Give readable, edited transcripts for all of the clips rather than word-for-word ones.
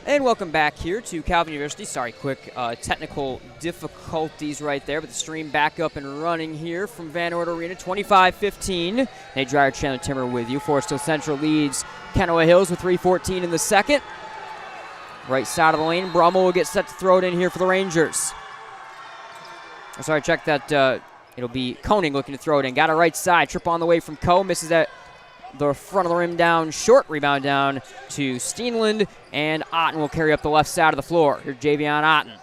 And welcome back here to Calvin University. Sorry, quick technical difficulties right there, but the stream back up and running here from Van Noord Arena, 25-15. Nate Dreyer, Chandler Timmer with you. Forest Hill Central leads Kenowa Hills with 3:14 in the second. Right side of the lane, Brummel will get set to throw it in here for the Rangers. Oh, sorry, check that. It'll be Koenig looking to throw it in. Got it right side. Trip on the way from Coe. Misses at the front of the rim down short. Rebound down to Steenland. And Otten will carry up the left side of the floor. Here's Javion Otten.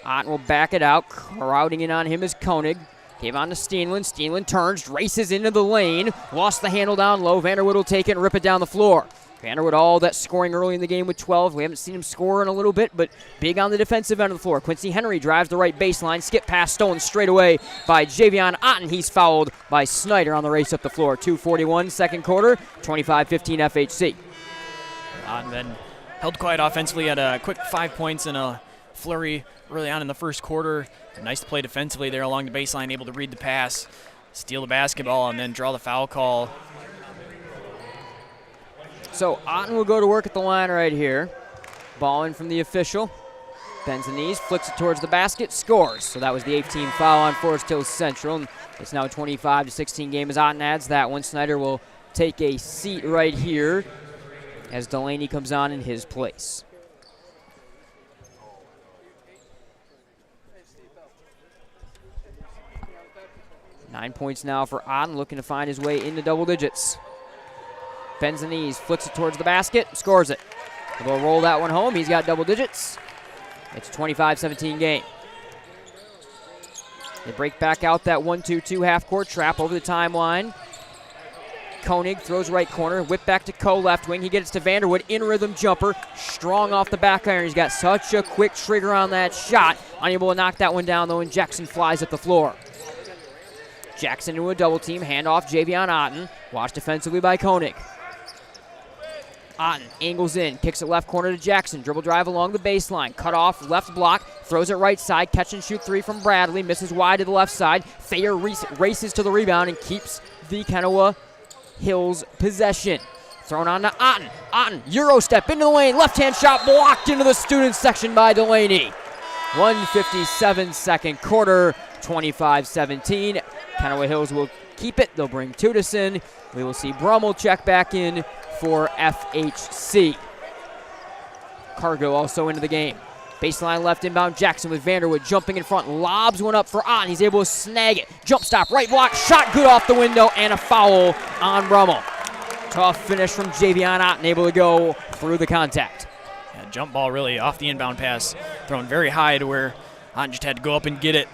Otten will back it out. Crowding in on him is Koenig. Gave on to Steenland. Steenland turns, races into the lane. Lost the handle down low. Vanderwood will take it and rip it down the floor. Vanderwood all that scoring early in the game with 12. We haven't seen him score in a little bit, but big on the defensive end of the floor. Quincy Henry drives the right baseline. Skip pass stolen straight away by Javion Otten. He's fouled by Snyder on the race up the floor. 2:41 second quarter, 25-15 FHC. Otten then held quiet offensively, had a quick 5 points in a flurry early on in the first quarter. Nice to play defensively there along the baseline, able to read the pass, steal the basketball, and then draw the foul call. So Otten will go to work at the line right here. Ball in from the official. Bends the knees, flicks it towards the basket, scores. So that was the 18th foul on Forest Hill Central. And it's now a 25-16 game as Otten adds that one. Snyder will take a seat right here as Delaney comes on in his place. Nine points now for Otten, looking to find his way into double digits. Bends the knees, flicks it towards the basket, scores it. He'll roll that one home. He's got double digits. It's a 25-17 game. They break back out that 1-2-2 half-court trap over the timeline. Koenig throws right corner, whip back to Coe left wing. He gets to Vanderwood, in-rhythm jumper, strong off the back iron. He's got such a quick trigger on that shot. Unable to knock that one down, though, and Jackson flies at the floor. Jackson into a double team, handoff Javion Otten. Watched defensively by Koenig. Otten angles in, kicks it left corner to Jackson. Dribble drive along the baseline. Cut off, left block, throws it right side. Catch and shoot three from Bradley. Misses wide to the left side. Thayer races to the rebound and keeps the Kenowa Hills possession. Thrown on to Otten. Otten, Euro step into the lane. Left-hand shot blocked into the students section by Delaney. 1:57 second quarter, 25-17. Kenowa Hills will keep it. They'll bring Tudis in. We will see Brummel check back in for FHC. Cargo also into the game. Baseline left inbound, Jackson with Vanderwood jumping in front, lobs one up for Otten. He's able to snag it. Jump stop, right block, shot good off the window, and a foul on Brummel. Tough finish from Javion Otten, able to go through the contact. Yeah, jump ball really off the inbound pass, thrown very high to where Otten just had to go up and get it,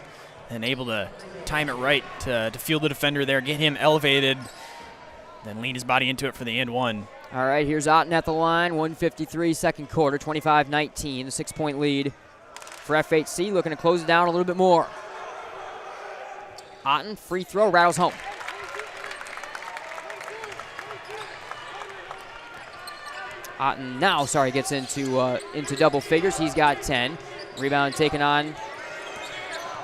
and able to time it right to field the defender there, get him elevated, then lean his body into it for the and one. All right, here's Otten at the line. 1:53 second quarter, 25-19, a 6-point lead for FHC, looking to close it down a little bit more. Otten, free throw, rattles home. Otten now, gets into double figures. He's got 10. Rebound taken on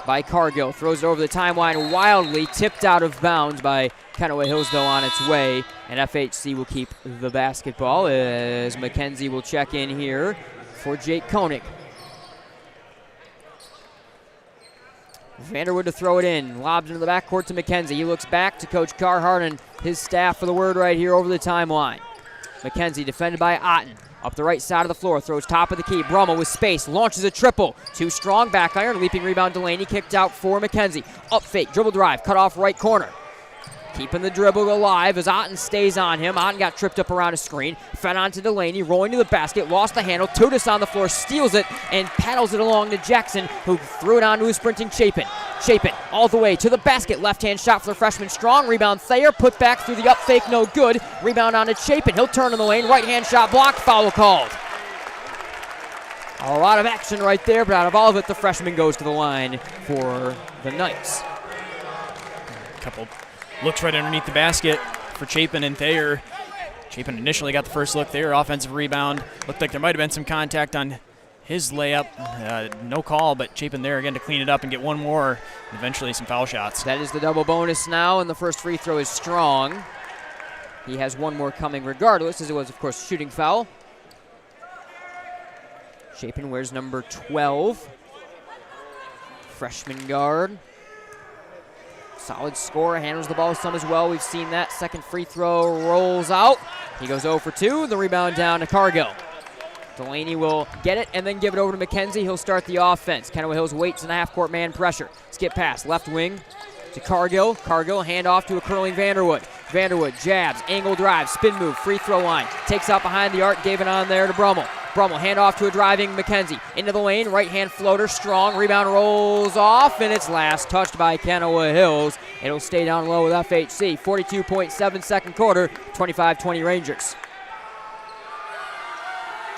by Cargill. Throws it over the timeline wildly, tipped out of bounds by Kenowa Hills, though, on its way. And FHC will keep the basketball as McKenzie will check in here for Jake Koenig. Vanderwood to throw it in. Lobs into the backcourt to McKenzie. He looks back to Coach Carhart and his staff for the word right here over the timeline. McKenzie defended by Otten. Up the right side of the floor, throws top of the key. Brummel with space, launches a triple. Too strong, back iron, leaping rebound Delaney, kicked out for McKenzie. Up fake, dribble drive, cut off right corner. Keeping the dribble alive as Otten stays on him. Otten got tripped up around a screen. Fed on to Delaney, rolling to the basket, lost the handle. Tudis on the floor, steals it, and paddles it along to Jackson, who threw it on to his sprinting Chapin. Chapin all the way to the basket. Left-hand shot for the freshman strong. Rebound Thayer, put back through the up fake, no good. Rebound on to Chapin. He'll turn in the lane. Right-hand shot blocked, foul called. A lot of action right there, but out of all of it, the freshman goes to the line for the Knights. Couple looks right underneath the basket for Chapin and Thayer. Chapin initially got the first look there, offensive rebound. Looked like there might have been some contact on his layup. No call, but Chapin there again to clean it up and get one more. And eventually some foul shots. That is the double bonus now, and the first free throw is strong. he has one more coming regardless, as it was, of course, a shooting foul. Chapin wears number 12. Freshman guard. Solid scorer, handles the ball some as well. We've seen that. Second free throw rolls out. He goes 0 for 2. The rebound down to Cargill. Delaney will get it and then give it over to McKenzie. He'll start the offense. Kenowa Hills waits in the half-court man pressure. Skip pass, left wing to Cargill. Cargill hand off to a curling Vanderwood. Vanderwood jabs, angle drive, spin move, free throw line. Takes out behind the arc, gave it on there to Brummel. Brummel hand off to a driving McKenzie. Into the lane, right hand floater, strong. Rebound rolls off, and it's last touched by Kenowa Hills. It'll stay down low with FHC. 42.7 second quarter, 25-20 Rangers.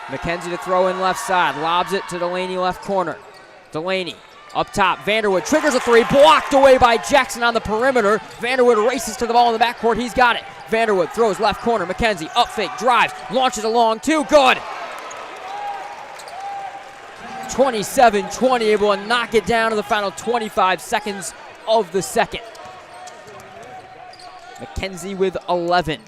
McKenzie to throw in left side, lobs it to Delaney left corner. Delaney up top, Vanderwood triggers a three, blocked away by Jackson on the perimeter. Vanderwood races to the ball in the backcourt, he's got it. Vanderwood throws left corner, McKenzie up fake, drives, launches a long two, good. 27-20, able to knock it down in the final 25 seconds of the second. McKenzie with 11.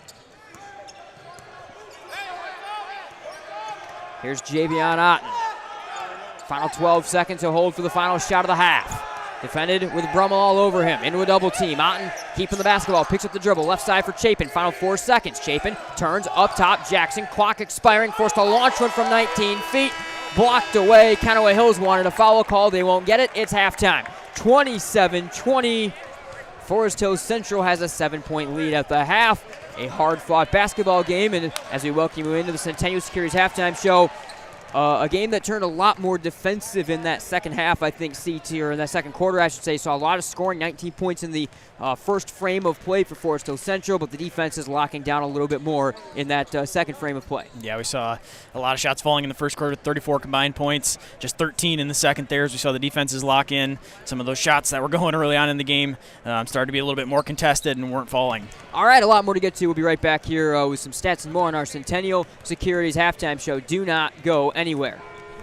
Here's Javion Otten. Final 12 seconds to hold for the final shot of the half. Defended with Brummel all over him. Into a double team. Otten keeping the basketball. Picks up the dribble. Left side for Chapin. Final 4 seconds. Chapin turns up top. Jackson. Clock expiring. Forced to launch one from 19 feet. Blocked away. Kenowa Hills wanted a foul call. They won't get it. It's halftime. 27-20. Forest Hills Central has a 7-point lead at the half. A hard-fought basketball game, and as we welcome you into the Centennial Securities halftime show, a game that turned a lot more defensive in that second half, I think, CT, or in that second quarter, I should say. Saw a lot of scoring, 19 points in the first frame of play for Forest Hills Central, but the defense is locking down a little bit more in that second frame of play. Yeah, we saw a lot of shots falling in the first quarter, 34 combined points, just 13 in the second there, as we saw the defenses lock in. Some of those shots that were going early on in the game started to be a little bit more contested and weren't falling. All right, a lot more to get to. We'll be right back here with some stats and more on our Centennial Securities halftime show. Do not go anywhere.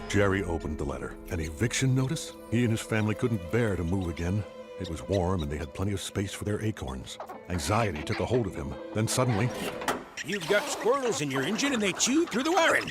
Jerry opened the letter. An eviction notice? He and his family couldn't bear to move again. It was warm and they had plenty of space for their acorns. Anxiety took a hold of him. Then suddenly, you've got squirrels in your engine and they chew through the wiring.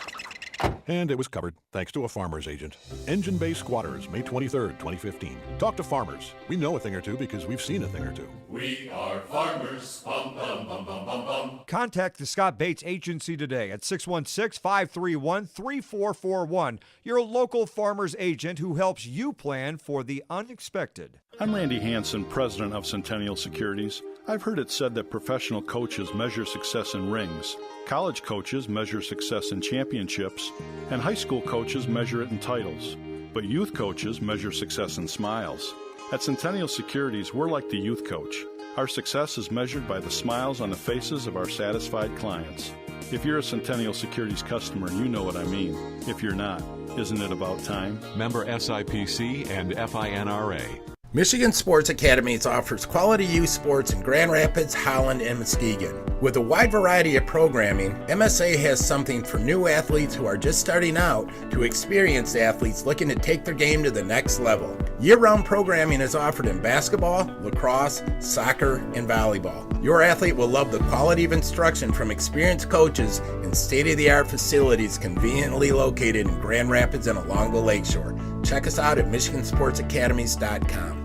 And it was covered, thanks to a farmer's agent. Engine Bay Squatters, May 23rd, 2015. Talk to farmers. We know a thing or two because we've seen a thing or two. We are farmers. Bum, bum, bum, bum, bum, bum. Contact the Scott Bates Agency today at 616-531-3441. Your local farmer's agent who helps you plan for the unexpected. I'm Randy Hansen, president of Centennial Securities. I've heard it said that professional coaches measure success in rings, college coaches measure success in championships, and high school coaches measure it in titles. But youth coaches measure success in smiles. At Centennial Securities, we're like the youth coach. Our success is measured by the smiles on the faces of our satisfied clients. If you're a Centennial Securities customer, you know what I mean. If you're not, isn't it about time? Member SIPC and FINRA. Michigan Sports Academies offers quality youth sports in Grand Rapids, Holland, and Muskegon. With a wide variety of programming, MSA has something for new athletes who are just starting out to experienced athletes looking to take their game to the next level. Year-round programming is offered in basketball, lacrosse, soccer, and volleyball. Your athlete will love the quality of instruction from experienced coaches in state-of-the-art facilities conveniently located in Grand Rapids and along the lakeshore. Check us out at MichiganSportsAcademies.com.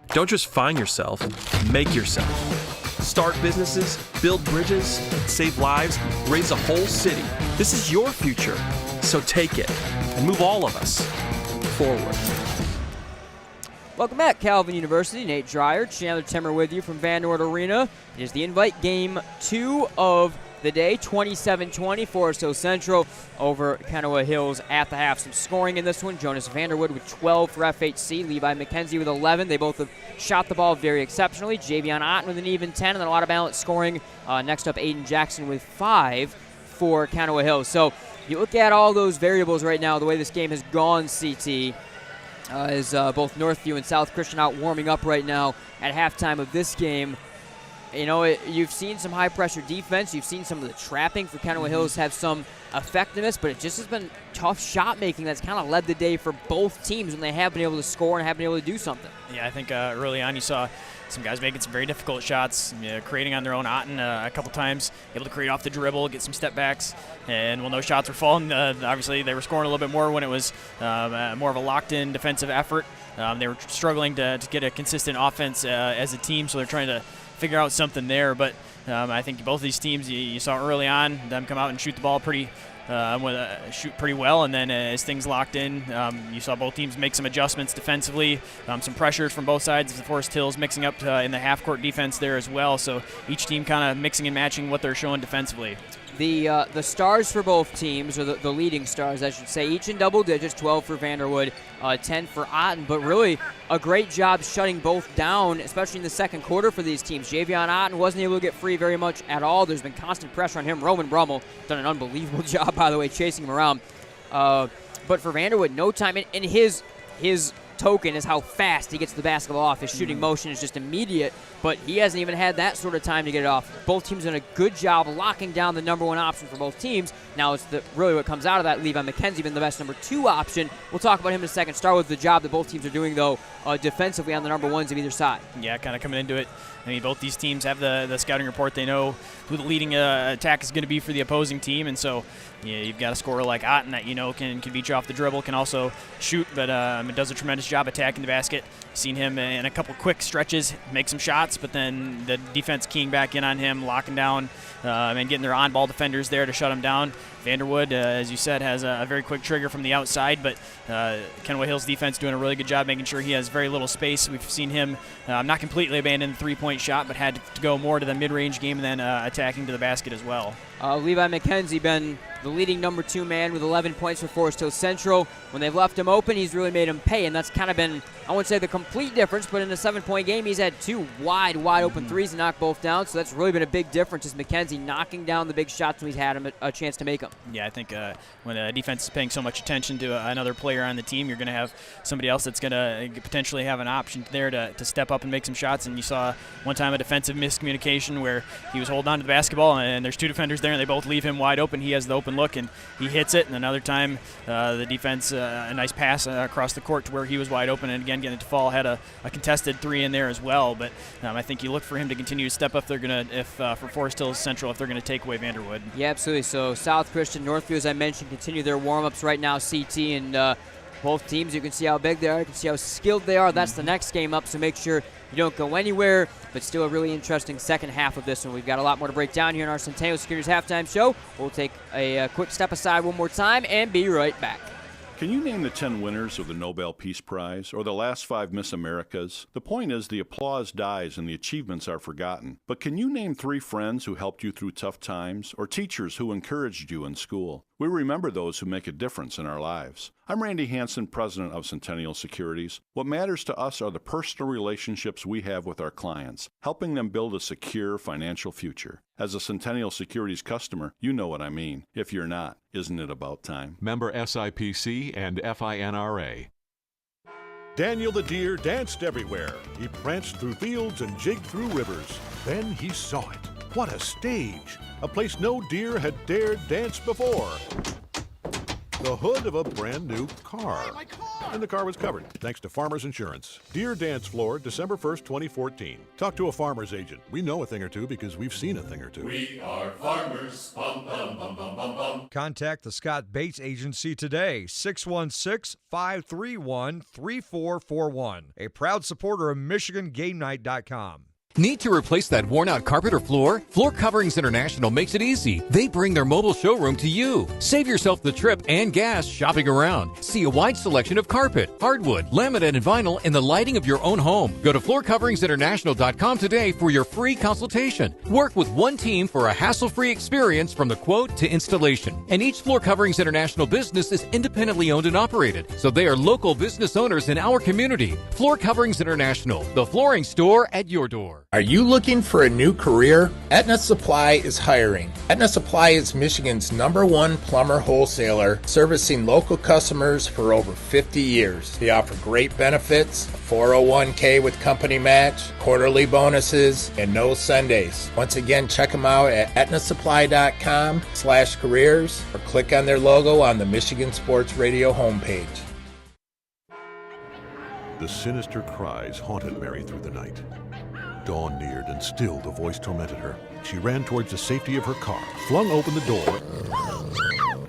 Don't just find yourself, make yourself. Start businesses, build bridges, save lives, raise a whole city. This is your future, so take it and move all of us forward. Welcome back, Calvin University. Nate Dreyer, Chandler Timmer with you from Van Noord Arena. It is the Invite Game 2 of the day, 27-20, Forest Hills Central over Kenowa Hills at the half. Some scoring in this one. Jonas Vanderwood with 12 for FHC. Levi McKenzie with 11. They both have shot the ball very exceptionally. Javion Otten with an even 10, and then a lot of balanced scoring. Next up, Aiden Jackson with 5 for Kenowa Hills. So you look at all those variables right now, the way this game has gone, CT, is both Northview and South Christian out warming up right now at halftime of this game. You've seen some high-pressure defense. You've seen some of the trapping for Kenowa Hills have some effectiveness, but it just has been tough shot-making that's kind of led the day for both teams when they have been able to score and have been able to do something. Yeah, I think early on you saw some guys making some very difficult shots, creating on their own. Otten a couple times, able to create off the dribble, get some step backs, and when those shots were falling, obviously they were scoring a little bit more when it was more of a locked-in defensive effort. They were struggling to get a consistent offense as a team, so they're trying to figure out something there. But I think both of these teams, you saw early on them come out and shoot the ball shoot pretty well, and then as things locked in, you saw both teams make some adjustments defensively, some pressures from both sides. The Forest Hills mixing up in the half-court defense there as well, so each team kind of mixing and matching what they're showing defensively. The stars for both teams, or the leading stars, I should say, each in double digits, 12 for Vanderwood, 10 for Otten, but really a great job shutting both down, especially in the second quarter for these teams. Javion Otten wasn't able to get free very much at all. There's been constant pressure on him. Roman Brummel done an unbelievable job, by the way, chasing him around. But for Vanderwood, no time, and his token is how fast he gets the basketball off. His shooting motion is just immediate, but he hasn't even had that sort of time to get it off. Both teams done a good job locking down the number one option for both teams. Now it's really what comes out of that. Levi McKenzie been the best number two option. We'll talk about him in a second. Start with the job that both teams are doing, though, defensively on the number ones of either side. Yeah, kind of coming into it. I mean, both these teams have the scouting report. They know who the leading attack is going to be for the opposing team, and so you've got a scorer like Otten that can beat you off the dribble, can also shoot, but does a tremendous job attacking the basket. Seen him in a couple quick stretches make some shots, but then the defense keying back in on him, locking down, and getting their on-ball defenders there to shut him down. Vanderwood, as you said, has a very quick trigger from the outside, but Kenowa Hills defense doing a really good job making sure he has very little space. We've seen him not completely abandon the three-point shot, but had to go more to the mid-range game and then attacking to the basket as well. Levi McKenzie been the leading number two man with 11 points for Forest Hills Central. When they've left him open, he's really made him pay, and that's kind of been, I wouldn't say the complete difference, but in a 7-point game, he's had two wide open threes and knocked both down, so that's really been a big difference, is McKenzie knocking down the big shots when he's had him a chance to make them. Yeah, I think when a defense is paying so much attention to another player on the team, you're going to have somebody else that's going to potentially have an option there to step up and make some shots, and you saw one time a defensive miscommunication where he was holding on to the basketball, and there's two defenders there, and they both leave him wide open. He has the open look, and he hits it, and another time the defense, a nice pass across the court to where he was wide open, and again, getting it to fall, had a contested three in there as well, but I think you look for him to continue to step up for Forest Hills Central if they're going to take away Vanderwood. Yeah, absolutely. So South Christian, Northview, as I mentioned, continue their warm-ups right now, CT, and both teams, you can see how big they are, you can see how skilled they are. That's the next game up, so make sure you don't go anywhere, but still a really interesting second half of this one. We've got a lot more to break down here in our Centennial Securities halftime show. We'll take a quick step aside one more time and be right back. Can you name the 10 winners of the Nobel Peace Prize or the last 5 Miss Americas? The point is the applause dies and the achievements are forgotten. But can you name 3 friends who helped you through tough times or teachers who encouraged you in school? We remember those who make a difference in our lives. I'm Randy Hansen, president of Centennial Securities. What matters to us are the personal relationships we have with our clients, helping them build a secure financial future. As a Centennial Securities customer, you know what I mean. If you're not, isn't it about time? Member SIPC and FINRA. Daniel the deer danced everywhere. He pranced through fields and jigged through rivers. Then he saw it. What a stage! A place no deer had dared dance before. The hood of a brand new car. Hey, my car! And the car was covered, thanks to Farmers Insurance. Deer Dance Floor, December 1st, 2014. Talk to a farmer's agent. We know a thing or two because we've seen a thing or two. We are farmers. Bum, bum, bum, bum, bum, bum. Contact the Scott Bates Agency today, 616-531-3441. A proud supporter of MichiganGameNight.com. Need to replace that worn-out carpet or floor? Floor Coverings International makes it easy. They bring their mobile showroom to you. Save yourself the trip and gas shopping around. See a wide selection of carpet, hardwood, laminate, and vinyl in the lighting of your own home. Go to floorcoveringsinternational.com today for your free consultation. Work with one team for a hassle-free experience from the quote to installation. And each Floor Coverings International business is independently owned and operated, so they are local business owners in our community. Floor Coverings International, the flooring store at your door. Are you looking for a new career? Aetna Supply is hiring. Aetna Supply is Michigan's #1 plumber wholesaler, servicing local customers for over 50 years. They offer great benefits, a 401k with company match, quarterly bonuses, and no Sundays. Once again, check them out at aetnasupply.com/careers or click on their logo on the Michigan Sports Radio homepage. The sinister cries haunted Mary through the night. Dawn neared, and still the voice tormented her. She ran towards the safety of her car, flung open the door,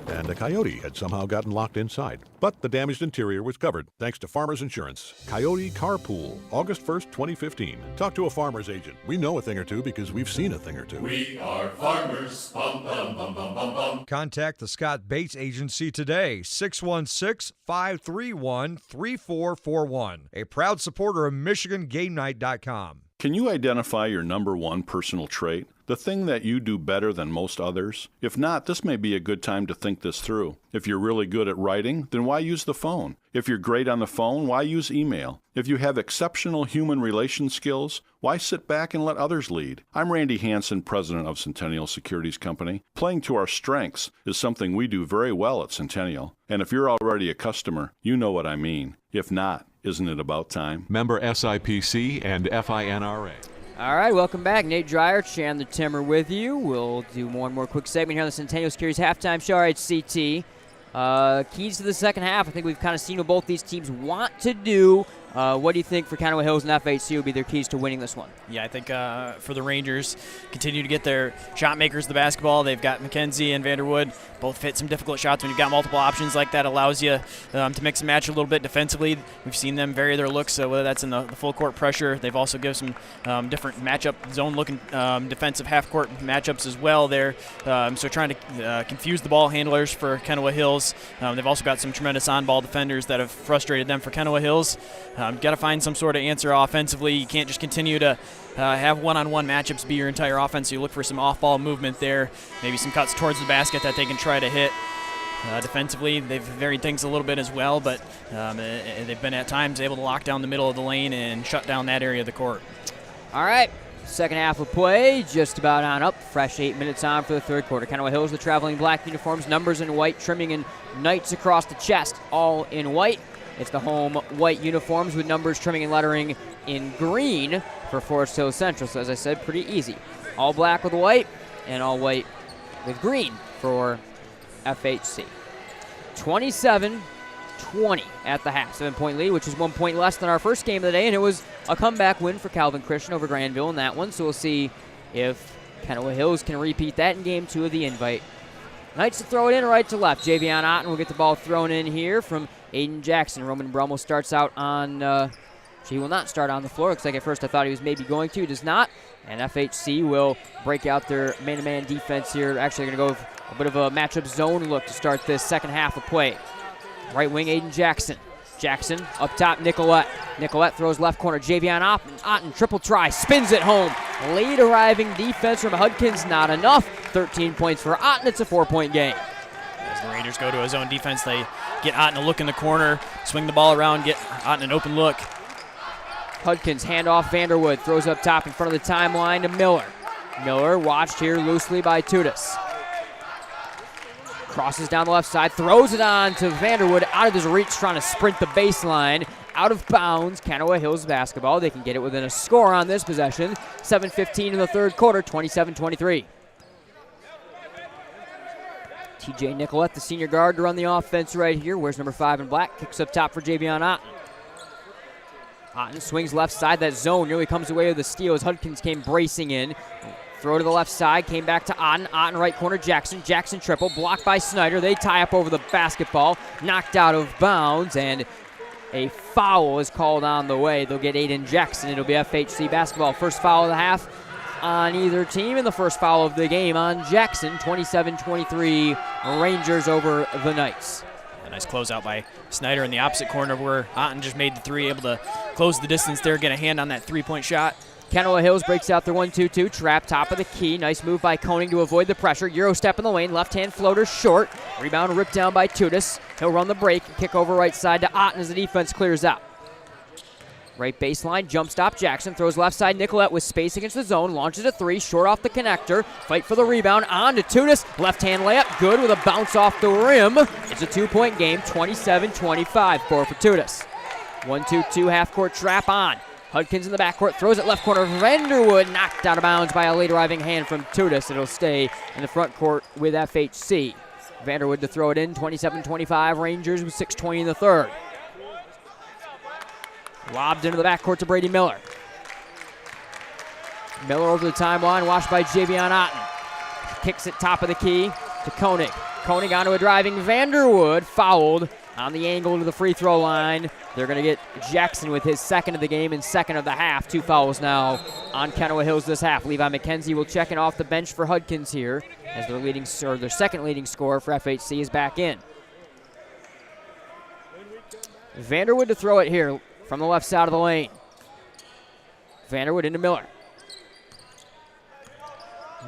and a coyote had somehow gotten locked inside. But the damaged interior was covered, thanks to Farmers Insurance. Coyote Carpool, August 1st, 2015. Talk to a farmer's agent. We know a thing or two because we've seen a thing or two. We are farmers. Bum, bum, bum, bum, bum, bum. Contact the Scott Bates Agency today, 616-531-3441. A proud supporter of MichiganGameNight.com. Can you identify your #1 personal trait? The thing that you do better than most others? If not, this may be a good time to think this through. If you're really good at writing, then why use the phone? If you're great on the phone, why use email? If you have exceptional human relation skills, why sit back and let others lead? I'm Randy Hansen, president of Centennial Securities Company. Playing to our strengths is something we do very well at Centennial. And if you're already a customer, you know what I mean. If not, isn't it about time? Member SIPC and FINRA. All right, welcome back. Nate Dreyer, Chandler Timmer with you. We'll do more and more quick segment here on the Centennial Securities Halftime Show. All right, CT. Keys to the second half. I think we've kind of seen what both these teams want to do. What do you think for Kenowa Hills and FHC will be their keys to winning this one? Yeah, I think for the Rangers, continue to get their shot makers the basketball. They've got McKenzie and Vanderwood. Both hit some difficult shots. When you've got multiple options like that, allows you to mix and match a little bit defensively. We've seen them vary their looks, whether that's in the full court pressure. They've also given some different matchup zone-looking defensive half-court matchups as well there. So trying to confuse the ball handlers for Kenowa Hills. They've also got some tremendous on-ball defenders that have frustrated them for Kenowa Hills. Got to find some sort of answer offensively. You can't just continue to have one-on-one matchups be your entire offense. So you look for some off-ball movement there, maybe some cuts towards the basket that they can try to hit. Defensively, they've varied things a little bit as well, but they've been at times able to lock down the middle of the lane and shut down that area of the court. All right, second half of play, just about on up. Fresh 8 minutes on for the third quarter. Kenowa Hills, the traveling black uniforms, numbers in white, trimming in knights across the chest, all in white. It's the home white uniforms with numbers, trimming, and lettering in green for Forest Hills Central. So as I said, pretty easy. All black with white and all white with green for FHC. 27-20 at the half. 7-point lead, which is 1 point less than our first game of the day, and it was a comeback win for Calvin Christian over Grandville in that one. So we'll see if Kenowa Hills can repeat that in game 2 of the invite. Knights to throw it in right to left. Javion Otten will get the ball thrown in here from Aiden Jackson. Roman Brummel starts out on, he will not start on the floor. Looks like at first I thought he was maybe going to. Does not. And FHC will break out their man-to-man defense here. Actually going to go with a bit of a matchup zone look to start this second half of play. Right wing, Aiden Jackson. Jackson up top, Nicolette. Nicolette throws left corner. Javion Otten, triple try, spins it home. Late arriving defense from Hudkins, not enough. 13 points for Otten. It's a 4-point game. As the Rangers go to a zone defense, they get Otten a look in the corner, swing the ball around, get Otten an open look. Hudkins, handoff, Vanderwood, throws up top in front of the timeline to Miller. Miller watched here loosely by Tudis. Crosses down the left side, throws it on to Vanderwood, out of his reach, trying to sprint the baseline. Out of bounds, Kenowa Hills basketball. They can get it within a score on this possession. 7:15 in the third quarter, 27-23. TJ Nicolette, the senior guard, to run the offense right here. Where's number 5 in black? Kicks up top for Javion Otten. Otten swings left side. That zone nearly comes away with a steal as Hudkins came bracing in. Throw to the left side, came back to Otten. Otten right corner, Jackson. Jackson triple, blocked by Snyder. They tie up over the basketball, knocked out of bounds, and a foul is called on the way. They'll get Aiden Jackson. It'll be FHC basketball. First foul of the half on either team, and the first foul of the game on Jackson. 27-23 Rangers over the Knights. A nice closeout by Snyder in the opposite corner where Otten just made the three, able to close the distance there, get a hand on that three-point shot. Kenowa Hills breaks out their 1-2-2, trap top of the key. Nice move by Koenig to avoid the pressure. Euro step in the lane, left-hand floater short. Rebound ripped down by Tudis. He'll run the break, kick over right side to Otten as the defense clears out. Right baseline, jump stop, Jackson throws left side, Nicolette with space against the zone, launches a three, short off the connector, fight for the rebound, on to Tudis, left-hand layup, good with a bounce off the rim. It's a 2-point game, 27-25, score for Tudis. 1-2-2 half-court trap on. Hudkins in the backcourt, throws it left corner, Vanderwood knocked out of bounds by a late arriving hand from Tudis. It'll stay in the front court with FHC. Vanderwood to throw it in, 27-25, Rangers with 6:20 in the third. Lobbed into the backcourt to Brady Miller. Miller over the timeline, watched by Javion Otten. Kicks it top of the key to Koenig. Koenig onto a driving Vanderwood, fouled on the angle to the free throw line. They're going to get Jackson with his second of the game and second of the half. 2 fouls now on Kenowa Hills this half. Levi McKenzie will check in off the bench for Hudkins here as their second leading scorer for FHC is back in. Vanderwood to throw it here from the left side of the lane. Vanderwood into Miller.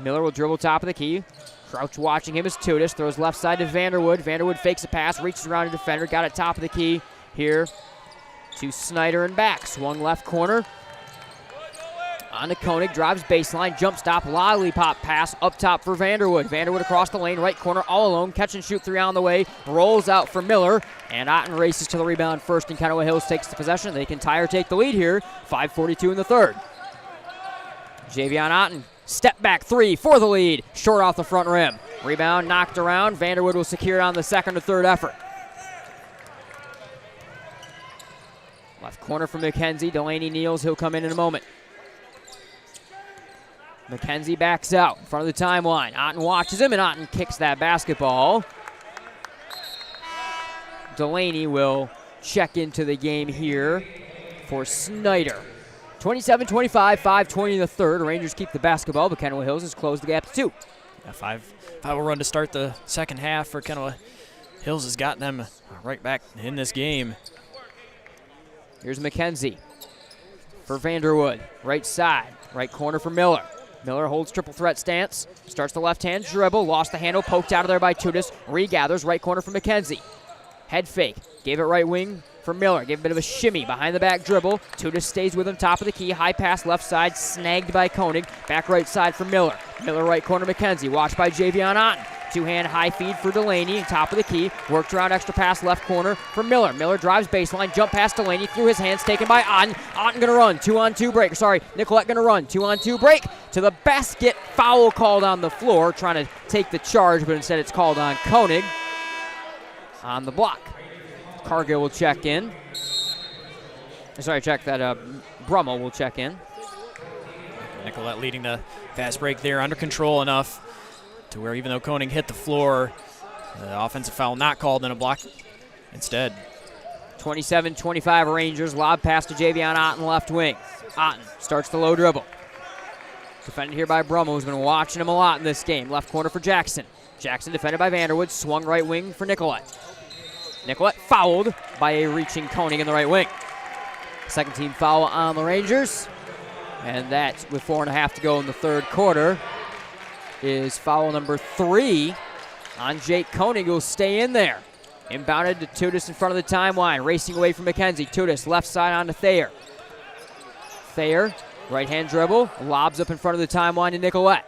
Miller will dribble top of the key. Crouch watching him is Tudis. Throws left side to Vanderwood. Vanderwood fakes a pass, reaches around a defender. Got it top of the key here to Snyder and back. Swung left corner. On to Koenig, drives baseline, jump stop, lollipop pass up top for Vanderwood. Vanderwood across the lane, right corner all alone, catch and shoot three on the way, rolls out for Miller, and Otten races to the rebound first, and Kenowa Hills takes the possession. They can tie or take the lead here, 5:42 in the third. Javion Otten, step back three for the lead, short off the front rim. Rebound knocked around, Vanderwood will secure it on the second or third effort. Left corner for McKenzie, Delaney kneels, he'll come in a moment. McKenzie backs out in front of the timeline. Otten watches him, and Otten kicks that basketball. Delaney will check into the game here for Snyder. 27-25, 5:20 in the third. Rangers keep the basketball, but Kenowa Hills has closed the gap to 2. A 5-0 run to start the second half for Kenowa Hills has got them right back in this game. Here's McKenzie for Vanderwood. Right side, right corner for Miller. Miller holds triple threat stance, starts the left-hand dribble, lost the handle, poked out of there by Tudis, regathers, right corner for McKenzie. Head fake, gave it right wing for Miller, gave a bit of a shimmy behind the back dribble. Tudis stays with him, top of the key, high pass left side, snagged by Koenig, back right side for Miller. Miller right corner McKenzie, watched by Javion Otten. Two-hand high feed for Delaney, top of the key, worked around extra pass left corner for Miller. Miller drives baseline, jump past Delaney, through his hands, taken by Otten. Otten gonna run, 2-on-2 break. Nicolette gonna run, 2-on-2 break to the basket. Foul called on the floor, trying to take the charge, but instead it's called on Koenig on the block. Cargill will check in. Brummel will check in. Nicolette leading the fast break there, under control enough to where even though Koenig hit the floor, the offensive foul not called in a block instead. 27-25 Rangers, lob pass to Javion Otten left wing. Otten starts the low dribble. Defended here by Brummel, who's been watching him a lot in this game. Left corner for Jackson. Jackson defended by Vanderwood, swung right wing for Nicolette. Nicolette fouled by a reaching Koenig in the right wing. Second team foul on the Rangers. And that, with 4.5 to go in the third quarter, is foul number 3 on Jake Koenig, who will stay in there. Inbounded to Tudis in front of the timeline, racing away from McKenzie. Tudis left side on to Thayer. Thayer, right-hand dribble, lobs up in front of the timeline to Nicolette.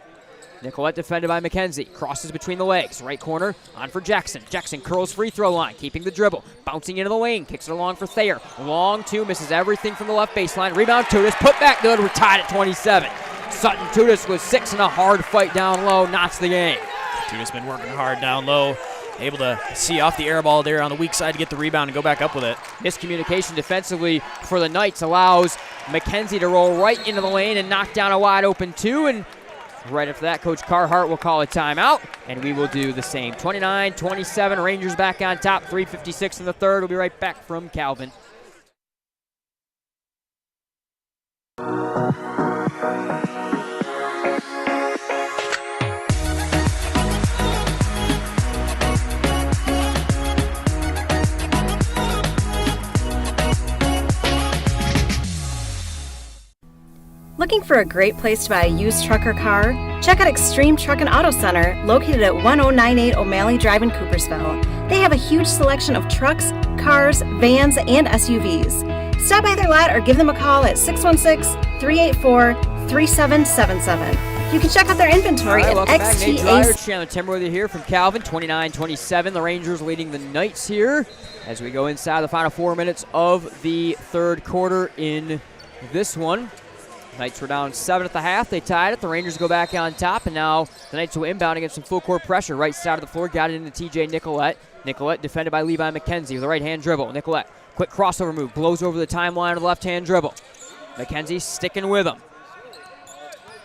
Nicolette defended by McKenzie, crosses between the legs, right corner, on for Jackson. Jackson curls free throw line, keeping the dribble, bouncing into the lane, kicks it along for Thayer. Long two, misses everything from the left baseline. Rebound Tudis, put back good, we're tied at 27. Sutton Tudis with 6 and a hard fight down low, knots the game. Tudis been working hard down low, able to see off the air ball there on the weak side to get the rebound and go back up with it. Miscommunication defensively for the Knights allows McKenzie to roll right into the lane and knock down a wide open 2, and right after that, Coach Carhart will call a timeout, and we will do the same. 29-27, Rangers back on top, 3:56 in the third. We'll be right back from Calvin. Looking for a great place to buy a used truck or car? Check out Extreme Truck and Auto Center, located at 1098 O'Malley Drive in Coopersville. They have a huge selection of trucks, cars, vans, and SUVs. Stop by their lot or give them a call at 616-384-3777. You can check out their inventory at welcome back. Nate Dreyer, XTA. Chandler Timberworthy here from Calvin, 29-27. The Rangers leading the Knights here as we go inside the final 4 minutes of the third quarter in this one. Knights were down 7 at the half. They tied it. The Rangers go back on top, and now the Knights will inbound against some full court pressure. Right side of the floor, got it into TJ Nicolette. Nicolette defended by Levi McKenzie with a right-hand dribble. Nicolette, quick crossover move, blows over the timeline of the left-hand dribble. McKenzie sticking with him.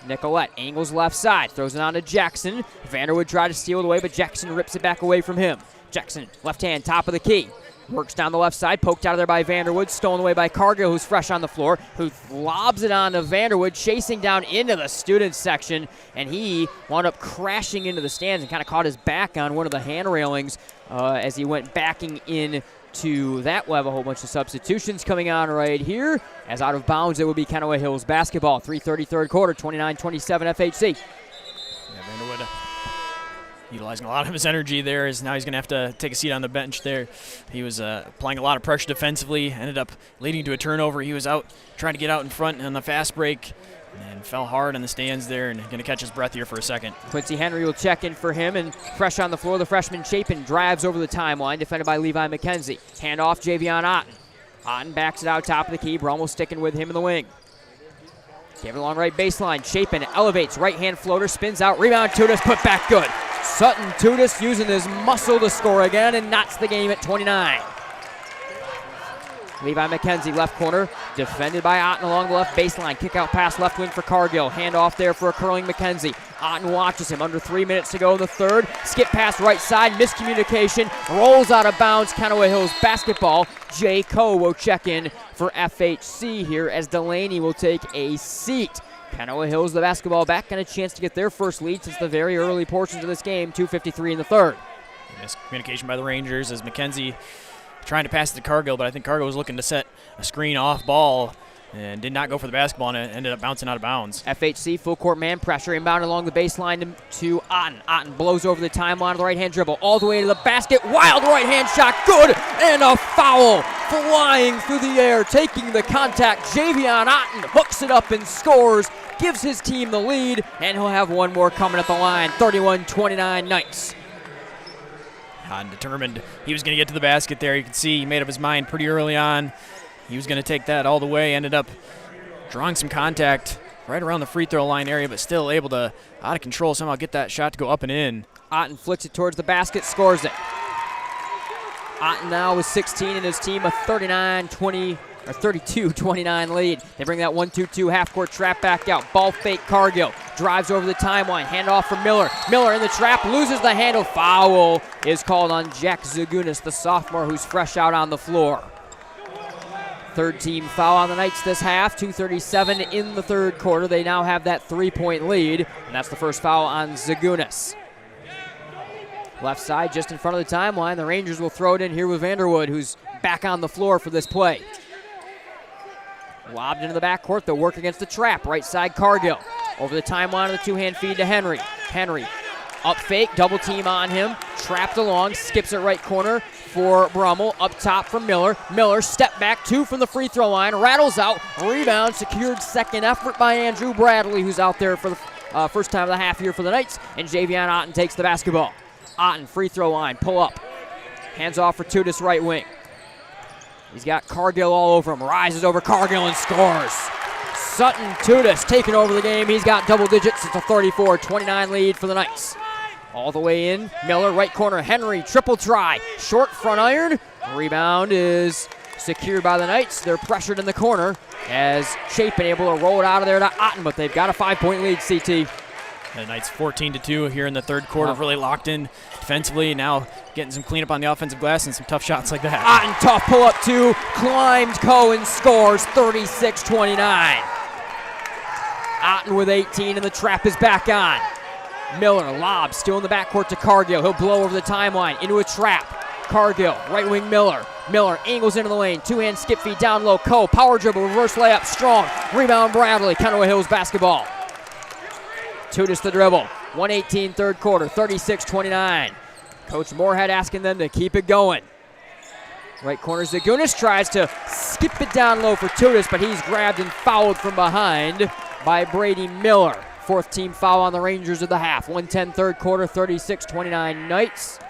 Nicolette angles left side, throws it on to Jackson. Vanderwood tried to steal it away, but Jackson rips it back away from him. Jackson, left hand, top of the key. Works down the left side, poked out of there by Vanderwood, stolen away by Cargill, who's fresh on the floor, who lobs it on to Vanderwood, chasing down into the students section, and he wound up crashing into the stands and kind of caught his back on one of the hand railings as he went backing in to that. We'll have a whole bunch of substitutions coming on right here. As out of bounds, it will be Kenowa Hills basketball. 3:30 third quarter, 29-27 FHC. Yeah, Vanderwood utilizing a lot of his energy there, as now he's going to have to take a seat on the bench there. He was applying a lot of pressure defensively, ended up leading to a turnover. He was out trying to get out in front on the fast break and fell hard in the stands there, and going to catch his breath here for a second. Quincy Henry will check in for him, and fresh on the floor, the freshman Chapin drives over the timeline, defended by Levi McKenzie. Handoff, Javion Otten. Otten backs it out top of the key. Brummel sticking with him in the wing. Gave it along right baseline. Chapin elevates, right-hand floater, spins out, rebound, Tudis, put back good. Sutton Tudis using his muscle to score again and knots the game at 29. Levi McKenzie, left corner, defended by Otten along the left baseline. Kick out pass left wing for Cargill. Hand off there for a curling McKenzie. Otten watches him. Under 3 minutes to go in the third. Skip pass right side, miscommunication. Rolls out of bounds. Kenowa Hills basketball. Jay Coe will check in for FHC here as Delaney will take a seat. Kenowa Hills, the basketball back, got a chance to get their first lead since the very early portions of this game. 2:53 in the third. Miscommunication by the Rangers as McKenzie trying to pass it to Cargill, but I think Cargill was looking to set a screen off ball and did not go for the basketball, and it ended up bouncing out of bounds. FHC full court man pressure, inbound along the baseline to Otten. Otten blows over the timeline of the right-hand dribble all the way to the basket. Wild right-hand shot, good, and a foul flying through the air, taking the contact. Javion Otten hooks it up and scores, gives his team the lead, and he'll have one more coming at the line. 31-29 Knights. Otten determined he was going to get to the basket there. You can see he made up his mind pretty early on. He was going to take that all the way, ended up drawing some contact right around the free throw line area, but still able to, out of control, somehow get that shot to go up and in. Otten flicks it towards the basket, scores it. Otten now with 16 and his team a 32-29 lead. They bring that 1-2-2 half-court trap back out. Ball fake, Cargill drives over the timeline. Handoff for Miller. Miller in the trap, loses the handle. Foul is called on Jack Zagunis, the sophomore who's fresh out on the floor. Third team foul on the Knights this half. 2:37 in the third quarter. They now have that 3-point lead, and that's the first foul on Zagunis. Left side just in front of the timeline. The Rangers will throw it in here with Vanderwood, who's back on the floor for this play. Lobbed into the backcourt. They'll work against the trap. Right side, Cargill. Over the timeline of the two-hand feed to Henry. Henry up fake, double team on him. Trapped along, skips it right corner for Brummel. Up top for Miller. Miller, step back, 2 from the free throw line. Rattles out, rebound, secured second effort by Andrew Bradley, who's out there for the first time of the half here for the Knights. And Javion Otten takes the basketball. Otten, free throw line, pull up. Hands off for Tudis, right wing. He's got Cargill all over him. Rises over Cargill and scores. Sutton Tudis taking over the game. He's got double digits. It's a 34-29 lead for the Knights. All the way in. Miller, right corner. Henry, triple try. Short front iron. Rebound is secured by the Knights. They're pressured in the corner as Chapin able to roll it out of there to Otten, but they've got a 5-point lead, CT. The Knights 14-2 here in the third quarter, really locked in defensively. Now getting some cleanup on the offensive glass and some tough shots like that. Otten, tough pull up 2, climbs Coe and scores 36-29. Otten with 18 and the trap is back on. Miller, lob, still in the backcourt to Cargill. He'll blow over the timeline into a trap. Cargill, right wing Miller. Miller angles into the lane, two-hand skip feed down low. Coe, power dribble, reverse layup, strong. Rebound Bradley, Kenowa Hills basketball. Tudis the dribble. 1:18 third quarter, 36-29. Coach Moorhead asking them to keep it going. Right corner, Zagunis tries to skip it down low for Tudis, but he's grabbed and fouled from behind by Brady Miller. Fourth team foul on the Rangers of the half. 1:10 third quarter, 36-29 Knights.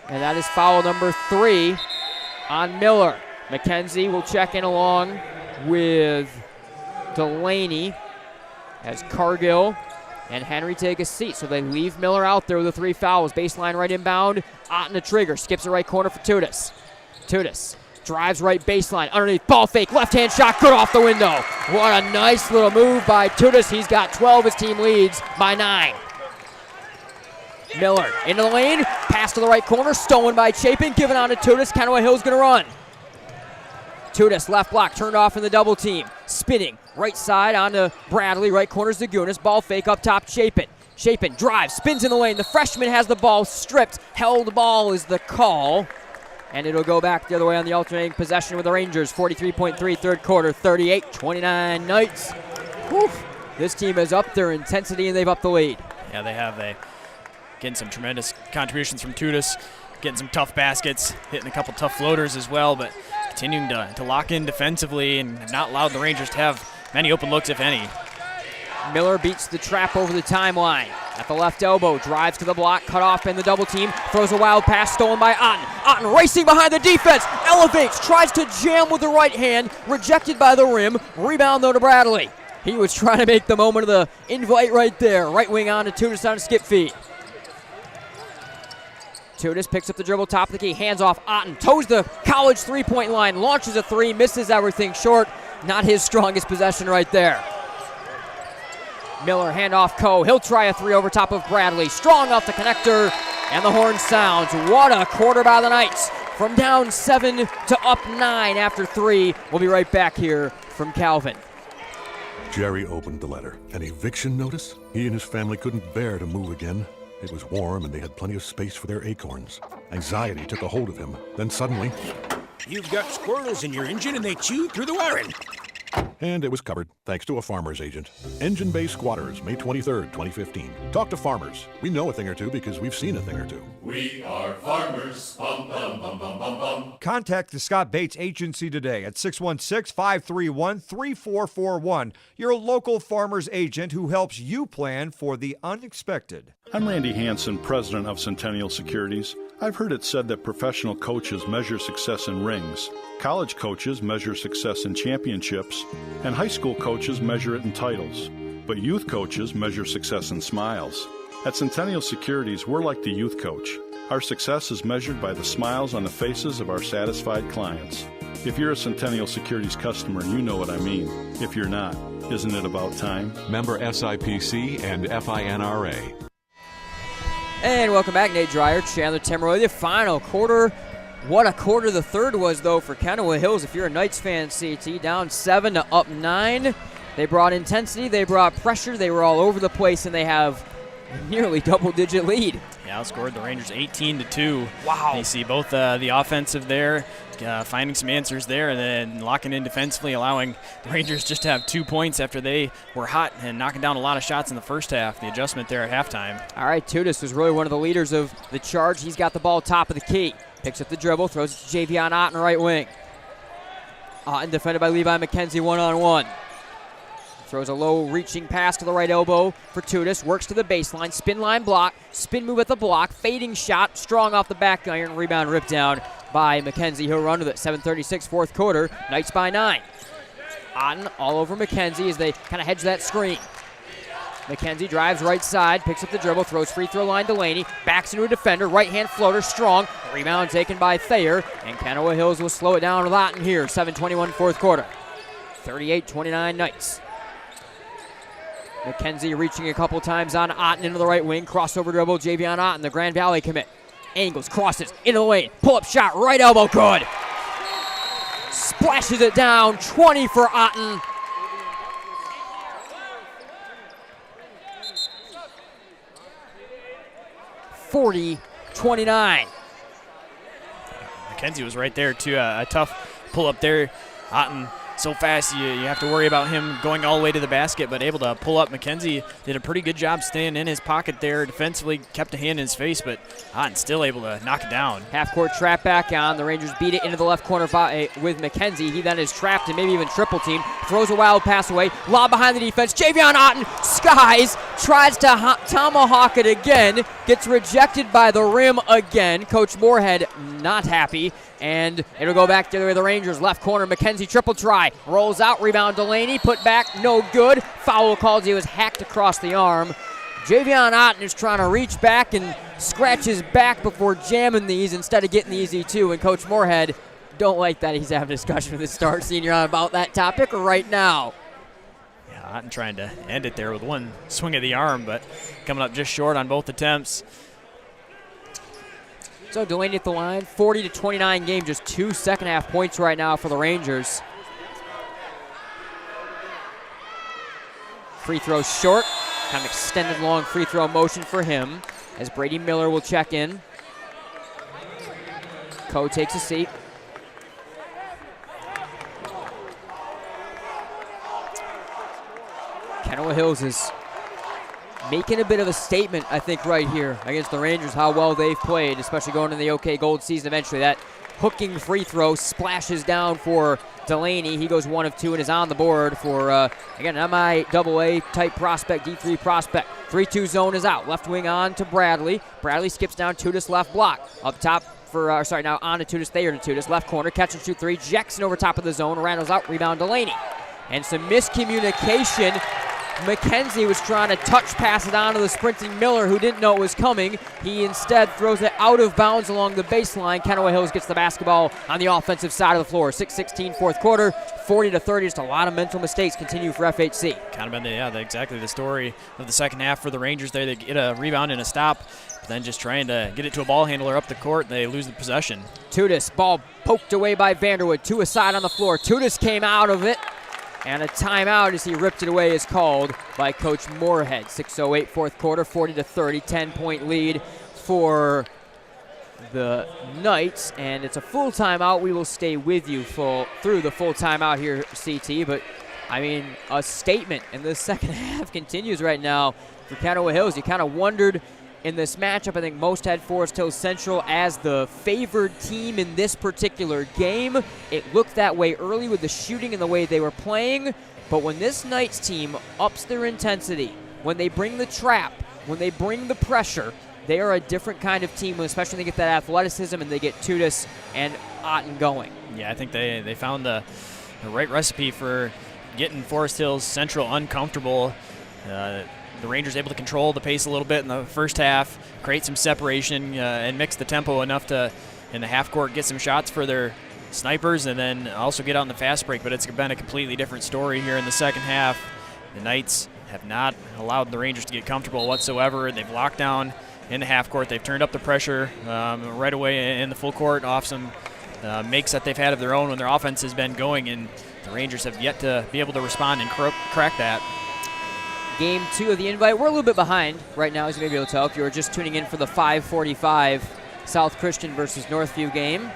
And that is foul number 3 on Miller. McKenzie will check in along with Delaney as Cargill and Henry take a seat. So they leave Miller out there with the 3 fouls. Baseline right inbound. Otten a trigger. Skips the right corner for Tudis. Tudis drives right baseline. Underneath, ball fake. Left-hand shot. Good off the window. What a nice little move by Tudis. He's got 12. His team leads by 9. Miller into the lane. Pass to the right corner. Stolen by Chapin. Given on to Tudis. Kenowa Hill's going to run. Tudis, left block, turned off in the double team. Spinning, right side onto Bradley, right corner Zagunis. Ball fake up top, Chapin. Chapin drives, spins in the lane. The freshman has the ball stripped. Held ball is the call. And it'll go back the other way on the alternating possession with the Rangers. 43.3 third quarter, 38-29 Knights. Whew. This team has upped their intensity and they've upped the lead. Yeah, they have. Getting some tremendous contributions from Tudis, getting some tough baskets, hitting a couple tough floaters as well, but continuing to lock in defensively and have not allowed the Rangers to have many open looks, if any. Miller beats the trap over the timeline. At the left elbow, drives to the block, cut off in the double team, throws a wild pass stolen by Otten. Otten racing behind the defense, elevates, tries to jam with the right hand, rejected by the rim. Rebound though to Bradley. He was trying to make the moment of the invite right there. Right wing on to Tudis on a skip feed. Tudis picks up the dribble, top of the key, hands off Otten, toes the college three-point line, launches a 3, misses everything short. Not his strongest possession right there. Miller, handoff Coe. He'll try a 3 over top of Bradley. Strong off the connector, and the horn sounds. What a quarter by the Knights. From down 7 to up 9 after 3. We'll be right back here from Calvin. Jerry opened the letter. An eviction notice? He and his family couldn't bear to move again. It was warm and they had plenty of space for their acorns. Anxiety took a hold of him. Then suddenly, you've got squirrels in your engine and they chew through the wiring. And it was covered, thanks to a farmer's agent. Engine Bay Squatters, May 23rd, 2015. Talk to farmers. We know a thing or two because we've seen a thing or two. We are farmers. Bum, bum, bum, bum, bum, bum. Contact the Scott Bates Agency today at 616-531-3441. Your local farmer's agent who helps you plan for the unexpected. I'm Randy Hansen, president of Centennial Securities. I've heard it said that professional coaches measure success in rings, college coaches measure success in championships, and high school coaches measure it in titles. But youth coaches measure success in smiles. At Centennial Securities, we're like the youth coach. Our success is measured by the smiles on the faces of our satisfied clients. If you're a Centennial Securities customer, you know what I mean. If you're not, isn't it about time? Member SIPC and FINRA. And welcome back, Nate Dreyer, Chandler Timmeroy. The final quarter. What a quarter the third was, though, for Kenowa Hills. If you're a Knights fan, CT, down 7 to up 9. They brought intensity, they brought pressure, they were all over the place, and they have nearly double-digit lead. Yeah, outscored the Rangers 18-2. Wow. You see both the offensive there, finding some answers there, and then locking in defensively, allowing the Rangers just to have 2 points after they were hot and knocking down a lot of shots in the first half. The adjustment there at halftime. All right, Tudis was really one of the leaders of the charge. He's got the ball top of the key. Picks up the dribble, throws it to Javion Otten, right wing. Otten defended by Levi McKenzie one-on-one. Throws a low reaching pass to the right elbow for Tudis. Works to the baseline. Spin line block. Spin move at the block. Fading shot. Strong off the back iron. Rebound ripped down by McKenzie. He'll run with it. 7:36 fourth quarter. Knights by 9. Otten all over McKenzie as they kind of hedge that screen. McKenzie drives right side. Picks up the dribble. Throws free throw line Delaney. Backs into a defender. Right hand floater. Strong. Rebound taken by Thayer. And Kenowa Hills will slow it down with Otten here. 7:21 fourth quarter. 38-29 Knights. McKenzie reaching a couple times on Otten into the right wing. Crossover dribble, Javion Otten, the Grand Valley commit. Angles, crosses, into the lane. Pull-up shot, right elbow, good. Splashes it down, 20 for Otten. (40-29). McKenzie was right there, too. A tough pull-up there. Otten so fast you have to worry about him going all the way to the basket, but able to pull up. McKenzie did a pretty good job staying in his pocket there. Defensively kept a hand in his face, but Otten still able to knock it down. Half-court trap back on. The Rangers beat it into the left corner with McKenzie. He then is trapped and maybe even triple team. Throws a wild pass away. Lob behind the defense. Javion Otten skies. Tries to tomahawk it again. Gets rejected by the rim again. Coach Moorhead not happy. And it'll go back the other way. The Rangers left corner. McKenzie triple try. Rolls out. Rebound Delaney. Put back. No good. Foul called. He was hacked across the arm. Javion Otten is trying to reach back and scratch his back before jamming these instead of getting the easy two. And Coach Moorhead don't like that. He's having a discussion with his star senior about that topic right now. Yeah, Otten trying to end it there with one swing of the arm, but coming up just short on both attempts. So Delaney at the line, 40-29 game, just 2 second-half points right now for the Rangers. Free throw short, kind of extended long free throw motion for him as Brady Miller will check in. Coe takes a seat. Kenowa Hills is making a bit of a statement, I think, right here against the Rangers, how well they've played, especially going in the OK Gold season eventually. That hooking free throw splashes down for Delaney. He goes 1 of 2 and is on the board for, again, an MIAA type prospect, D3 prospect. 3-2 zone is out. Left wing on to Bradley. Bradley skips down Tudis left block. Up top for, now on to Tudis, Thayer to Tudis. Left corner, catch and shoot 3. Jackson over top of the zone. Randall's out, rebound Delaney. And some miscommunication. McKenzie was trying to touch pass it on to the sprinting Miller, who didn't know it was coming. He instead throws it out of bounds along the baseline. Kenowa Hills gets the basketball on the offensive side of the floor. 6:16 fourth quarter, 40-30. Just a lot of mental mistakes continue for FHC. Kind of been exactly the story of the second half for the Rangers there. They get a rebound and a stop, but then just trying to get it to a ball handler up the court, they lose the possession. Tudis, ball poked away by Vanderwood. 2 aside on the floor. Tudis came out of it. And a timeout as he ripped it away is called by Coach Moorhead. 6:08 fourth quarter, 40-30, 10-point lead for the Knights. And it's a full timeout. We will stay with you through the full timeout here, CT. But, I mean, a statement. And the second half continues right now for Kenowa Hills. You kind of wondered in this matchup. I think most had Forest Hills Central as the favored team in this particular game. It looked that way early with the shooting and the way they were playing, but when this Knights team ups their intensity, when they bring the trap, when they bring the pressure, they are a different kind of team, especially when they get that athleticism and they get Tudis and Otten going. Yeah, I think they found the right recipe for getting Forest Hills Central uncomfortable. The Rangers able to control the pace a little bit in the first half, create some separation, and mix the tempo enough to, in the half court, get some shots for their snipers and then also get out in the fast break. But it's been a completely different story here in the second half. The Knights have not allowed the Rangers to get comfortable whatsoever. They've locked down in the half court. They've turned up the pressure right away in the full court off some makes that they've had of their own when their offense has been going, and the Rangers have yet to be able to respond and crack that. Game 2 of the invite. We're a little bit behind right now, as you may be able to tell if you were just tuning in for the 5:45 South Christian versus Northview game.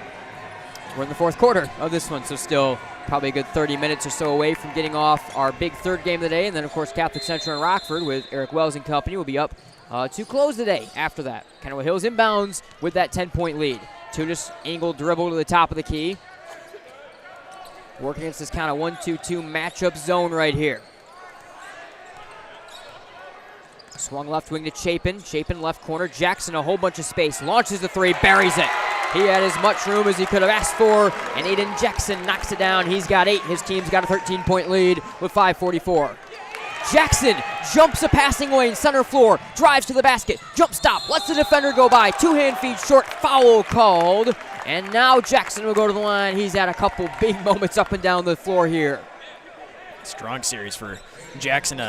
We're in the fourth quarter of this one, so still probably a good 30 minutes or so away from getting off our big third game of the day. And then, of course, Catholic Central and Rockford with Eric Wells and company will be up to close the day after that. Kenowa Hills inbounds with that 10-point lead. Tudis angle dribble to the top of the key. Working against this kind of 1-2-2 matchup zone right here. Swung left wing to Chapin. Chapin left corner. Jackson a whole bunch of space. Launches the 3. Buries it. He had as much room as he could have asked for. And Aiden Jackson knocks it down. He's got 8. His team's got a 13-point lead with 5:44. Jackson jumps a passing lane. Center floor. Drives to the basket. Jump stop. Lets the defender go by. 2-hand feed short. Foul called. And now Jackson will go to the line. He's had a couple big moments up and down the floor here. Strong series for Jackson.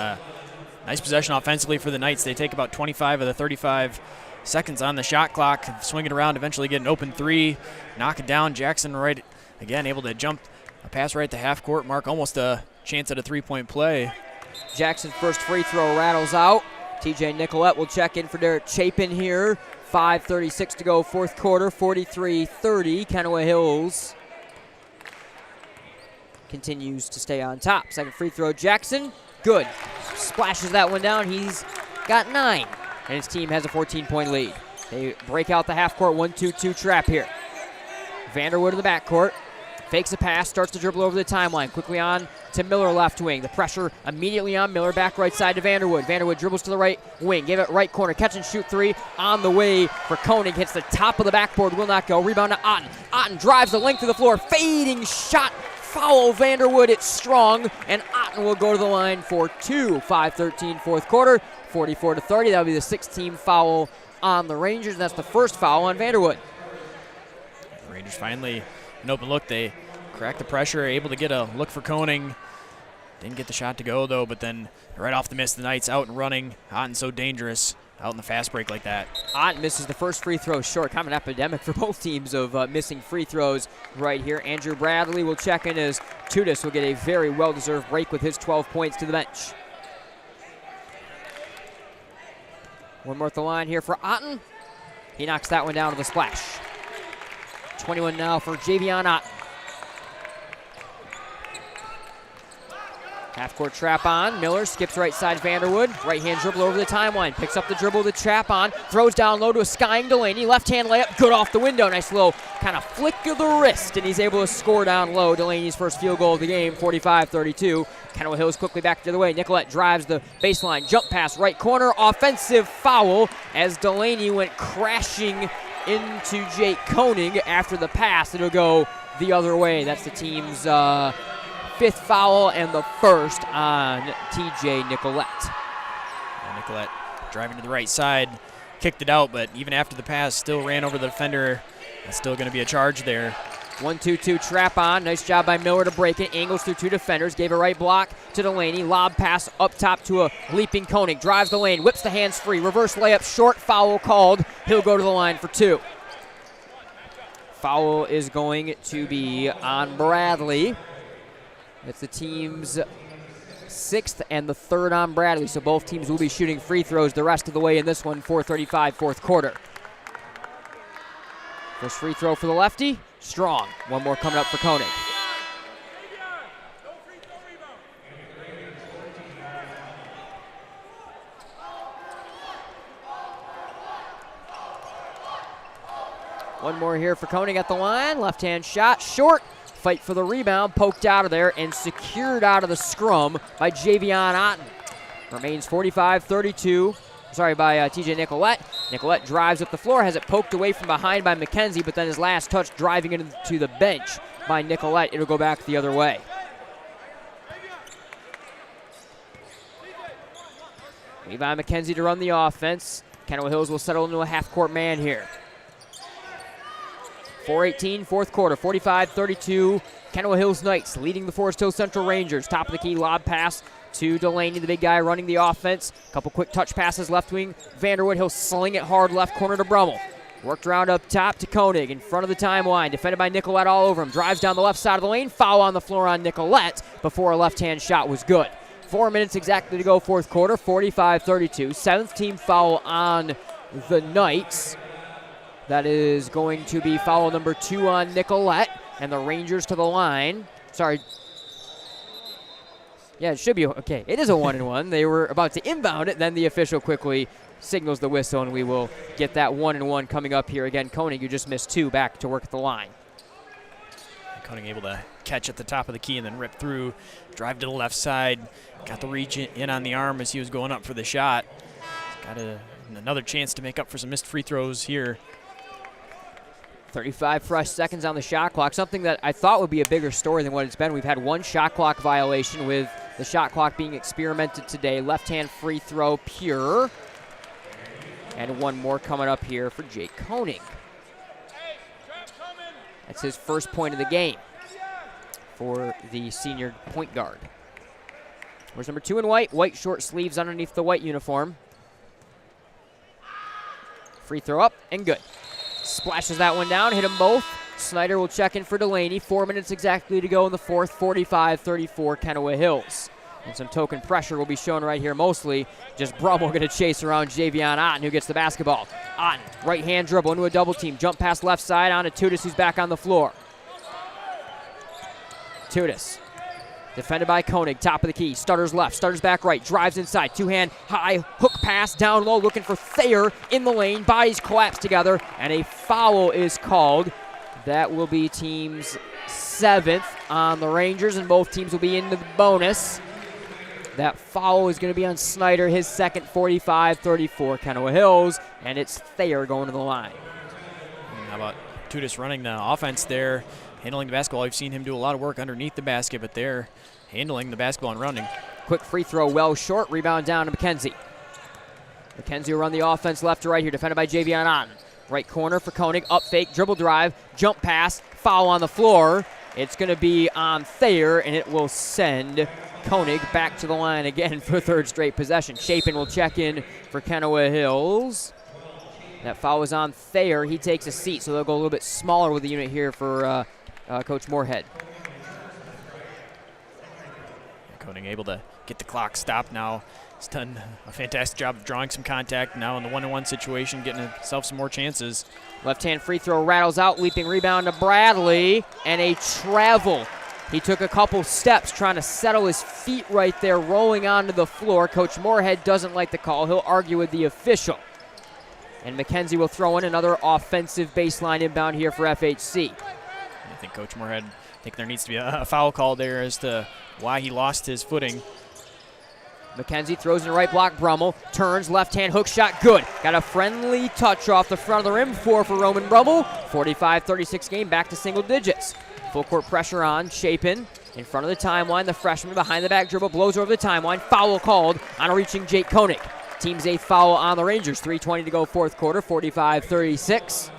Nice possession offensively for the Knights. They take about 25 of the 35 seconds on the shot clock. Swing it around, eventually get an open 3. Knock it down. Jackson right again, able to jump a pass right to half court mark. Almost a chance at a 3-point play. Jackson's first free throw rattles out. TJ Nicolette will check in for Derek Chapin here. 5:36 to go, fourth quarter, 43-30. Kenowa Hills continues to stay on top. Second free throw, Jackson, good. Splashes that one down. He's got 9, and his team has a 14-point lead. They break out the half-court 1-2-2 trap here. Vanderwood in the backcourt. Fakes a pass, starts to dribble over the timeline. Quickly on to Miller left wing. The pressure immediately on Miller, back right side to Vanderwood. Vanderwood dribbles to the right wing, gave it right corner, catch and shoot 3 on the way for Koenig. Hits the top of the backboard, will not go. Rebound to Otten. Otten drives the length of the floor, fading shot. Foul Vanderwood, it's strong, and Otten will go to the line for 2. 5-13 fourth quarter, 44-30. That'll be the 6th-team foul on the Rangers, and that's the first foul on Vanderwood. The Rangers finally an open look. They crack the pressure, able to get a look for Koenig. Didn't get the shot to go, though, but then right off the miss, the Knights out and running. Otten's so dangerous out in the fast break like that. Otten misses the first free throw short. Kind of an epidemic for both teams of missing free throws right here. Andrew Bradley will check in as Tudis will get a very well-deserved break with his 12 points to the bench. One more at the line here for Otten. He knocks that one down to the splash. 21 now for Javion Otten. Half-court trap on. Miller skips right side Vanderwood. Right-hand dribble over the timeline. Picks up the dribble to trap on. Throws down low to a skying Delaney. Left-hand layup. Good off the window. Nice little kind of flick of the wrist. And he's able to score down low. Delaney's first field goal of the game, 45-32. Kenowa Hills quickly back the other way. Nicolette drives the baseline. Jump pass right corner. Offensive foul as Delaney went crashing into Jake Koenig after the pass. It'll go the other way. That's the team's 5th foul and the first on TJ Nicolette. Nicolette driving to the right side, kicked it out, but even after the pass, still ran over the defender. That's still going to be a charge there. 1-2-2 trap on. Nice job by Miller to break it. Angles through 2 defenders. Gave a right block to Delaney. Lob pass up top to a leaping Koenig. Drives the lane. Whips the hands free. Reverse layup short. Foul called. He'll go to the line for 2. Foul is going to be on Bradley. It's the team's 6th and the 3rd on Bradley, so both teams will be shooting free throws the rest of the way in this one. 4:35 fourth quarter. First free throw for the lefty, strong. One more coming up for Koenig. One more here for Koenig at the line. Left-hand shot, short. Fight for the rebound, poked out of there and secured out of the scrum by Javion Otten. Remains 45-32. Sorry, by TJ Nicolette. Nicolette drives up the floor, has it poked away from behind by McKenzie, but then his last touch driving it into the bench by Nicolette. It'll go back the other way. Levi McKenzie to run the offense. Kenowa Hills will settle into a half-court man here. 4:18, fourth quarter, 45-32. Kenowa Hills Knights leading the Forest Hill Central Rangers. Top of the key, lob pass to Delaney, the big guy running the offense. Couple quick touch passes, left wing. Vanderwood, he'll sling it hard left corner to Brummel. Worked around up top to Koenig in front of the timeline. Defended by Nicolette all over him. Drives down the left side of the lane. Foul on the floor on Nicolette before a left-hand shot was good. 4 minutes exactly to go, fourth quarter, 45-32. 7th team foul on the Knights. That is going to be foul number 2 on Nicolette. And the Rangers to the line. Sorry. Yeah, it should be okay. It is a 1-and-1. They were about to inbound it. Then the official quickly signals the whistle, and we will get that 1-and-1 coming up here. Again, Koenig, you just missed 2, back to work at the line. Koenig able to catch at the top of the key and then rip through. Drive to the left side. Got the reach in on the arm as he was going up for the shot. Got another chance to make up for some missed free throws here. 35 fresh seconds on the shot clock, something that I thought would be a bigger story than what it's been. We've had 1 shot clock violation with the shot clock being experimented today. Left-hand free throw, pure. And 1 more coming up here for Jake Koenig. That's his first point of the game for the senior point guard. Where's number 2 in white? White short sleeves underneath the white uniform. Free throw up and good. Splashes that one down, hit them both. Snyder will check in for Delaney. 4 minutes exactly to go in the fourth, 45-34 Kenowa Hills. And some token pressure will be shown right here mostly. Just Brummel going to chase around Javion Otten, who gets the basketball. Otten, right-hand dribble into a double team. Jump pass left side on to Tudis, who's back on the floor. Tudis Defended by Koenig, top of the key. Stutters left, stutters back right, drives inside. Two-hand high hook pass down low, looking for Thayer in the lane. Bodies collapse together, and a foul is called. That will be team's 7th on the Rangers, and both teams will be into the bonus. That foul is going to be on Snyder, his second, 45-34 Kenowa Hills, and it's Thayer going to the line. And how about Tudis running the offense there, handling the basketball? We've seen him do a lot of work underneath the basket, but they're handling the basketball and running. Quick free throw, well short. Rebound down to McKenzie. McKenzie will run the offense left to right here, defended by Javion Otten. Right corner for Koenig, up fake, dribble drive, jump pass, foul on the floor. It's going to be on Thayer, and it will send Koenig back to the line again for third straight possession. Chapin will check in for Kenowa Hills. That foul was on Thayer. He takes a seat, so they'll go a little bit smaller with the unit here for Coach Moorhead. Koenig able to get the clock stopped now. He's done a fantastic job of drawing some contact now in the one-on-one situation, getting himself some more chances. Left-hand free throw rattles out, leaping rebound to Bradley, and a travel. He took a couple steps trying to settle his feet right there, rolling onto the floor. Coach Moorhead doesn't like the call. He'll argue with the official. And McKenzie will throw in another offensive baseline inbound here for FHC. I think Coach Moorhead, there needs to be a foul call there as to why he lost his footing. McKenzie throws in the right block. Brummel turns, left-hand hook shot, good. Got a friendly touch off the front of the rim for Roman Brummel. 45-36 game, back to single digits. Full court pressure on Chapin in front of the timeline. The freshman behind the back dribble blows over the timeline. Foul called on a reaching Jake Koenig. Team's 8th foul on the Rangers. 3:20 to go fourth quarter, 45-36.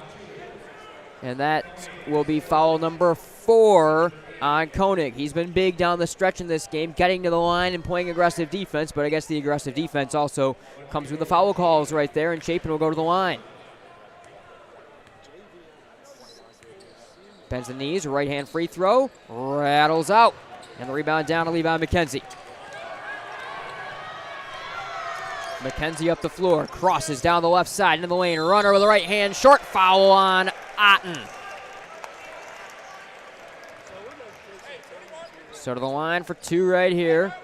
And that will be foul number 4 on Koenig. He's been big down the stretch in this game, getting to the line and playing aggressive defense, but I guess the aggressive defense also comes with the foul calls right there, and Chapin will go to the line. Bends the knees, right-hand free throw, rattles out, and the rebound down to Levi McKenzie. McKenzie up the floor, crosses down the left side into the lane, runner with the right hand, short foul on Otten. So to the line for 2 right here.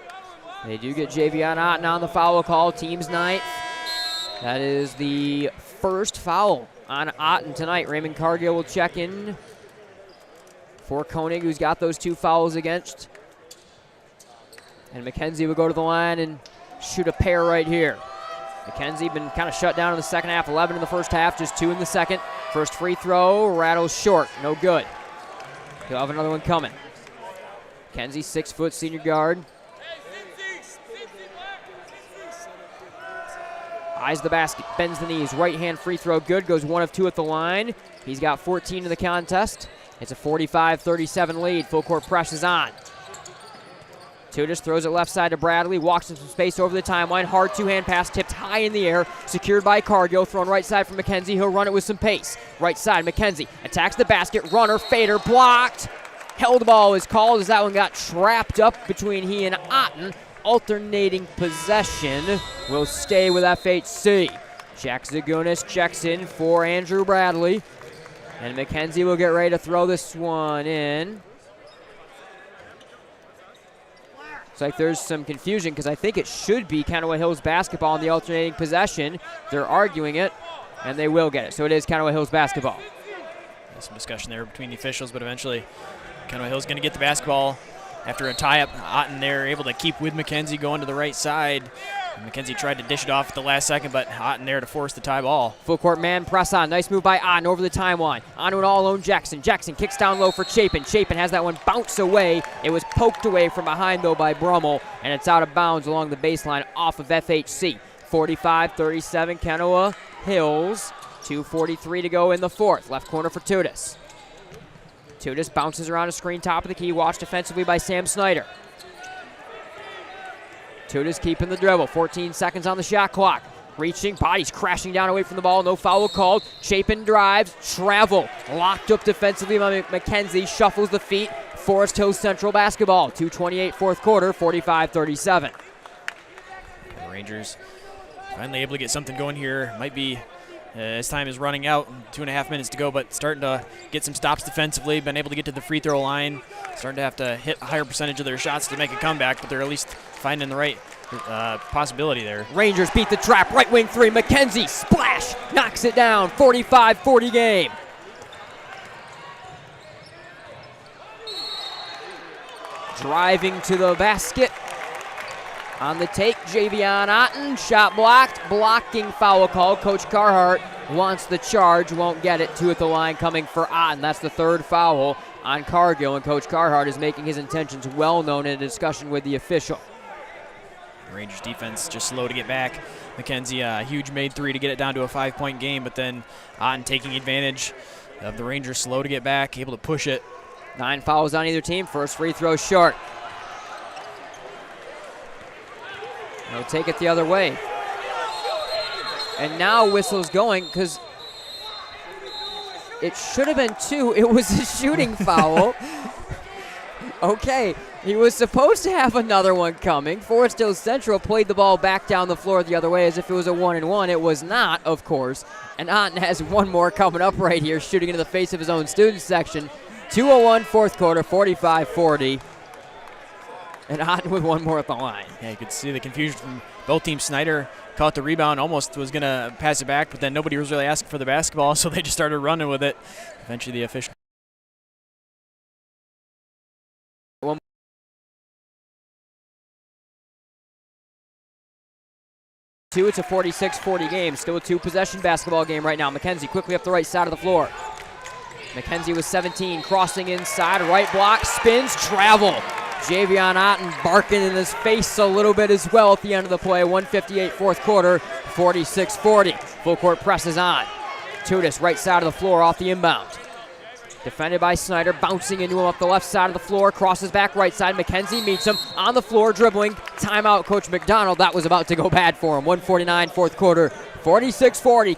They do get Javion Otten on the foul call, team's 9th. That is the first foul on Otten tonight. Raymond Cargill will check in for Koenig, who's got those 2 fouls against. And McKenzie will go to the line and shoot a pair right here. McKenzie been kind of shut down in the second half, 11 in the first half, just 2 in the second. First free throw, rattles short, no good. He'll have another one coming. McKenzie, 6-foot senior guard. Eyes the basket, bends the knees, right-hand free throw good, goes 1 of 2 at the line. He's got 14 in the contest. It's a 45-37 lead, full court press is on. Tudis throws it left side to Bradley, walks into some space over the timeline, hard 2-hand pass tipped high in the air, secured by Cargill, thrown right side for McKenzie, he'll run it with some pace. Right side, McKenzie attacks the basket, runner, fader, blocked. Held ball is called as that one got trapped up between he and Otten. Alternating possession will stay with FHC. Jack Zagunis checks in for Andrew Bradley. And McKenzie will get ready to throw this one in. Looks like there's some confusion because I think it should be Kenowa Hills basketball in the alternating possession. They're arguing it, and they will get it. So it is Kenowa Hills basketball. There's some discussion there between the officials, but eventually Kenowa Hills going to get the basketball after a tie-up. Otten there able to keep with McKenzie going to the right side. And McKenzie tried to dish it off at the last second, but Otten there to force the tie ball. Full court man press on. Nice move by Otten over the timeline. On to an all-alone Jackson. Jackson kicks down low for Chapin. Chapin has that one bounce away. It was poked away from behind, though, by Brummel, and it's out of bounds along the baseline off of FHC. 45-37 Kenowa Hills. 2:43 to go in the fourth. Left corner for Tudis. Tudis bounces around a screen, top of the key, watched defensively by Sam Snyder. Tudis keeping the dribble, 14 seconds on the shot clock. Reaching, bodies crashing down away from the ball, no foul called. Chapin drives, travel, locked up defensively by McKenzie, shuffles the feet. Forest Hills Central basketball, 2:28 fourth quarter, 45-37. The Rangers finally able to get something going here. Might be His time is running out, 2.5 minutes to go, but starting to get some stops defensively, been able to get to the free throw line, starting to have to hit a higher percentage of their shots to make a comeback, but they're at least finding the right possibility there. Rangers beat the trap, right wing three, McKenzie, splash, knocks it down, 45-40 game. Driving to the basket. On the take, Javion Otten, shot blocked, blocking foul call. Coach Carhart wants the charge, won't get it. 2 at the line coming for Otten. That's the 3rd foul on Cargill, and Coach Carhart is making his intentions well known in a discussion with the official. Rangers defense just slow to get back. McKenzie, a huge made 3 to get it down to a 5-point game, but then Otten taking advantage of the Rangers slow to get back, able to push it. 9 fouls on either team. First free throw short. They'll take it the other way. And now whistle's going because it should have been 2. It was a shooting foul. Okay, he was supposed to have another one coming. Forest Hills Central played the ball back down the floor the other way as if it was a 1-and-1. It was not, of course. And Otten has one more coming up right here, shooting into the face of his own student section. 2:01 fourth quarter, 45-40. And Otten with one more at the line. Yeah, you could see the confusion from both teams. Snyder caught the rebound, almost was going to pass it back, but then nobody was really asking for the basketball, so they just started running with it. Eventually the official. It's a 46-40 game. Still a 2-possession basketball game right now. McKenzie quickly up the right side of the floor. McKenzie was 17, crossing inside, right block, spins, travel. Javion Otten barking in his face a little bit as well at the end of the play. 1:58 fourth quarter, 46-40. Full court presses on. Tudis right side of the floor off the inbound. Defended by Snyder, bouncing into him up the left side of the floor, crosses back right side. McKenzie meets him on the floor, dribbling. Timeout, Coach McDonald. That was about to go bad for him. 1:49 fourth quarter, 46-40.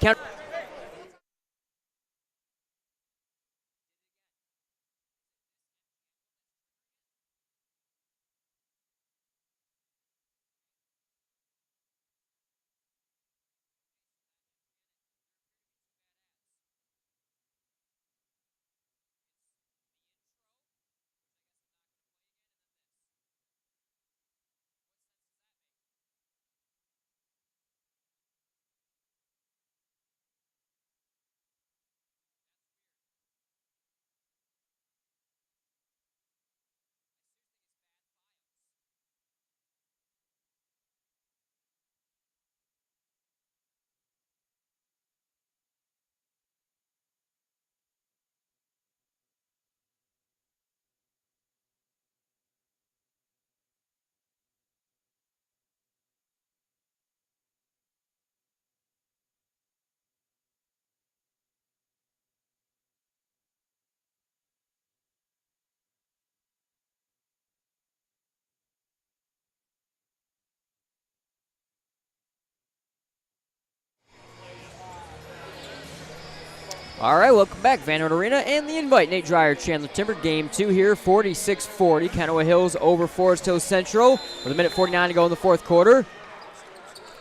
All right, welcome back. Van Noord Arena and the Invite. Nate Dreyer, Chandler Timber. Game 2 here, 46-40. Kenowa Hills over Forest Hills Central with 1:49 to go in the fourth quarter.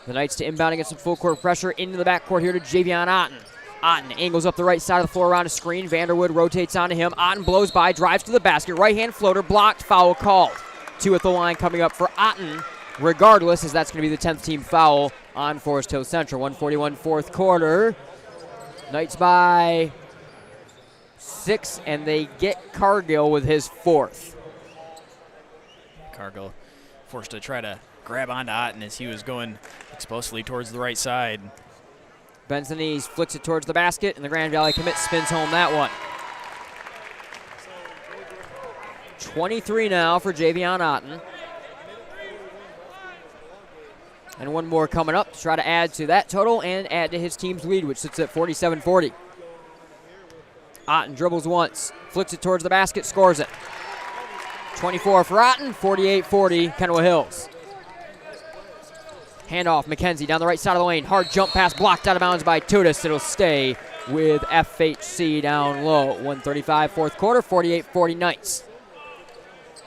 The Knights to inbound against some full court pressure into the backcourt here to Javion Otten. Otten angles up the right side of the floor around a screen. Vanderwood rotates onto him. Otten blows by, drives to the basket. Right-hand floater, blocked, foul called. 2 at the line coming up for Otten, regardless, as that's going to be the 10th team foul on Forest Hills Central. 1:41 fourth quarter. Knights by 6, and they get Cargill with his 4th. Cargill forced to try to grab onto Otten as he was going explosively towards the right side. Bends the knees, flicks it towards the basket, and the Grand Valley commit spins home that one. 23 now for Javion Otten. And one more coming up to try to add to that total and add to his team's lead, which sits at 47-40. Otten dribbles once, flicks it towards the basket, scores it. 24 for Otten, 48-40, Kenowa Hills. Handoff, McKenzie down the right side of the lane. Hard jump pass blocked out of bounds by Tudis. It'll stay with FHC down low. 1:35 fourth quarter, 48-40 Knights.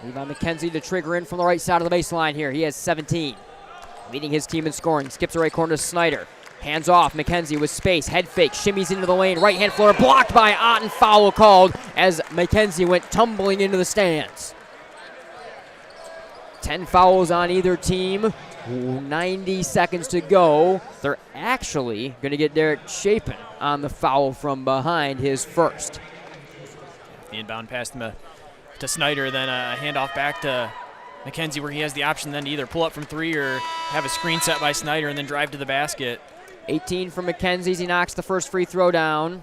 Levi McKenzie to trigger in from the right side of the baseline here. He has 17. Leading his team in scoring. Skips the right corner to Snyder. Hands off, McKenzie with space, head fake, shimmies into the lane, right hand floater, blocked by Otten, foul called as McKenzie went tumbling into the stands. 10 fouls on either team, 90 seconds to go. They're actually going to get Derek Chapin on the foul from behind, his first. The inbound pass to Snyder, then a handoff back to McKenzie where he has the option then to either pull up from three or have a screen set by Snyder and then drive to the basket. 18 from McKenzie. He knocks the first free throw down.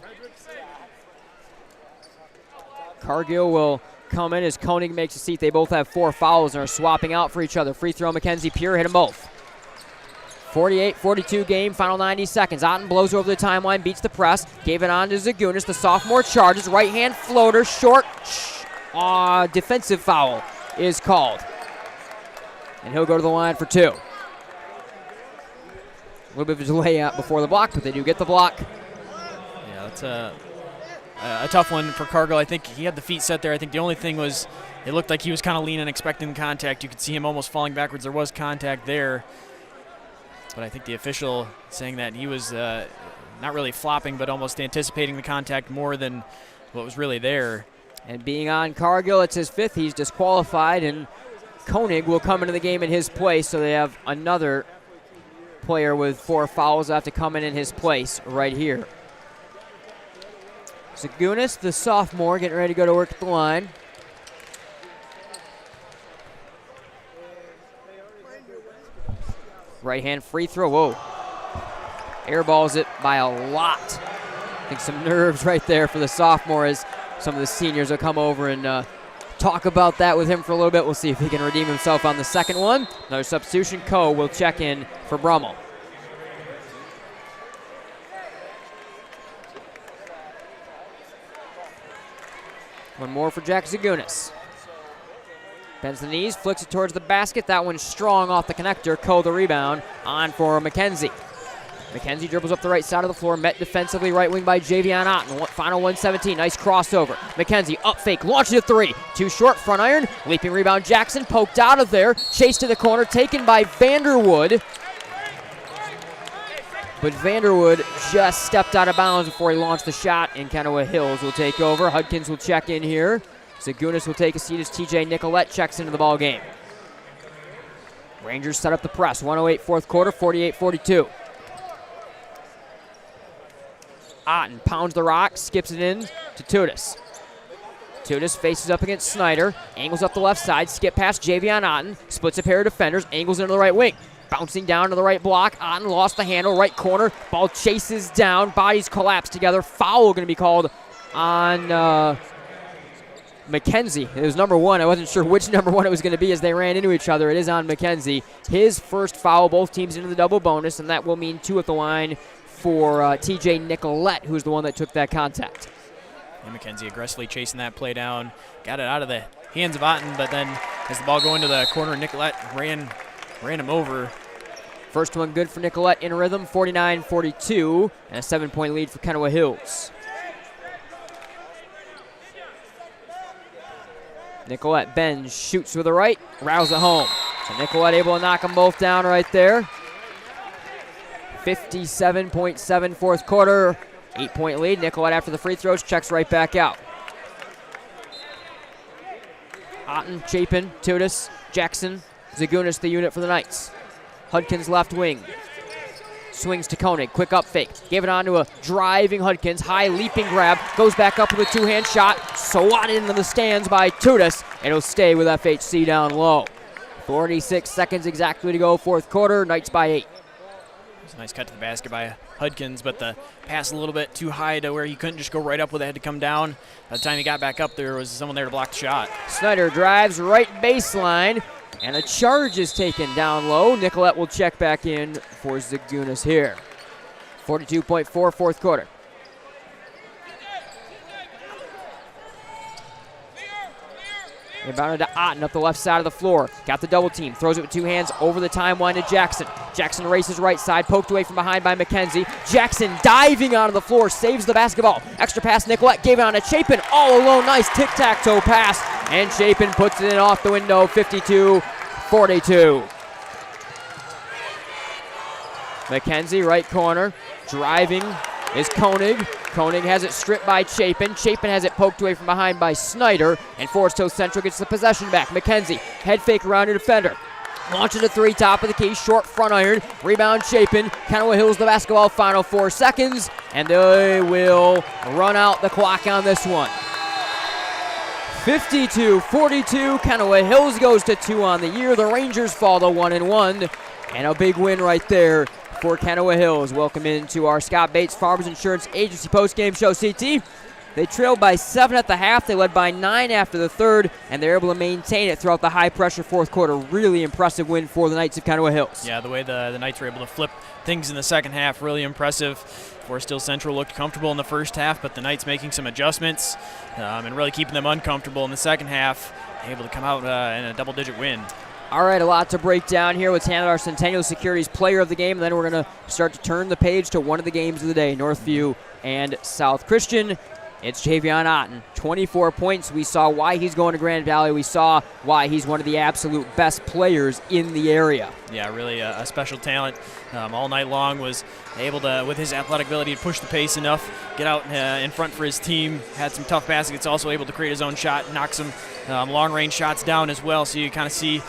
Cargill will come in as Koenig makes a seat. They both have 4 fouls and are swapping out for each other. Free throw, McKenzie, Pure, hit them both. 48-42 game, final 90 seconds. Otten blows over the timeline, beats the press, gave it on to Zagunis. The sophomore charges, right hand floater, short, defensive foul is called. And he'll go to the line for 2. A little bit of a delay out before the block, but they do get the block. Yeah, that's a tough one for Cargill. I think he had the feet set there. I think the only thing was it looked like he was kind of leaning, expecting contact. You could see him almost falling backwards. There was contact there. But I think the official saying that he was not really flopping, but almost anticipating the contact more than what was really there. And being on Cargill, it's his 5th. He's disqualified, and Koenig will come into the game in his place, so they have another player with 4 fouls that have to come in his place right here. Zagunis, the sophomore, getting ready to go to work at the line. Right hand free throw, whoa. Airballs it by a lot. I think some nerves right there for the sophomore as some of the seniors will come over and talk about that with him for a little bit. We'll see if he can redeem himself on the second one. Another substitution. Coe will check in for Brummel. One more for Jack Zagunis. Bends the knees, flicks it towards the basket. That one's strong off the connector. Coe the rebound. On for McKenzie. McKenzie dribbles up the right side of the floor, met defensively right wing by Javion Otten. Final 117, nice crossover. McKenzie up fake, launches a 3. Too short, front iron, leaping rebound. Jackson poked out of there, chased to the corner, taken by Vanderwood. But Vanderwood just stepped out of bounds before he launched the shot, and Kenowa Hills will take over. Hudkins will check in here. Zagunis will take a seat as TJ Nicolette checks into the ball game. Rangers set up the press. 108 fourth quarter, 48-42. Otten pounds the rock, skips it in to Tudis. Tudis faces up against Snyder, angles up the left side, skip past Javion Otten, splits a pair of defenders, angles into the right wing. Bouncing down to the right block, Otten lost the handle, right corner, ball chases down, bodies collapse together. Foul going to be called on McKenzie. It was number 1. I wasn't sure which number 1 it was going to be as they ran into each other. It is on McKenzie. His first foul, both teams into the double bonus, and that will mean 2 at the line for TJ Nicolette, who's the one that took that contact. And McKenzie aggressively chasing that play down. Got it out of the hands of Otten, but then as the ball going to the corner, Nicolette ran him over. First one good for Nicolette in rhythm, 49-42, and a 7-point lead for Kenowa Hills. Nicolette bends, shoots with the right, rattles it home. So Nicolette able to knock them both down right there. 57.7 fourth quarter, 8-point lead. Nicolette after the free throws checks right back out. Otten, Chapin, Tudis, Jackson, Zagunis the unit for the Knights. Hudkins left wing. Swings to Koenig, quick up fake. Gave it on to a driving Hudkins, high leaping grab, goes back up with a 2-hand shot, swatted into the stands by Tudis, and it'll stay with FHC down low. 46 seconds exactly to go, fourth quarter, Knights by 8. It's a nice cut to the basket by Hudkins, but the pass a little bit too high to where he couldn't just go right up with it, had to come down. By the time he got back up, there was someone there to block the shot. Snyder drives right baseline, and a charge is taken down low. Nicolette will check back in for Zagunis here. 42.4 fourth quarter. Inbounded to Otten up the left side of the floor. Got the double team. Throws it with 2 hands over the timeline to Jackson. Jackson races right side. Poked away from behind by McKenzie. Jackson diving onto the floor. Saves the basketball. Extra pass. Nicolette gave it on to Chapin. All alone. Nice tic-tac-toe pass. And Chapin puts it in off the window. 52-42. McKenzie, right corner, driving is Koenig. Koenig has it stripped by Chapin. Chapin has it poked away from behind by Snyder, and Forest Hill Central gets the possession back. McKenzie, head fake around your defender. Launches a three, top of the key, short front iron. Rebound Chapin. Kenowa Hills the basketball, final 4 seconds, and they will run out the clock on this one. 52-42, Kenowa Hills goes to 2 on the year. The Rangers fall to 1-1, and a big win right there for Kenowa Hills. Welcome into our Scott Bates Farmers Insurance Agency postgame show. CT, they trailed by 7 at the half. They led by 9 after the third, and they're able to maintain it throughout the high-pressure fourth quarter. Really impressive win for the Knights of Kenowa Hills. Yeah, the way the Knights were able to flip things in the second half, really impressive. Forest Hill Central looked comfortable in the first half, but the Knights making some adjustments and really keeping them uncomfortable in the second half, able to come out in a double-digit win. All right, a lot to break down here. Let's hand out our Centennial Securities Player of the Game, and then we're going to start to turn the page to one of the games of the day, Northview and South Christian. It's Javion Otten, 24 points. We saw why he's going to Grand Valley. We saw why he's one of the absolute best players in the area. Yeah, really a special talent. All night long was able to, with his athletic ability, to push the pace enough, get out in front for his team, had some tough baskets, also able to create his own shot, knock some long-range shots down as well. So you kind of see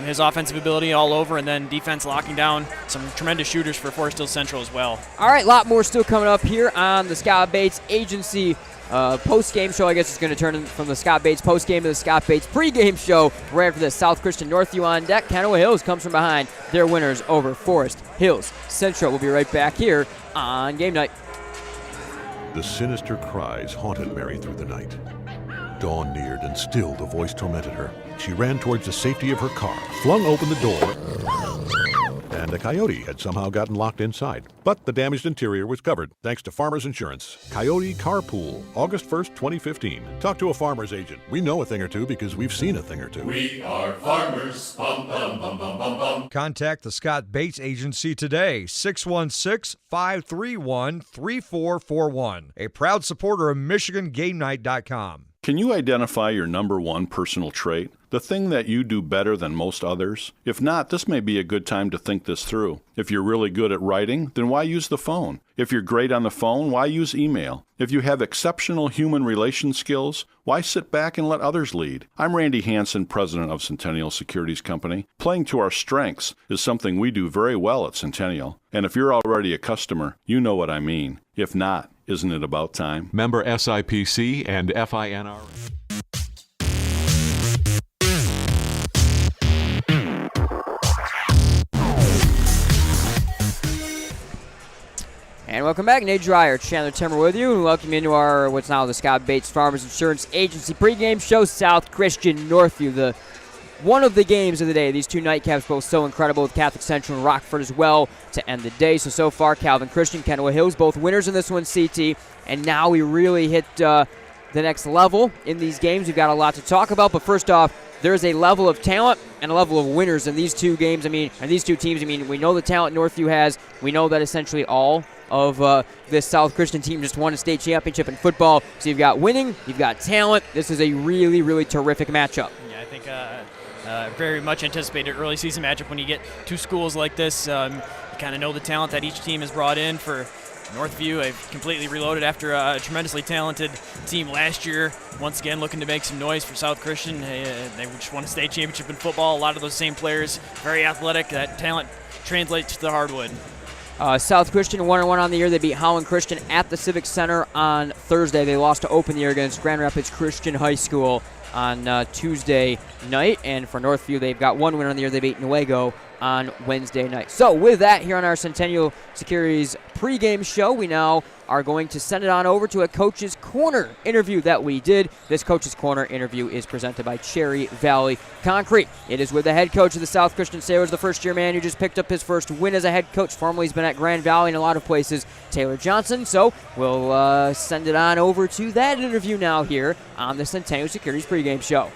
his offensive ability all over, and then defense locking down some tremendous shooters for Forest Hill Central as well. All right, a lot more still coming up here on the Scott Bates Agency post-game show. I guess it's going to turn from the Scott Bates post-game to the Scott Bates pre-game show right after this. South Christian Northview on deck. Kenowa Hills comes from behind. Their winners over Forest Hills Central. We'll be right back here on Game Night. The sinister cries haunted Mary through the night. Dawn neared, and still the voice tormented her. She ran towards the safety of her car, flung open the door, and a coyote had somehow gotten locked inside. But the damaged interior was covered, thanks to Farmers Insurance. Coyote Carpool, August 1st, 2015. Talk to a farmer's agent. We know a thing or two because we've seen a thing or two. We are farmers. Bum, bum, bum, bum, bum, bum. Contact the Scott Bates Agency today, 616-531-3441. A proud supporter of MichiganGameNight.com. Can you identify your number one personal trait? The thing that you do better than most others? If not, this may be a good time to think this through. If you're really good at writing, then why use the phone? If you're great on the phone, why use email? If you have exceptional human relation skills, why sit back and let others lead? I'm Randy Hansen, president of Centennial Securities Company. Playing to our strengths is something we do very well at Centennial. And if you're already a customer, you know what I mean. If not, isn't it about time? Member SIPC and FINRA. And welcome back. Nate Dreyer, Chandler Timmer with you, and welcome into our what's now the Scott Bates Farmers Insurance Agency pregame show. South Christian Northview, one of the games of the day. These two nightcaps both so incredible with Catholic Central and Rockford as well to end the day. So far, Calvin Christian, Kenowa Hills, both winners in this one, CT. And now we really hit the next level in these games. We've got a lot to talk about, but first off, there's a level of talent and a level of winners in these two games. And these two teams. We know the talent Northview has. We know that essentially all of this South Christian team just won a state championship in football. So you've got winning, you've got talent. This is a really, really terrific matchup. Yeah, I think very much anticipated early season matchup when you get two schools like this. You kind of know the talent that each team has brought in. For Northview, they've completely reloaded after a tremendously talented team last year. Once again, looking to make some noise for South Christian. They just won a state championship in football. A lot of those same players, very athletic. That talent translates to the hardwood. South Christian 1-1 on the year. They beat Holland Christian at the Civic Center on Thursday. They lost to open the year against Grand Rapids Christian High School on Tuesday night. And for Northview, they've got one win on the year. They beat Newego on Wednesday night. So with that, here on our Centennial Securities pregame show, we now are going to send it on over to a Coach's Corner interview that we did. This Coach's Corner interview is presented by Cherry Valley Concrete. It is with the head coach of the South Christian Sailors, the first-year man who just picked up his first win as a head coach. Formerly, he's been at Grand Valley and a lot of places, Taylor Johnson. So we'll send it on over to that interview now here on the Centennial Securities pregame show.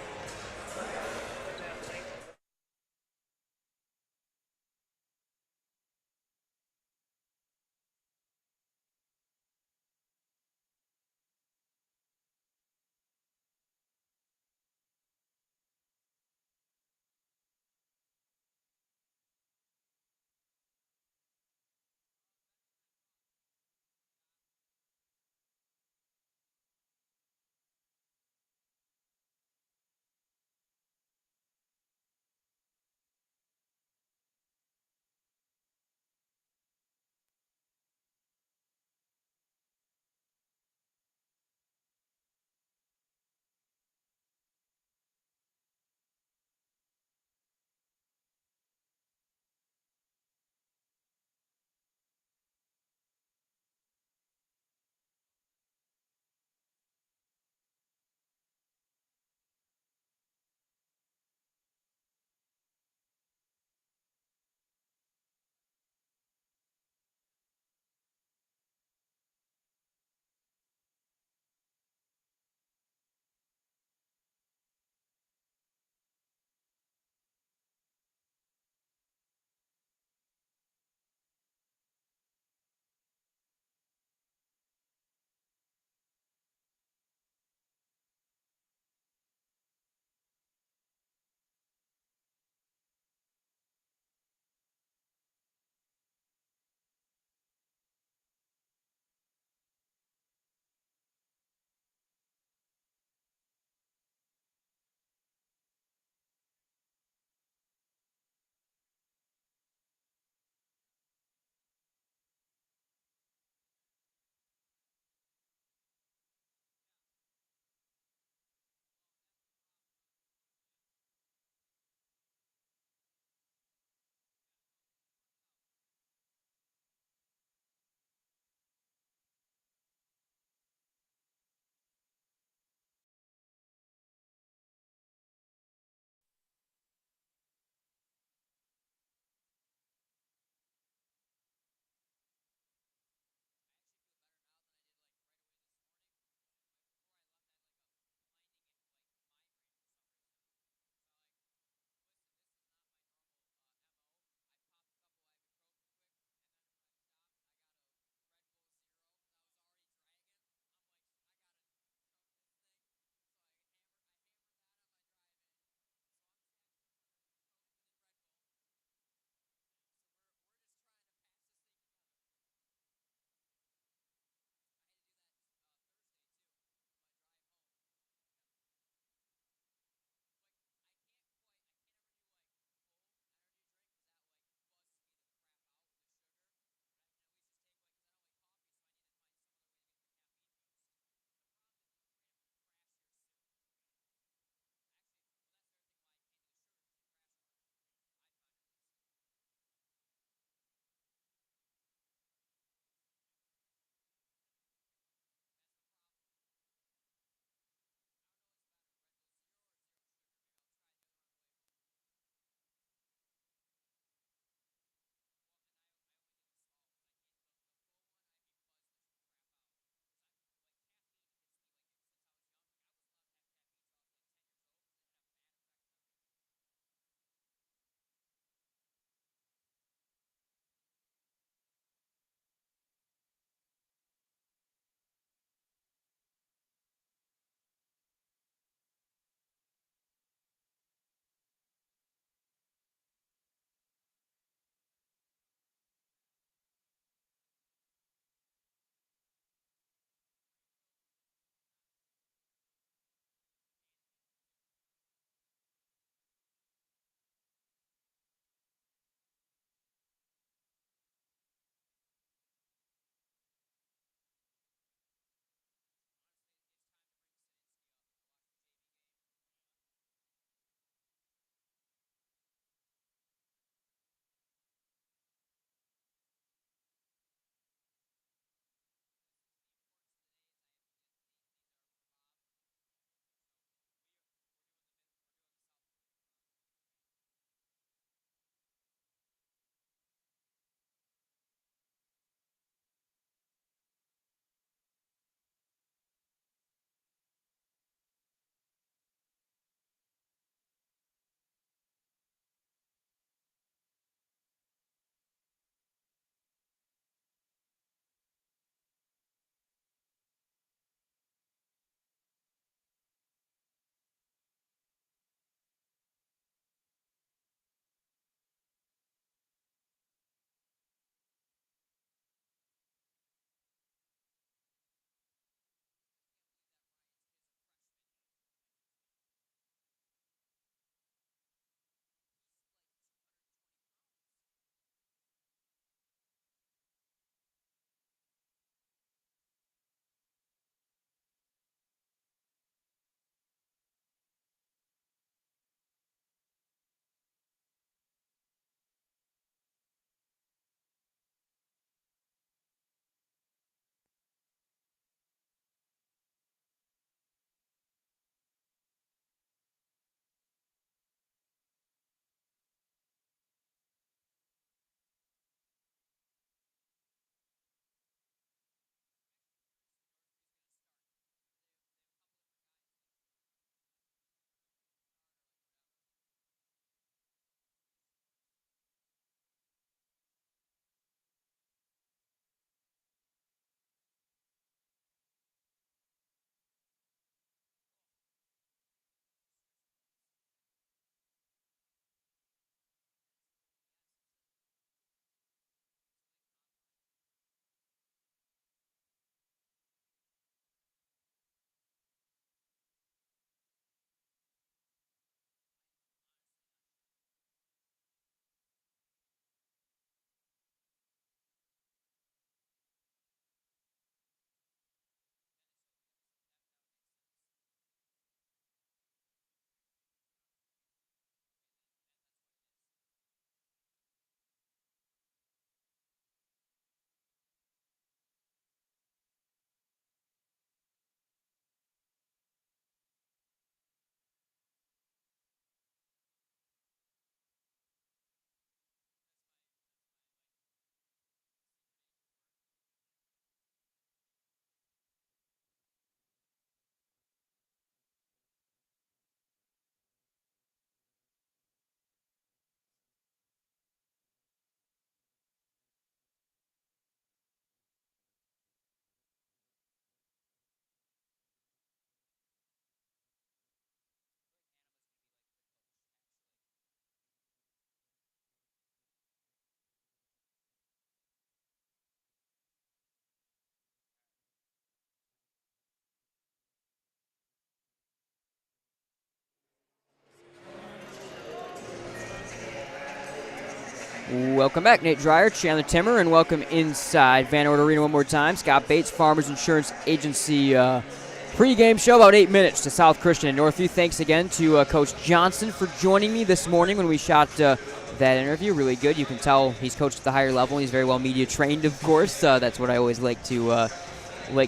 Welcome back, Nate Dreyer, Chandler Timmer, and welcome inside Van Ord Arena one more time. Scott Bates, Farmers Insurance Agency pregame show, about 8 minutes to South Christian and Northview. Thanks again to Coach Johnson for joining me this morning when we shot that interview. Really good. You can tell he's coached at the higher level. He's very well media trained, of course. That's what I always like to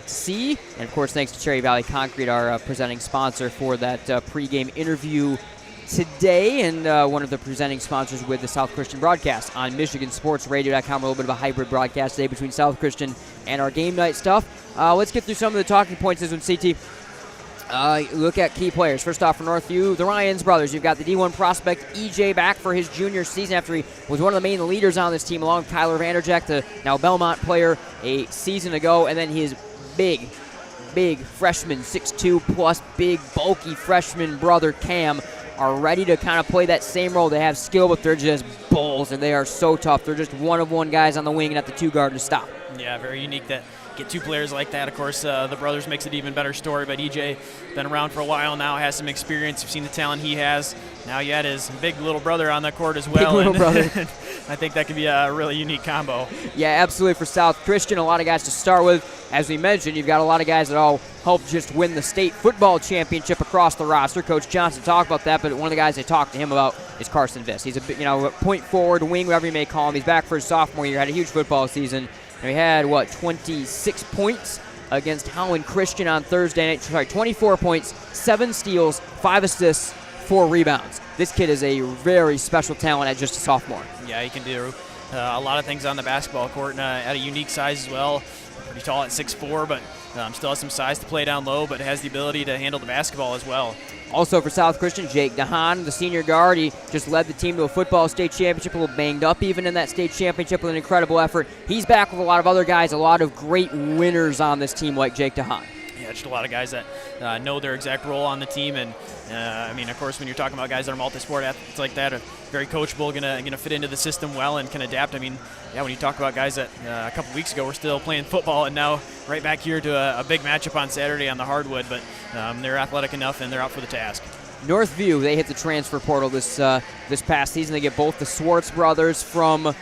see. And, of course, thanks to Cherry Valley Concrete, our presenting sponsor for that pregame interview today, and one of the presenting sponsors with the South Christian broadcast on MichiganSportsRadio.com. A little bit of a hybrid broadcast today between South Christian and our game night stuff. Let's get through some of the talking points this one, CT. Look at key players. First off, for Northview, the Ryans brothers. You've got the D1 prospect EJ back for his junior season after he was one of the main leaders on this team, along with Tyler Vanderjack, the now Belmont player, a season ago, and then his big freshman, 6'2 plus, big, bulky freshman brother Cam are ready to kind of play that same role. They have skill, but they're just bulls, and they are so tough. They're just one-of-one guys on the wing and at the two guard to stop. Yeah, very unique that get two players like that. Of course, the brothers makes it even better story, but EJ been around for a while now, has some experience. You've seen the talent he has. Now you had his big little brother on the court as well. Big little brother. I think that could be a really unique combo. Yeah, absolutely. For South Christian, a lot of guys to start with. As we mentioned, you've got a lot of guys that all helped just win the state football championship across the roster. Coach Johnson talked about that, but one of the guys they talked to him about is Carson Viss. He's a point forward, wing, whatever you may call him. He's back for his sophomore year. Had a huge football season. And he had, 26 points against Howland Christian on Thursday night. Sorry, 24 points, 7 steals, 5 assists, 4 rebounds. This kid is a very special talent at just a sophomore. Yeah, he can do a lot of things on the basketball court, and at a unique size as well. Pretty tall at 6'4", but still has some size to play down low, but has the ability to handle the basketball as well. Also for South Christian, Jake DeHaan, the senior guard. He just led the team to a football state championship, a little banged up even in that state championship with an incredible effort. He's back with a lot of other guys, a lot of great winners on this team like Jake DeHaan. Yeah, just a lot of guys that know their exact role on the team, and of course, when you're talking about guys that are multi-sport athletes like that, are very coachable, gonna fit into the system well and can adapt. When you talk about guys that a couple weeks ago were still playing football and now right back here to a big matchup on Saturday on the hardwood, but they're athletic enough and they're out for the task. Northview, they hit the transfer portal this past season. They get both the Swartz brothers from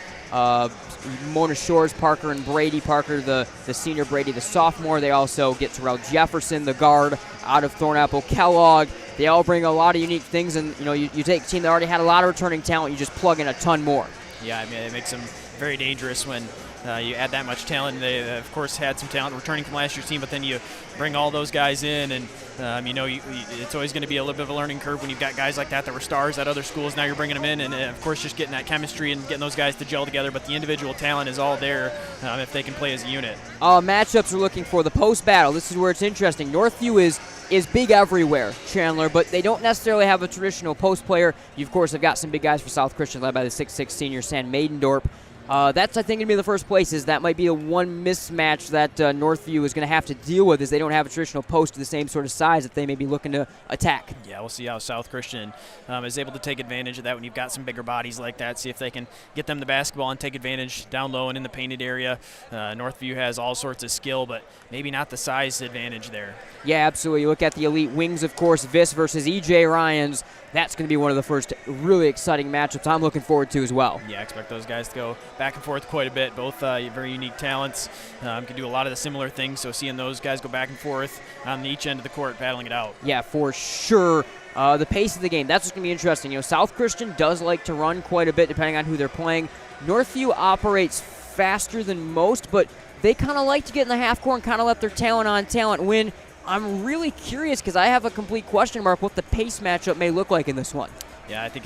Mona Shores, Parker and Brady. Parker, the senior, Brady, the sophomore. They also get Terrell Jefferson, the guard, out of Thornapple Kellogg. They all bring a lot of unique things, and you take a team that already had a lot of returning talent, you just plug in a ton more. Yeah, it makes them very dangerous when you add that much talent. They, of course, had some talent returning from last year's team, but then you bring all those guys in, and it's always going to be a little bit of a learning curve when you've got guys like that were stars at other schools. Now you're bringing them in, and of course, just getting that chemistry and getting those guys to gel together. But the individual talent is all there if they can play as a unit. Matchups we're looking for the post battle. This is where it's interesting. Northview is big everywhere, Chandler, but they don't necessarily have a traditional post player. You, of course, have got some big guys for South Christian, led by the 6'6 senior Sam Maidendorp. That's, I think, going to be the first place. That might be the one mismatch that Northview is going to have to deal with, is they don't have a traditional post of the same sort of size that they may be looking to attack. Yeah, we'll see how South Christian is able to take advantage of that when you've got some bigger bodies like that. See if they can get them the basketball and take advantage down low and in the painted area. Northview has all sorts of skill, but maybe not the size advantage there. Yeah, absolutely. You look at the elite wings, of course, Viss versus EJ Ryans. That's going to be one of the first really exciting matchups I'm looking forward to as well. Yeah, I expect those guys to go back and forth quite a bit. Both very unique talents, can do a lot of the similar things, so seeing those guys go back and forth on each end of the court, battling it out. Yeah, for sure. The pace of the game, that's what's going to be interesting. South Christian does like to run quite a bit depending on who they're playing. Northview operates faster than most, but they kind of like to get in the half court and kind of let their talent on talent win. I'm really curious because I have a complete question mark what the pace matchup may look like in this one. Yeah, I think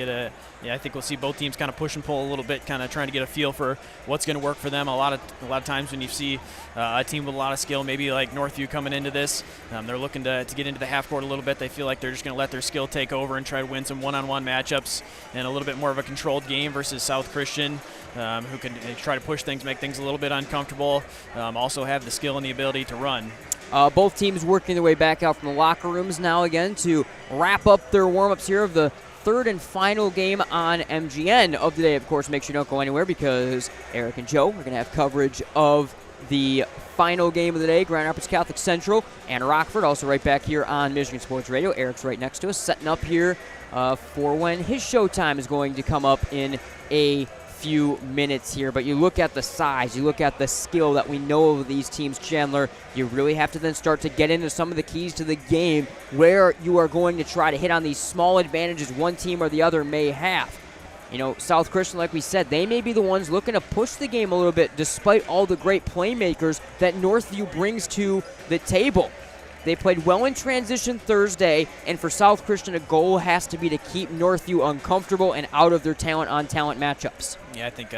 we'll see both teams kind of push and pull a little bit, kind of trying to get a feel for what's going to work for them. A lot of times when you see a team with a lot of skill, maybe like Northview coming into this, they're looking to get into the half court a little bit. They feel like they're just going to let their skill take over and try to win some one-on-one matchups and a little bit more of a controlled game versus South Christian, who can try to push things, make things a little bit uncomfortable, also have the skill and the ability to run. Both teams working their way back out from the locker rooms now again to wrap up their warm-ups here of the third and final game on MGN of the day. Of course, make sure you don't go anywhere because Eric and Joe are going to have coverage of the final game of the day, Grand Rapids Catholic Central and Rockford, also right back here on Michigan Sports Radio. Eric's right next to us, setting up here for when his showtime is going to come up in a few minutes here, but you look at the size, you look at the skill that we know of these teams, Chandler, you really have to then start to get into some of the keys to the game where you are going to try to hit on these small advantages one team or the other may have. You know, South Christian, like we said, they may be the ones looking to push the game a little bit despite all the great playmakers that Northview brings to the table. They played well in transition Thursday, and for South Christian, a goal has to be to keep Northview uncomfortable and out of their talent-on-talent matchups. Yeah, I think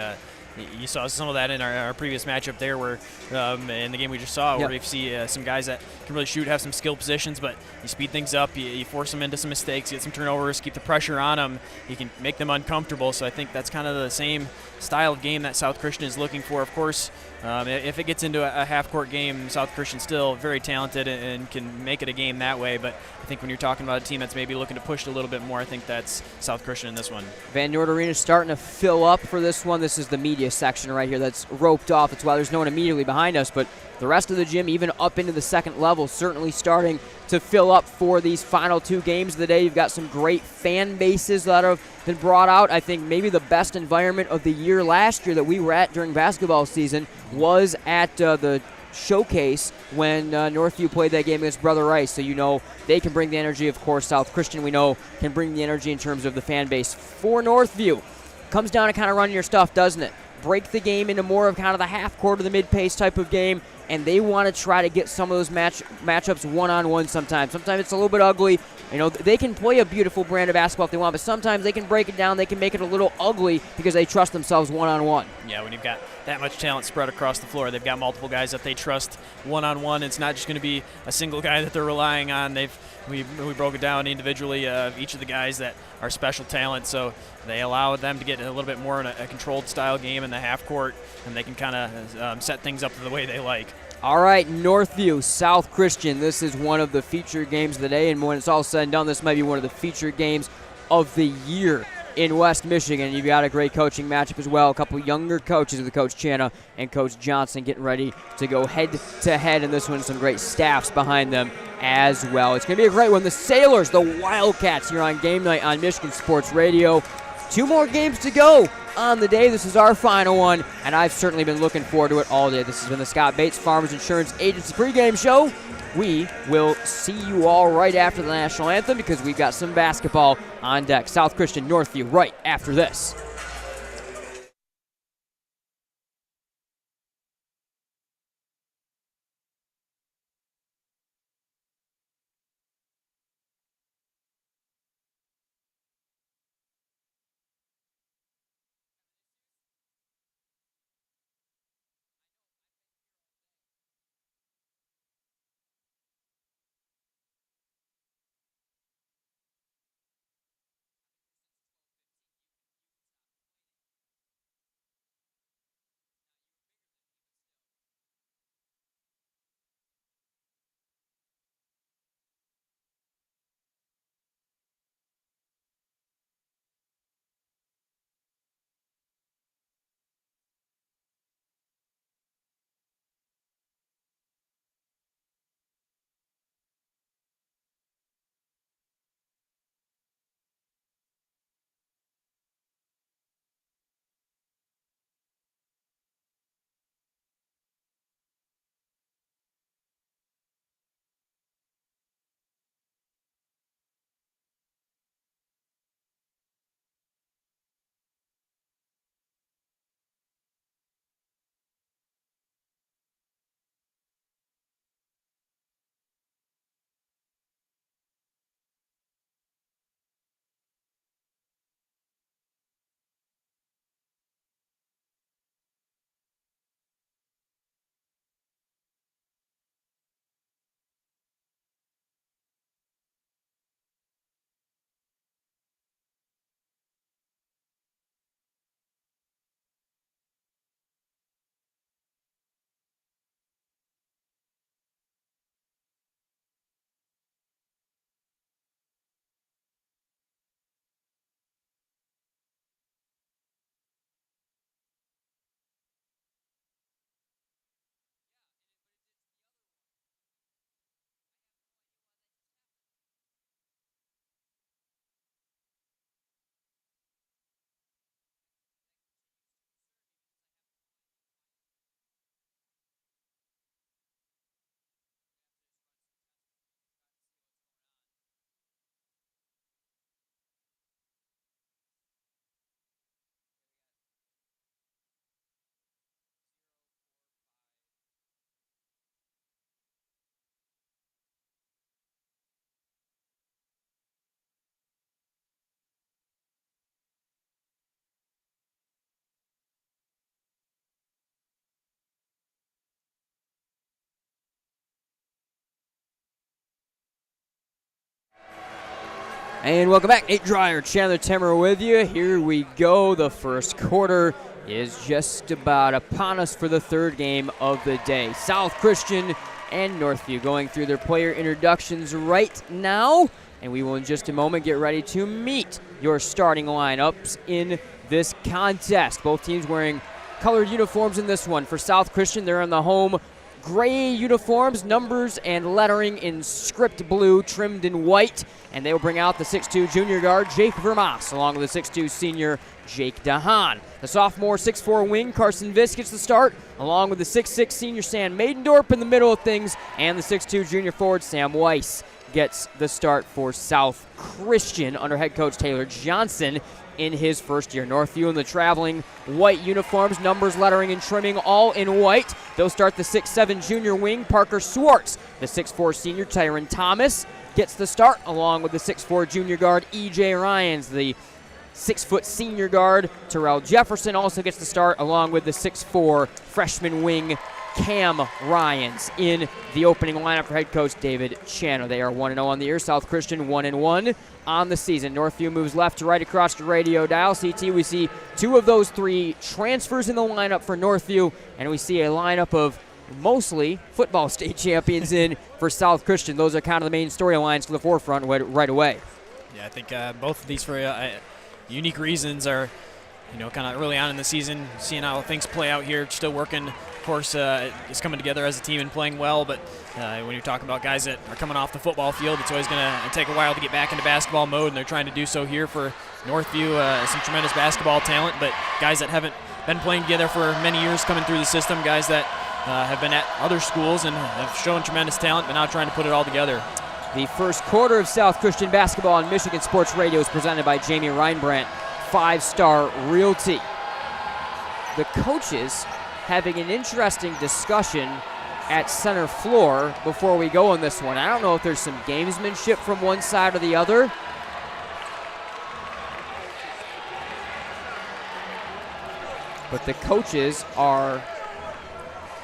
you saw some of that in our previous matchup there where in the game we just saw where you see some guys that can really shoot, have some skill positions, but you speed things up, you force them into some mistakes, get some turnovers, keep the pressure on them, you can make them uncomfortable. So I think that's kind of the same style of game that South Christian is looking for. Of course, if it gets into a half-court game, South Christian still very talented and can make it a game that way, but I think when you're talking about a team that's maybe looking to push it a little bit more, I think that's South Christian in this one. Van Noord Arena is starting to fill up for this one. This is the media section right here that's roped off. That's why there's no one immediately behind us, but the rest of the gym, even up into the second level, certainly starting to fill up for these final two games of the day. You've got some great fan bases that have been brought out. I think maybe the best environment of the year last year that we were at during basketball season was at the showcase when Northview played that game against Brother Rice. So you know they can bring the energy. Of course, South Christian, we know, can bring the energy in terms of the fan base. For Northview, comes down to kind of running your stuff, doesn't it? Break the game into more of kind of the half-court or the mid-pace type of game, and they want to try to get some of those matchups one-on-one sometimes. Sometimes it's a little bit ugly. You know, they can play a beautiful brand of basketball if they want, but sometimes they can break it down. They can make it a little ugly because they trust themselves one-on-one. Yeah, when you've got that much talent spread across the floor, they've got multiple guys that they trust one-on-one. It's not just going to be a single guy that they're relying on. We broke it down individually, each of the guys that are special talent, so they allow them to get a little bit more in a controlled style game in the half court, and they can kind of set things up the way they like. All right, Northview, South Christian. This is one of the featured games of the day, and when it's all said and done, this might be one of the featured games of the year in West Michigan. You've got a great coaching matchup as well. A couple younger coaches with Coach Channa and Coach Johnson getting ready to go head-to-head in this one. Some great staffs behind them as well. It's going to be a great one. The Sailors, the Wildcats here on Game Night on Michigan Sports Radio. 2 more games to go on the day. This is our final one, and I've certainly been looking forward to it all day. This has been the Scott Bates Farmers Insurance Agency pregame show. We will see you all right after the national anthem because we've got some basketball on deck. South Christian, Northview right after this. And welcome back. Nate Dreyer, Chandler Timmer with you. Here we go. The first quarter is just about upon us for the third game of the day. South Christian and Northview going through their player introductions right now. And we will in just a moment get ready to meet your starting lineups in this contest. Both teams wearing colored uniforms in this one. For South Christian, they're in the home gray uniforms, numbers and lettering in script blue, trimmed in white. And they will bring out the 6'2 junior guard, Jake Vermas, along with the 6'2 senior, Jake DeHaan. The sophomore 6'4 wing, Carson Viss, gets the start, along with the 6'6 senior, Sam Maidendorp, in the middle of things, and the 6'2 junior forward, Sam Weiss, gets the start for South Christian under head coach Taylor Johnson in his first year. Northview in the traveling white uniforms, numbers, lettering, and trimming all in white. They'll start the 6'7 junior wing, Parker Swartz. The 6'4 senior, Tyron Thomas, gets the start, along with the 6'4 junior guard, E.J. Ryans. The 6' senior guard, Terrell Jefferson, also gets the start, along with the 6'4 freshman wing, Cam Ryans, in the opening lineup for head coach David Chano. They are 1-0 on the year. South Christian 1-1 on the season. Northview moves left to right across the radio dial. CT, we see two of those three transfers in the lineup for Northview, and we see a lineup of mostly football state champions in for South Christian. Those are kind of the main storylines to the forefront right away. Yeah, I think both of these for unique reasons are, kind of early on in the season, seeing how things play out here, still working. Of course, it's coming together as a team and playing well, but when you're talking about guys that are coming off the football field, it's always going to take a while to get back into basketball mode, and they're trying to do so here for Northview. Some tremendous basketball talent, but guys that haven't been playing together for many years coming through the system, guys that have been at other schools and have shown tremendous talent, but now trying to put it all together. The first quarter of South Christian basketball on Michigan Sports Radio is presented by Jamie Reinbrandt, 5-Star Realty. The coaches having an interesting discussion at center floor before we go on this one. I don't know if there's some gamesmanship from one side or the other. But the coaches are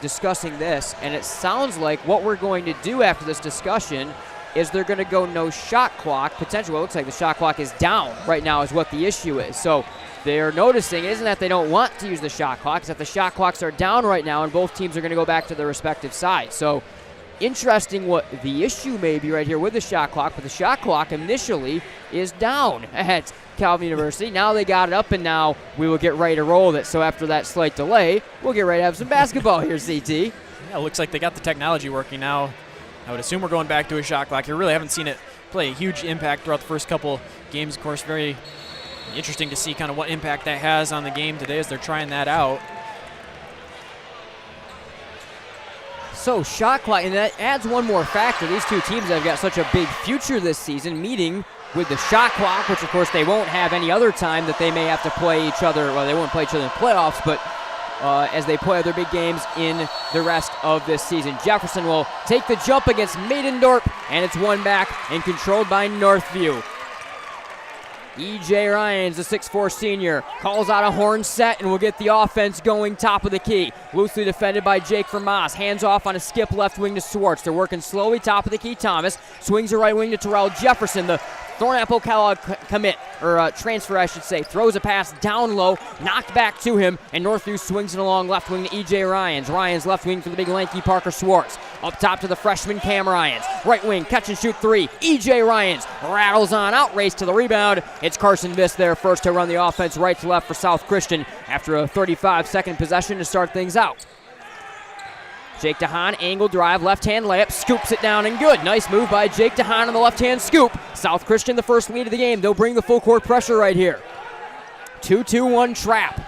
discussing this, and it sounds like what we're going to do after this discussion is they're going to go no shot clock. Potentially, well, it looks like the shot clock is down right now is what the issue is. So they're noticing isn't that they don't want to use the shot clock, it's that the shot clocks are down right now, and both teams are going to go back to their respective sides. So interesting what the issue may be right here with the shot clock, but the shot clock initially is down at Calvin University. Now they got it up, and now we will get ready to roll it. So after that slight delay, we'll get ready to have some basketball here, CT. Yeah, it looks like they got the technology working now. I would assume we're going back to a shot clock. You really haven't seen it play a huge impact throughout the first couple games. Of course, very interesting to see kind of what impact that has on the game today as they're trying that out. So shot clock, and that adds one more factor. These two teams have got such a big future this season, meeting with the shot clock, which of course they won't have any other time that they may have to play each other. Well, they won't play each other in playoffs, but as they play other big games in the rest of this season. Jefferson will take the jump against Maidendorp, and it's won back and controlled by Northview. E.J. Ryans, the 6'4 senior, calls out a horn set and will get the offense going top of the key. Loosely defended by Jake Vermas. Hands off on a skip left wing to Swartz. They're working slowly top of the key. Thomas swings the right wing to Terrell Jefferson, the Thornapple Kellogg transfer, I should say. Throws a pass down low, knocked back to him, and Northview swings it along left wing to E.J. Ryans. Ryans left wing for the big lanky Parker Swartz. Up top to the freshman Cam Ryans. Right wing, catch and shoot three. E.J. Ryans rattles on out, race to the rebound. It's Carson Viss there first to run the offense right to left for South Christian after a 35-second possession to start things out. Jake DeHaan, angle drive, left-hand layup, scoops it down and good. Nice move by Jake DeHaan on the left-hand scoop. South Christian the first lead of the game. They'll bring the full court pressure right here. 2-2-1 trap.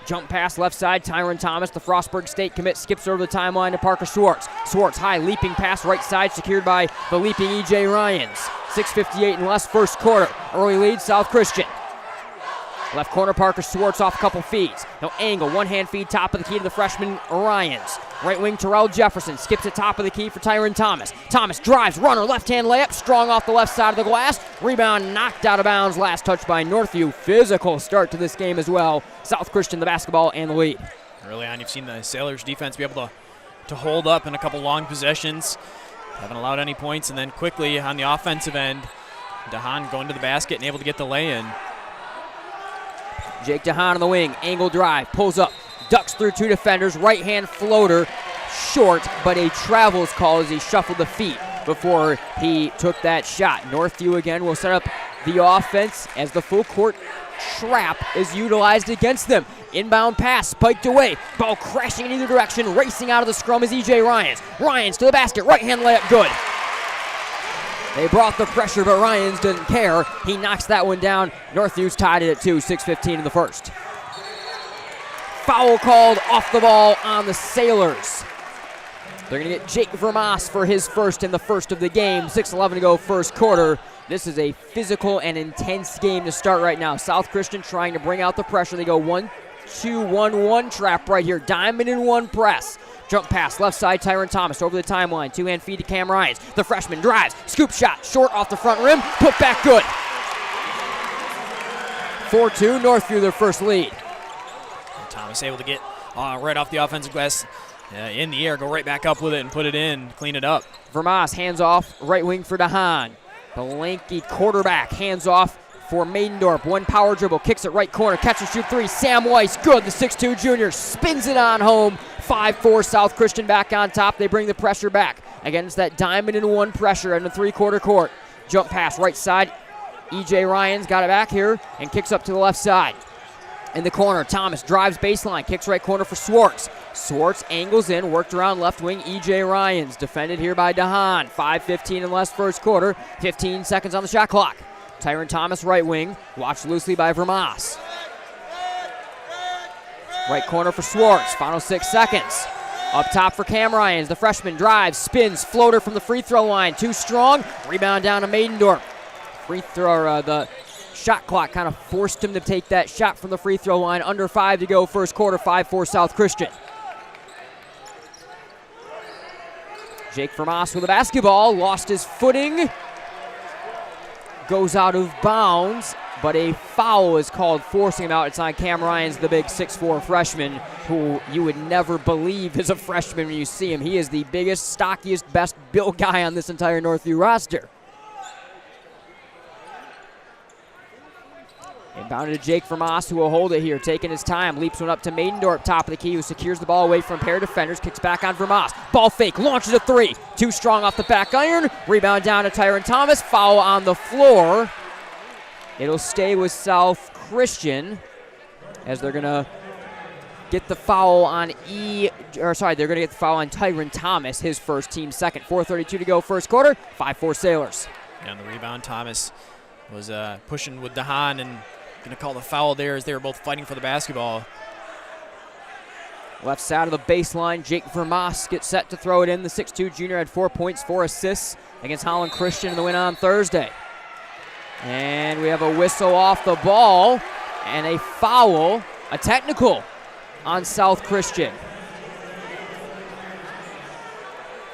Jump pass left side, Tyron Thomas, the Frostburg State commit, skips over the timeline to Parker Swartz. Swartz, high leaping pass right side, secured by the leaping E.J. Ryans. 6:58 and less first quarter. Early lead, South Christian. Left corner, Parker Swartz off a couple feeds. No angle, one-hand feed, top of the key to the freshman Ryans. Right wing, Terrell Jefferson skips it top of the key for Tyron Thomas. Thomas drives, runner, left-hand layup, strong off the left side of the glass. Rebound knocked out of bounds, last touch by Northview. Physical start to this game as well. South Christian the basketball and the lead. Early on, you've seen the Sailors defense be able to hold up in a couple long possessions. Haven't allowed any points, and then quickly on the offensive end, DeHaan going to the basket and able to get the lay-in. Jake DeHaan on the wing, angle drive, pulls up, ducks through 2 defenders, right-hand floater, short, but a travels call as he shuffled the feet before he took that shot. Northview again will set up the offense as the full court trap is utilized against them. Inbound pass, spiked away, ball crashing in either direction, racing out of the scrum is E.J. Ryans. Ryans to the basket, right-hand layup, good. They brought the pressure, but Ryans didn't care. He knocks that one down. Northview's tied it at 2, 6:15 in the first. Foul called off the ball on the Sailors. They're going to get Jake Vermas for his first in the first of the game. 6:11 to go first quarter. This is a physical and intense game to start right now. South Christian trying to bring out the pressure. They go 1-2-1-1 trap right here. Diamond in 1 press. Jump pass, left side, Tyron Thomas over the timeline. 2-hand feed to Cam Ryans. The freshman drives, scoop shot, short off the front rim, put back good. 4-2, Northview their first lead. Thomas able to get right off the offensive glass in the air, go right back up with it and put it in, clean it up. Vermas hands off, right wing for DeHaan. The lanky quarterback hands off for Maidendorp. 1 power dribble, kicks it right corner, catch and shoot 3. Sam Weiss, good. The 6'2 junior spins it on home. 5-4 South Christian back on top. They bring the pressure back against that diamond in 1 pressure in the 3-quarter court. Jump pass right side. E.J. Ryans got it back here and kicks up to the left side. In the corner, Thomas drives baseline, kicks right corner for Swartz. Swartz angles in, worked around left wing, E.J. Ryans. Defended here by DeHaan. 5:15 in less first quarter. 15 seconds on the shot clock. Tyron Thomas right wing, watched loosely by Vermas. Right corner for Swartz, final 6 seconds. Up top for Cam Ryans, the freshman drives, spins, floater from the free throw line, too strong. Rebound down to Maidendorp. The shot clock kind of forced him to take that shot from the free throw line. Under 5 to go first quarter, 5-4 South Christian. Jake Vermas with the basketball, lost his footing. Goes out of bounds, but a foul is called, forcing him out. It's on Cam Ryans, the big 6'4 freshman, who you would never believe is a freshman when you see him. He is the biggest, stockiest, best built guy on this entire Northview roster. Inbounded to Jake Vermas, who will hold it here, taking his time. Leaps one up to Maidendorp, top of the key, who secures the ball away from a pair of defenders. Kicks back on Vermas. Ball fake, launches a 3. Too strong off the back iron. Rebound down to Tyron Thomas. Foul on the floor. It'll stay with South Christian as they're going to get the foul on they're going to get the foul on Tyron Thomas, his first, team second. 4:32 to go first quarter. 5-4 Sailors. And on the rebound, Thomas was pushing with DeHaan and going to call the foul there as they were both fighting for the basketball. Left side of the baseline, Jake Vermas gets set to throw it in. The 6'2 junior had 4 points, 4 assists against Holland Christian in the win on Thursday. And we have a whistle off the ball and a foul, a technical on South Christian.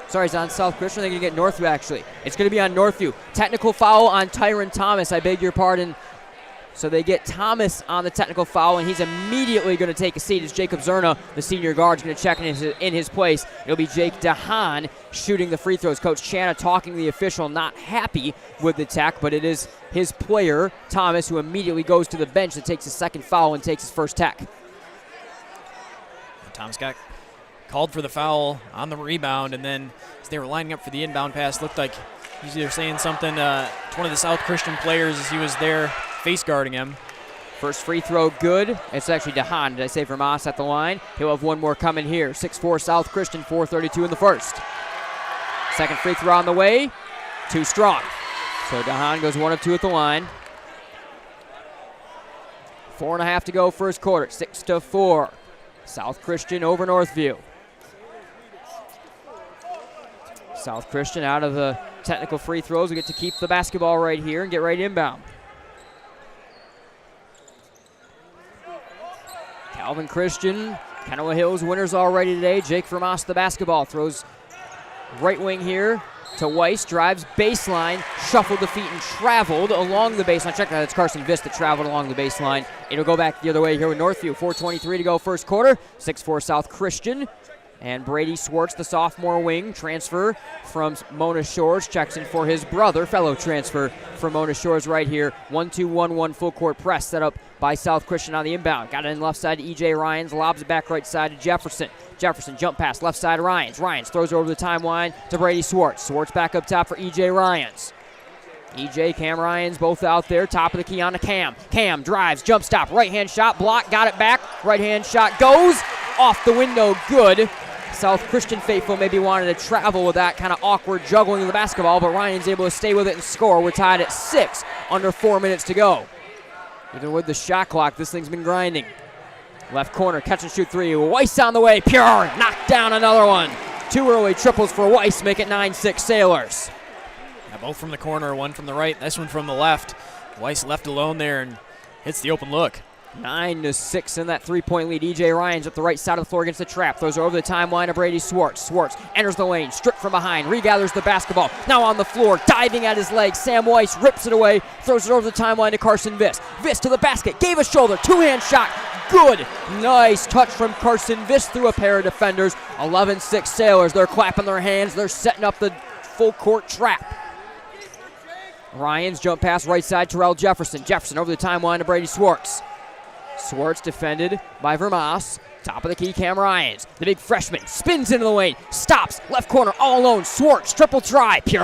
Sorry, it's on South Christian. They're going to get Northview, actually. It's going to be on Northview. Technical foul on Tyron Thomas. I beg your pardon. So they get Thomas on the technical foul, and he's immediately going to take a seat as Jacob Zerna, the senior guard, is going to check in his place. It'll be Jake DeHaan shooting the free throws. Coach Channa talking to the official, not happy with the tech, but it is his player, Thomas, who immediately goes to the bench that takes his second foul and takes his first tech. Thomas got called for the foul on the rebound, and then as they were lining up for the inbound pass, looked like he's either saying something to one of the South Christian players as he was there face guarding him. First free throw good. It's actually DeHaan. Did I say Vermas at the line? He'll have one more coming here. 6-4 South Christian, 4:32 in the first. Second free throw on the way. Too strong. So DeHaan goes 1 of 2 at the line. 4.5 to go first quarter. 6-4. South Christian over Northview. South Christian out of the technical free throws. We get to keep the basketball right here and get right inbound. Calvin Christian, Kenowa Hills winners already today. Jake Vermas the basketball, throws right wing here to Weiss, drives baseline, shuffled the feet and traveled along the baseline. Check that, it's Carson Vist that traveled along the baseline. It'll go back the other way here with Northview. 4:23 to go first quarter. 6-4 South Christian And Brady Swartz, the sophomore wing, transfer from Mona Shores, checks in for his brother, fellow transfer from Mona Shores right here. 1-2-1-1 full court press set up by South Christian on the inbound. Got it in left side to E.J. Ryans, lobs it back right side to Jefferson. Jefferson jump pass left side to Ryans. Ryans throws it over the timeline to Brady Swartz. Swartz back up top for E.J. Ryans. E.J., Cam Ryans both out there. Top of the key on to Cam. Cam drives, jump stop, right-hand shot, block, got it back. Right-hand shot goes off the window, good. South Christian faithful maybe wanted to travel with that kind of awkward juggling of the basketball, but Ryan's able to stay with it and score. We're tied at 6, under 4 minutes to go. Even with the shot clock, this thing's been grinding. Left corner, catch and shoot three. Weiss on the way, pure, knocked down another one. 2 early triples for Weiss, make it 9-6 Sailors. Yeah, both from the corner, one from the right, this one from the left. Weiss left alone there and hits the open look. 9-6 in that 3-point lead. E.J. Ryans up the right side of the floor against the trap. Throws over the timeline to Brady Swartz. Swartz enters the lane, stripped from behind, regathers the basketball. Now on the floor, diving at his legs. Sam Weiss rips it away, throws it over the timeline to Carson Viss. Viss to the basket, gave a shoulder, 2-hand shot. Good. Nice touch from Carson Viss through a pair of defenders. 11-6 Sailors. They're clapping their hands. They're setting up the full court trap. Ryans jump pass right side, Terrell Jefferson. Jefferson over the timeline to Brady Swartz. Swartz defended by Vermas. Top of the key, Cam Ryans. The big freshman spins into the lane, stops, left corner, all alone. Swartz, triple try, pure.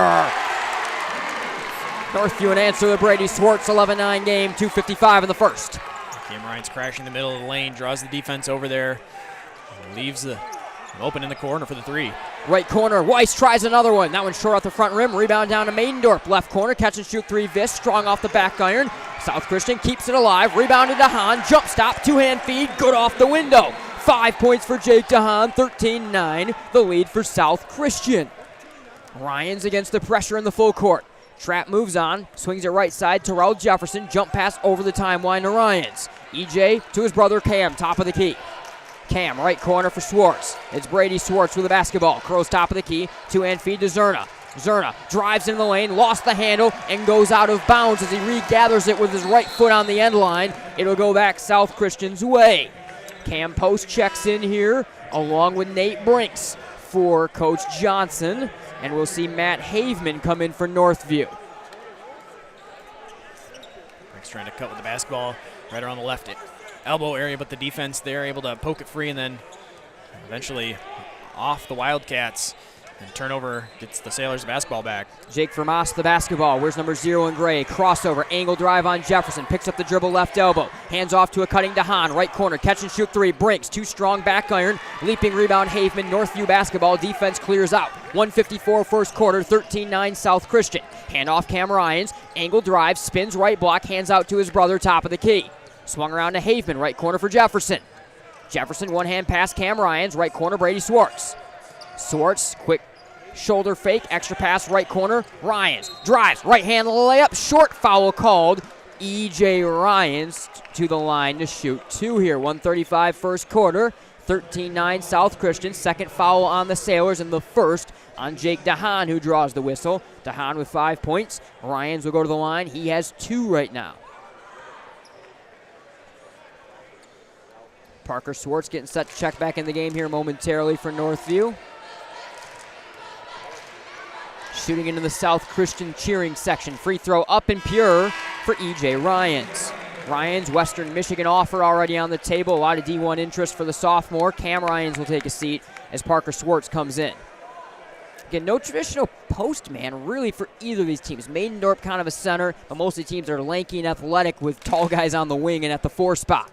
Northview an answer to Brady Swartz, 11-9 game, 2:55 in the first. Cam Ryans crashing in the middle of the lane, draws the defense over there, leaves the open in the corner for the three. Right corner, Weiss tries another one. That one's short off the front rim. Rebound down to Maidendorp. Left corner, catch and shoot three. Viss strong off the back iron. South Christian keeps it alive. Rebounded to Hahn. Jump stop, 2-hand feed. Good off the window. 5 points for Jake DeHaan. 13-9. The lead for South Christian. Ryans against the pressure in the full court. Trap moves on. Swings it right side. Terrell Jefferson. Jump pass over the timeline to Ryans. EJ to his brother Cam. Top of the key. Cam, right corner for Swartz. It's Brady Swartz with the basketball. Crows top of the key. 2-hand feed to Zerna. Zerna drives in the lane, lost the handle, and goes out of bounds as he regathers it with his right foot on the end line. It'll go back South Christian's way. Cam Post checks in here along with Nate Brinks for Coach Johnson. And we'll see Matt Haveman come in for Northview. Brinks trying to cut with the basketball right around the left elbow area, but the defense there able to poke it free and then eventually off the Wildcats. And turnover gets the Sailors basketball back. Jake Vermas the basketball. Where's number 0 in gray? Crossover, angle drive on Jefferson. Picks up the dribble left elbow. Hands off to a cutting DeHaan. Right corner, catch and shoot three. Brinks, too strong back iron. Leaping rebound Haveman. Northview basketball. Defense clears out. 1:54 first quarter, 13-9 South Christian. Hand off Cam Ryans. Angle drive, spins right block. Hands out to his brother, top of the key. Swung around to Haveman. Right corner for Jefferson. Jefferson, one-hand pass Cam Ryans. Right corner, Brady Swartz. Swartz, quick shoulder fake, extra pass, right corner, Ryans drives, right hand layup, short foul called. E.J. Ryans to the line to shoot 2 here. 1:35 first quarter, 13-9 South Christian. Second foul on the Sailors and the first on Jake DeHaan, who draws the whistle. DeHaan with 5 points. Ryans will go to the line. He has 2 right now. Parker Swartz getting set to check back in the game here momentarily for Northview. Shooting into the South Christian cheering section. Free throw up and pure for E.J. Ryans. Ryans, Western Michigan offer already on the table. A lot of D1 interest for the sophomore. Cam Ryans will take a seat as Parker Swartz comes in. Again, no traditional post man really for either of these teams. Maidendorp kind of a center, but most of the teams are lanky and athletic with tall guys on the wing and at the 4 spot.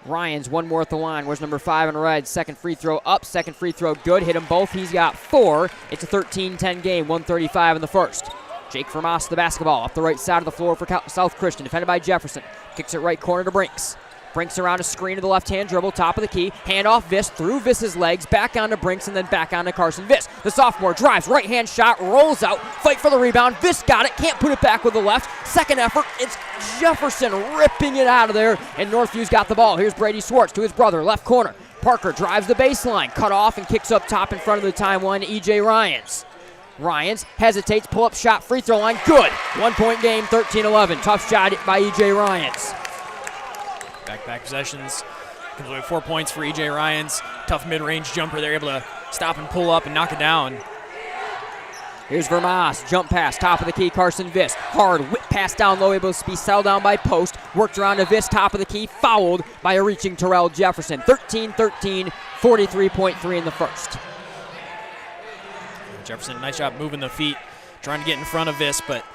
Ryans, one more at the line. Where's number 5 in red? Second free throw up, second free throw good. Hit them both. He's got 4. It's a 13-10 game, 1:35 in the first. Jake Vermas the basketball off the right side of the floor for South Christian, defended by Jefferson. Kicks it right corner to Brinks. Brinks around a screen to the left-hand dribble, top of the key. Hand off Viss, through Viss's legs, back onto Brinks, and then back onto Carson Viss. The sophomore drives, right-hand shot, rolls out, fight for the rebound. Viss got it, can't put it back with the left. Second effort, it's Jefferson ripping it out of there, and Northview's got the ball. Here's Brady Swartz to his brother, left corner. Parker drives the baseline, cut off and kicks up top in front of the timeline to E.J. Ryans. Ryans hesitates, pull-up shot, free throw line, good. 1-point game, 13-11. Tough shot by E.J. Ryans. Back-to-back possessions Comes away with 4 points for E.J. Ryan's tough mid-range jumper. They're able to stop and pull up and knock it down. Here's Vermas, jump pass, top of the key, Carson Viss. Hard whip pass down low, able to be settled down by Post. Worked around to Viss, top of the key, fouled by a reaching Terrell Jefferson. 13-13, 43.3 in the first. Jefferson, nice job moving the feet, trying to get in front of Viss, but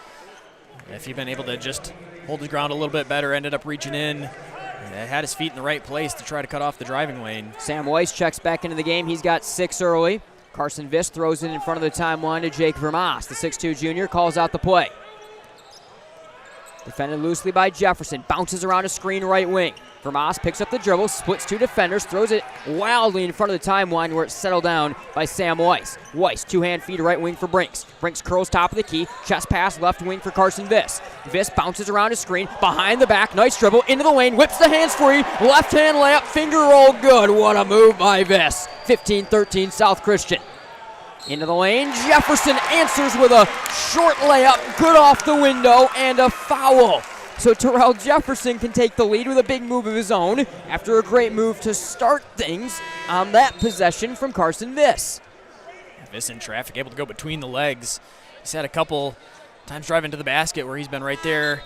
if he'd been able to just hold his ground a little bit better, ended up reaching in, had his feet in the right place to try to cut off the driving lane. Sam Weiss checks back into the game. He's got 6 early. Carson Viss throws it in front of the timeline to Jake Vermas. The 6'2 junior calls out the play. Defended loosely by Jefferson. Bounces around a screen right wing. Vermas picks up the dribble, splits 2 defenders, throws it wildly in front of the timeline where it's settled down by Sam Weiss. Weiss, 2-hand feed right wing for Brinks. Brinks curls top of the key, chest pass left wing for Carson Viss. Viss bounces around a screen, behind the back, nice dribble, into the lane, whips the hands free, left hand layup, finger roll good. What a move by Viss. 15-13 South Christian. Into the lane, Jefferson answers with a short layup, good off the window, and a foul. So Terrell Jefferson can take the lead with a big move of his own after a great move to start things on that possession from Carson Viss. Viss in traffic, able to go between the legs. He's had a couple times driving to the basket where he's been right there,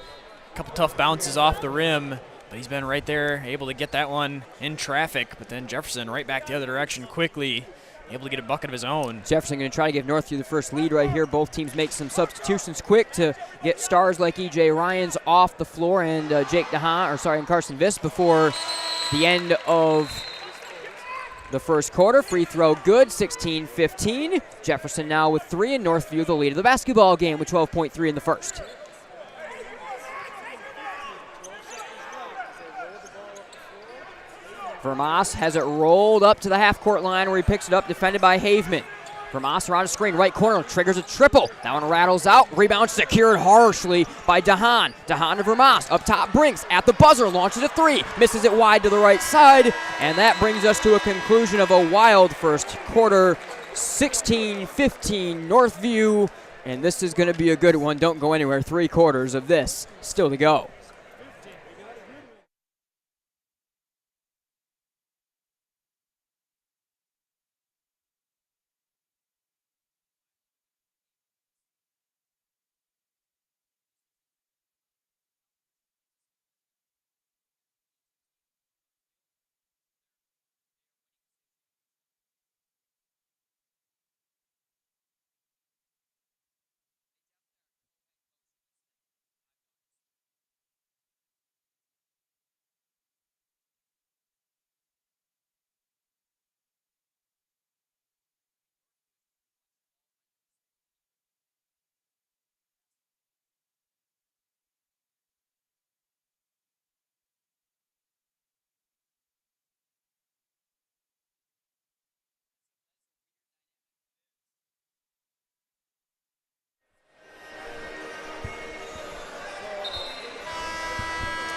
a couple tough bounces off the rim, but he's been right there, able to get that one in traffic, but then Jefferson right back the other direction quickly, able to get a bucket of his own. Jefferson going to try to give Northview the first lead right here. Both teams make some substitutions quick to get stars like E.J. Ryans off the floor and and Carson Viss before the end of the first quarter. Free throw good, 16-15. Jefferson now with 3 and Northview the lead of the basketball game with 12.3 in the first. Vermas has it rolled up to the half-court line where he picks it up, defended by Haveman. Vermas around a screen, right corner, triggers a triple. That one rattles out, rebound secured harshly by Dahan. Dahan to Vermas, up top Brinks, at the buzzer, launches a 3, misses it wide to the right side, and that brings us to a conclusion of a wild first quarter. 16-15 Northview, and this is going to be a good one. Don't go anywhere, 3 quarters of this still to go.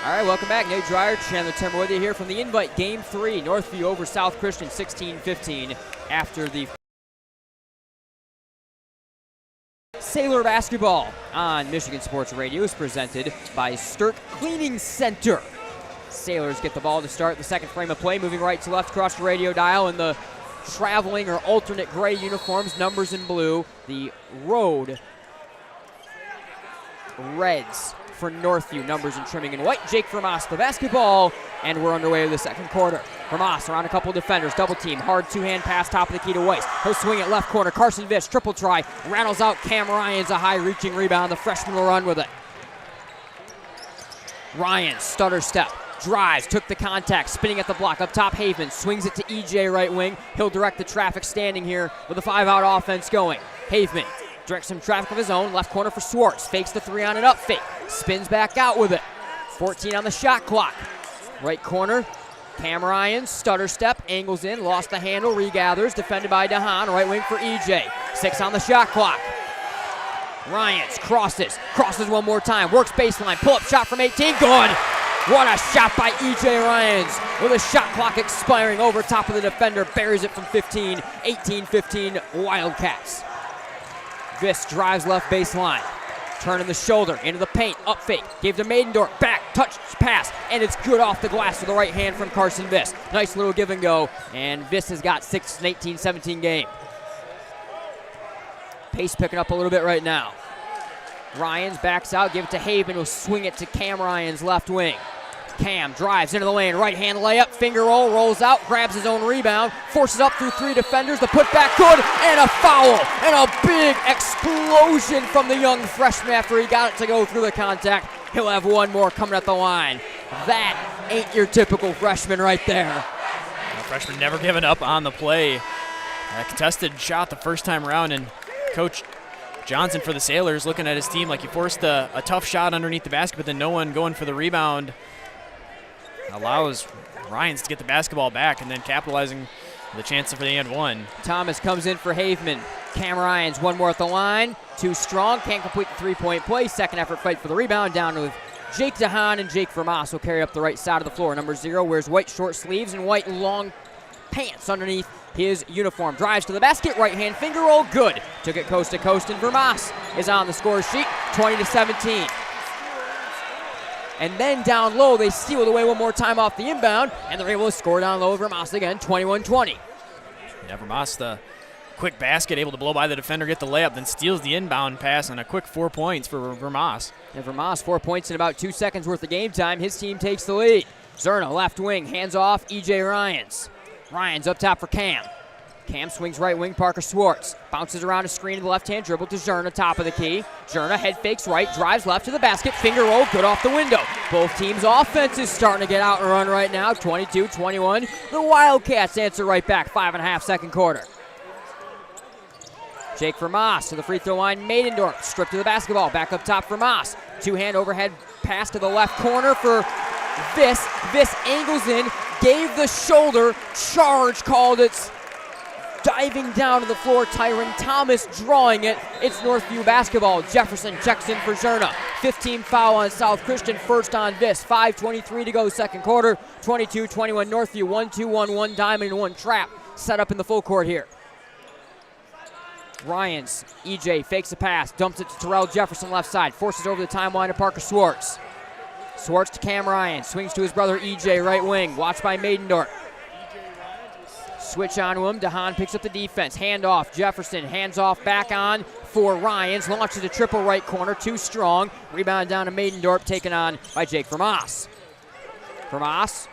All right, welcome back. Nate Dreyer, Chandler Timber with you here from the Invite Game 3. Northview over South Christian 16-15 after the Sailor Basketball on Michigan Sports Radio is presented by Sturt Cleaning Center. Sailors get the ball to start the second frame of play, moving right to left across the radio dial in the traveling or alternate gray uniforms, numbers in blue. The road Reds for Northview, numbers and trimming in white. Jake Vermas the basketball, and we're underway with the second quarter. Vermas around a couple defenders, double team, hard 2-hand pass, top of the key to Weiss. He'll swing it left corner, Carson Viss, triple try, rattles out Cam Ryans, a high reaching rebound, the freshman will run with it. Ryans, stutter step, drives, took the contact, spinning at the block, up top Haveman, swings it to EJ right wing. He'll direct the traffic standing here with a 5-out offense going. Haveman directs some traffic of his own, left corner for Swartz, fakes the 3 on an up fake, spins back out with it. 14 on the shot clock. Right corner, Cam Ryan, stutter step, angles in, lost the handle, regathers, defended by Dahan, right wing for EJ. 6 on the shot clock. Ryans crosses one more time, works baseline, pull-up shot from 18, good! What a shot by E.J. Ryans with a shot clock expiring over top of the defender, buries it from 15, 18-15 Wildcats. Viss drives left baseline, Turning the shoulder, into the paint, up fake, gave to Maidendorf, back, touch, pass, and it's good off the glass with the right hand from Carson Viss. Nice little give and go, and Viss has got 6 in 18-17 game. Pace picking up a little bit right now. Ryans backs out, give it to Haven, who'll swing it to Cam Ryans, left wing. Cam drives into the lane, right hand layup, finger roll, rolls out, grabs his own rebound, forces up through 3 defenders, the putback good, and a foul, and a big explosion from the young freshman after he got it to go through the contact. He'll have one more coming at the line. That ain't your typical freshman right there. The freshman never giving up on the play. A contested shot the first time around, and Coach Johnson for the Sailors looking at his team like he forced a tough shot underneath the basket, but then no one going for the rebound. Allows Ryans to get the basketball back and then capitalizing the chance for the and one. Thomas comes in for Haveman. Cam Ryans, one more at the line. Too strong, can't complete the three-point play. Second effort fight for the rebound down with Jake DeHaan, and Jake Vermas will carry up the right side of the floor. Number 0 wears white short sleeves and white long pants underneath his uniform. Drives to the basket, right hand finger roll, good. Took it coast to coast, and Vermas is on the score sheet, 20-17. And then down low, they steal it away one more time off the inbound, and they're able to score down low. Vermas again, 21-20. Yeah, Vermas, the quick basket, able to blow by the defender, get the layup, then steals the inbound pass, and a quick 4 points for Vermas. And Vermas, 4 points in about 2 seconds worth of game time. His team takes the lead. Zerna, left wing, hands off, E.J. Ryans. Ryans up top for Cam. Cam swings right wing, Parker Swartz. Bounces around a screen to the left-hand dribble to Zerna, top of the key. Zerna head fakes right, drives left to the basket, finger roll, good off the window. Both teams' offense is starting to get out and run right now, 22-21. The Wildcats answer right back, 5.5 second quarter. Jake Vermas to the free throw line, Maidendorf, stripped to the basketball, back up top for Vermas. Two-hand overhead pass to the left corner for Viss. Viss angles in, gave the shoulder, charge called it. Diving down to the floor, Tyron Thomas drawing it. It's Northview basketball. Jefferson checks in for Zerna. 15 foul on South Christian, first on Viss. 5:23 to go, second quarter. 22-21 Northview. 1-2-1, 1 diamond, and 1 trap set up in the full court here. Ryans, EJ fakes a pass, dumps it to Terrell Jefferson left side, forces over the timeline to Parker Swartz. Swartz to Cam Ryan, swings to his brother EJ, right wing, watched by Maidendorf. Switch on to him, DeHaan picks up the defense, hand off, Jefferson, hands off, back on for Ryans, launches a triple right corner, too strong, rebound down to Maidendorf, taken on by Jake Vermas. Vermas,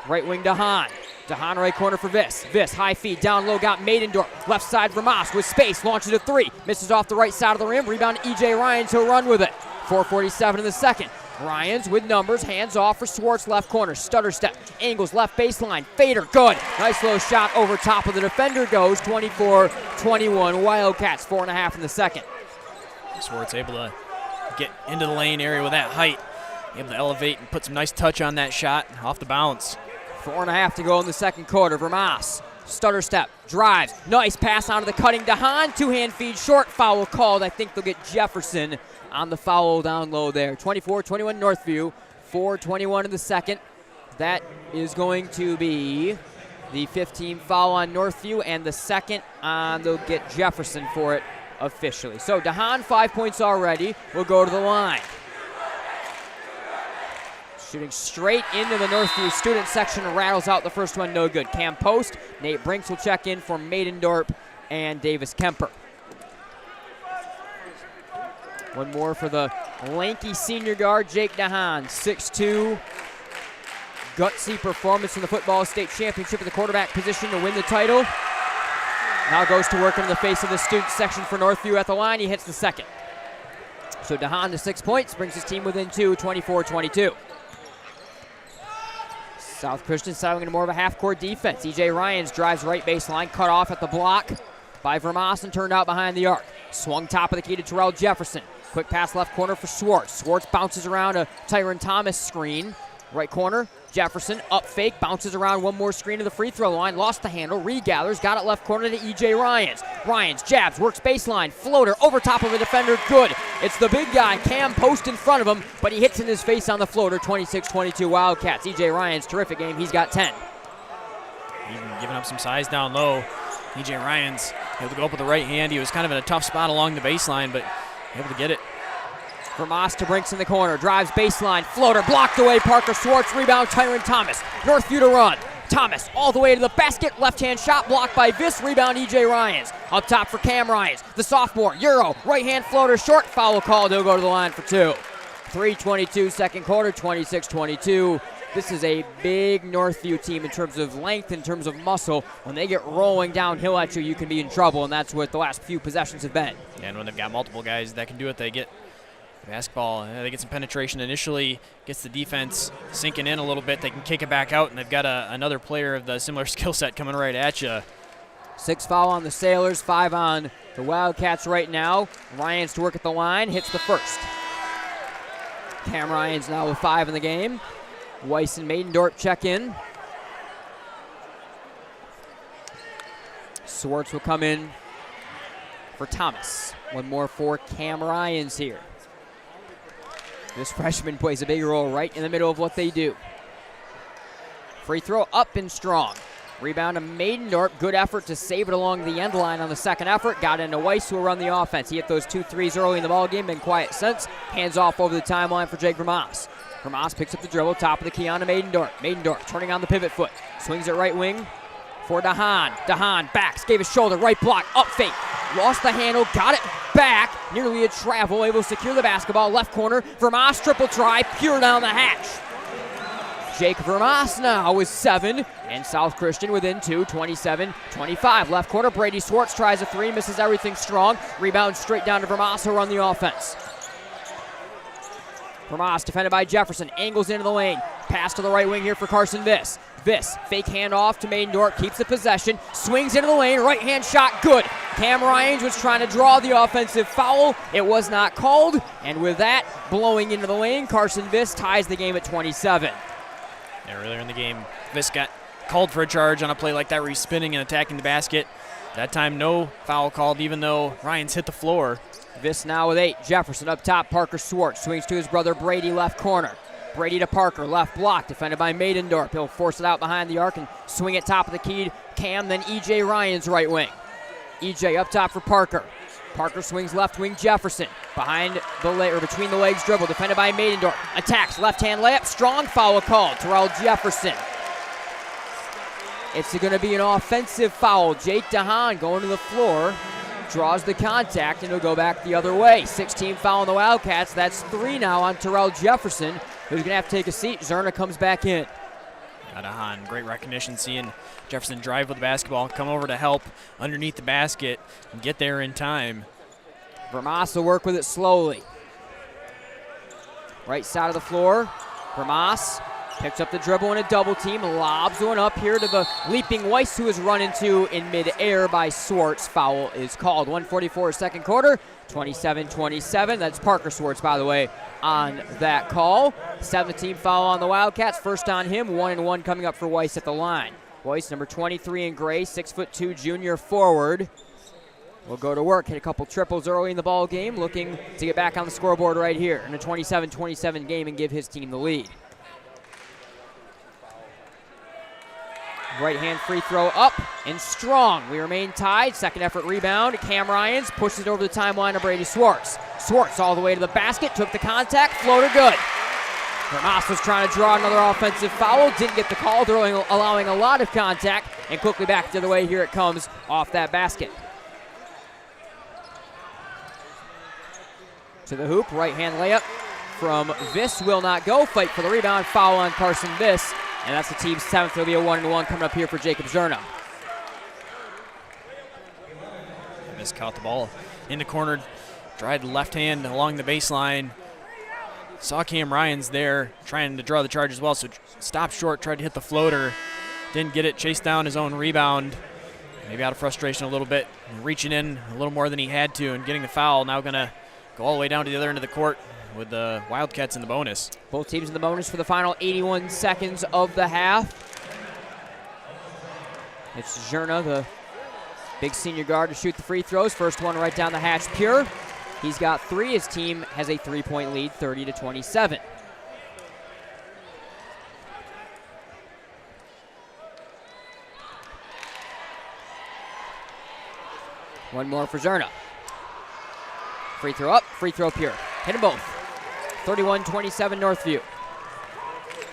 right wing DeHaan. DeHaan right corner for Viss. Viss, high feed, down low, got Maidendorf. Left side Vermas with space, launches a 3. Misses off the right side of the rim, rebound to E.J. Ryans, he'll run with it. 4:47 in the second. Ryans with numbers, hands off for Swartz, left corner, stutter step, angles left baseline, fader, good. Nice low shot over top of the defender goes, 24-21 Wildcats, 4.5 in the second. Swartz able to get into the lane area with that height, able to elevate and put some nice touch on that shot off the bounce. 4.5 to go in the second quarter. Vermas, stutter step, drives, nice pass onto the cutting DeHaan, two-hand feed, short foul called. I think they'll get Jefferson on the foul down low there. 24-21 Northview, 4:21 in the second. That is going to be the 15 foul on Northview, and the second on, they'll get Jefferson for it officially. So DeHaan, 5 points already, will go to the line. Shooting straight into the Northview student section, rattles out the first one, no good. Cam post, Nate Brinks will check in for Maidendorf and Davis Kemper. One more for the lanky senior guard, Jake DeHaan, 6'2". Gutsy performance in the football state championship at the quarterback position to win the title. Now goes to work in the face of the student section for Northview at the line. He hits the second. So DeHaan to 6 points, brings his team within 2, 24-22. South Christian settling into more of a half-court defense. E.J. Ryans drives right baseline, cut off at the block by Vermas and turned out behind the arc. Swung top of the key to Terrell Jefferson. Quick pass left corner for Swartz. Swartz bounces around a Tyron Thomas screen. Right corner, Jefferson, up fake, bounces around one more screen to the free throw line, lost the handle, regathers, got it left corner to E.J. Ryans. Ryans jabs, works baseline, floater, over top of a defender, good. It's the big guy, Cam post in front of him, but he hits in his face on the floater, 26-22 Wildcats. E.J. Ryans, terrific game, he's got 10. Even giving up some size down low. E.J. Ryans able to go up with the right hand. He was kind of in a tough spot along the baseline, but able to get it. Vermas to Brinks in the corner, drives baseline, floater blocked away, Parker Swartz, rebound, Tyron Thomas. Northview to run. Thomas all the way to the basket, left-hand shot blocked by Viss, rebound E.J. Ryans. Up top for Cam Ryans, the sophomore, Euro, right-hand floater, short, foul called, he'll go to the line for 2. 3:22 second quarter, 26-22. This is a big Northview team in terms of length, in terms of muscle. When they get rolling downhill at you, you can be in trouble, and that's what the last few possessions have been. And when they've got multiple guys that can do it, they get basketball, they get some penetration initially, gets the defense sinking in a little bit. They can kick it back out, and they've got another player of the similar skill set coming right at you. 6 foul on the Sailors, 5 on the Wildcats right now. Ryans to work at the line, hits the first. Cam Ryans now with 5 in the game. Weiss and Maidendorp check in. Swartz will come in for Thomas. One more for Cam Ryans here. This freshman plays a big role right in the middle of what they do. Free throw up and strong. Rebound to Maidendorp. Good effort to save it along the end line on the second effort. Got into Weiss, who will run the offense. He hit those 2 threes early in the ballgame. Been quiet since. Hands off over the timeline for Jake Vermas. Vermas picks up the dribble. Top of the key on to Maidendorp. Maidendorp turning on the pivot foot. Swings it right wing for Dahan. Dahan backs. Gave his shoulder. Right block. Up fake. Lost the handle. Got it back. Nearly a travel. Able to secure the basketball. Left corner. Vermas triple try. Pure down the hatch. Jake Vermas now with 7, and South Christian within 2, 27-25. Left corner, Brady Swartz tries a 3, misses everything strong. Rebound straight down to Vermas, who'll run the offense. Vermas defended by Jefferson, angles into the lane. Pass to the right wing here for Carson Viss. Viss, fake handoff to Maidendorp, keeps the possession, swings into the lane, right hand shot, good. Cam Ryans was trying to draw the offensive foul. It was not called, and with that, blowing into the lane, Carson Viss ties the game at 27. Yeah, earlier in the game, Viss got called for a charge on a play like that where he's spinning and attacking the basket. That time, no foul called, even though Ryans hit the floor. Viss now with 8. Jefferson up top, Parker Swartz swings to his brother Brady, left corner. Brady to Parker, left block, defended by Maidendorp. He'll force it out behind the arc and swing it top of the key. Cam, then E.J. Ryans right wing. E.J. up top for Parker. Parker swings left wing, Jefferson. Behind the leg, or between the legs dribble, defended by Maidendorp. Attacks, left hand layup, strong foul called. Terrell Jefferson. It's going to be an offensive foul. Jake Dahan going to the floor, draws the contact, and he'll go back the other way. 16 foul on the Wildcats. That's 3 now on Terrell Jefferson, who's going to have to take a seat. Zerna comes back in. Dahan, great recognition, seeing Jefferson drive with the basketball, come over to help underneath the basket and get there in time. Vermas will work with it slowly. Right side of the floor, Vermas picks up the dribble in a double team, lobs one up here to the leaping Weiss, who is run into in midair by Swartz. Foul is called. 1:44 second quarter, 27-27. That's Parker Swartz, by the way, on that call. 17 foul on the Wildcats. First on him, 1-1 coming up for Weiss at the line. Weiss, number 23 in gray, 6'2" junior forward. Will go to work, hit a couple triples early in the ball game, looking to get back on the scoreboard right here in a 27-27 game and give his team the lead. Right hand free throw up and strong. We remain tied. Second effort rebound. Cam Ryans pushes it over the timeline to Brady Swartz. Swartz all the way to the basket, took the contact, floater good. Vermas was trying to draw another offensive foul, didn't get the call, allowing a lot of contact, and quickly back the other way. Here it comes off that basket. To the hoop, right hand layup from Viss will not go. Fight for the rebound, foul on Carson Viss. And that's the team's 7th. It'll be a 1-1 coming up here for Jacob Zerna. Viss caught the ball in the corner, tried left hand along the baseline. Saw Cam Ryans there trying to draw the charge as well, so stopped short, tried to hit the floater. Didn't get it, chased down his own rebound. Maybe out of frustration a little bit, reaching in a little more than he had to and getting the foul. Now going to go all the way down to the other end of the court with the Wildcats in the bonus. Both teams in the bonus for the final 81 seconds of the half. It's Zerna, the big senior guard, to shoot the free throws. First one right down the hatch, pure. He's got 3. His team has a 3-point lead, 30-27. One more for Zerna. Free throw up, free throw pure. Hit them both. 31-27 Northview.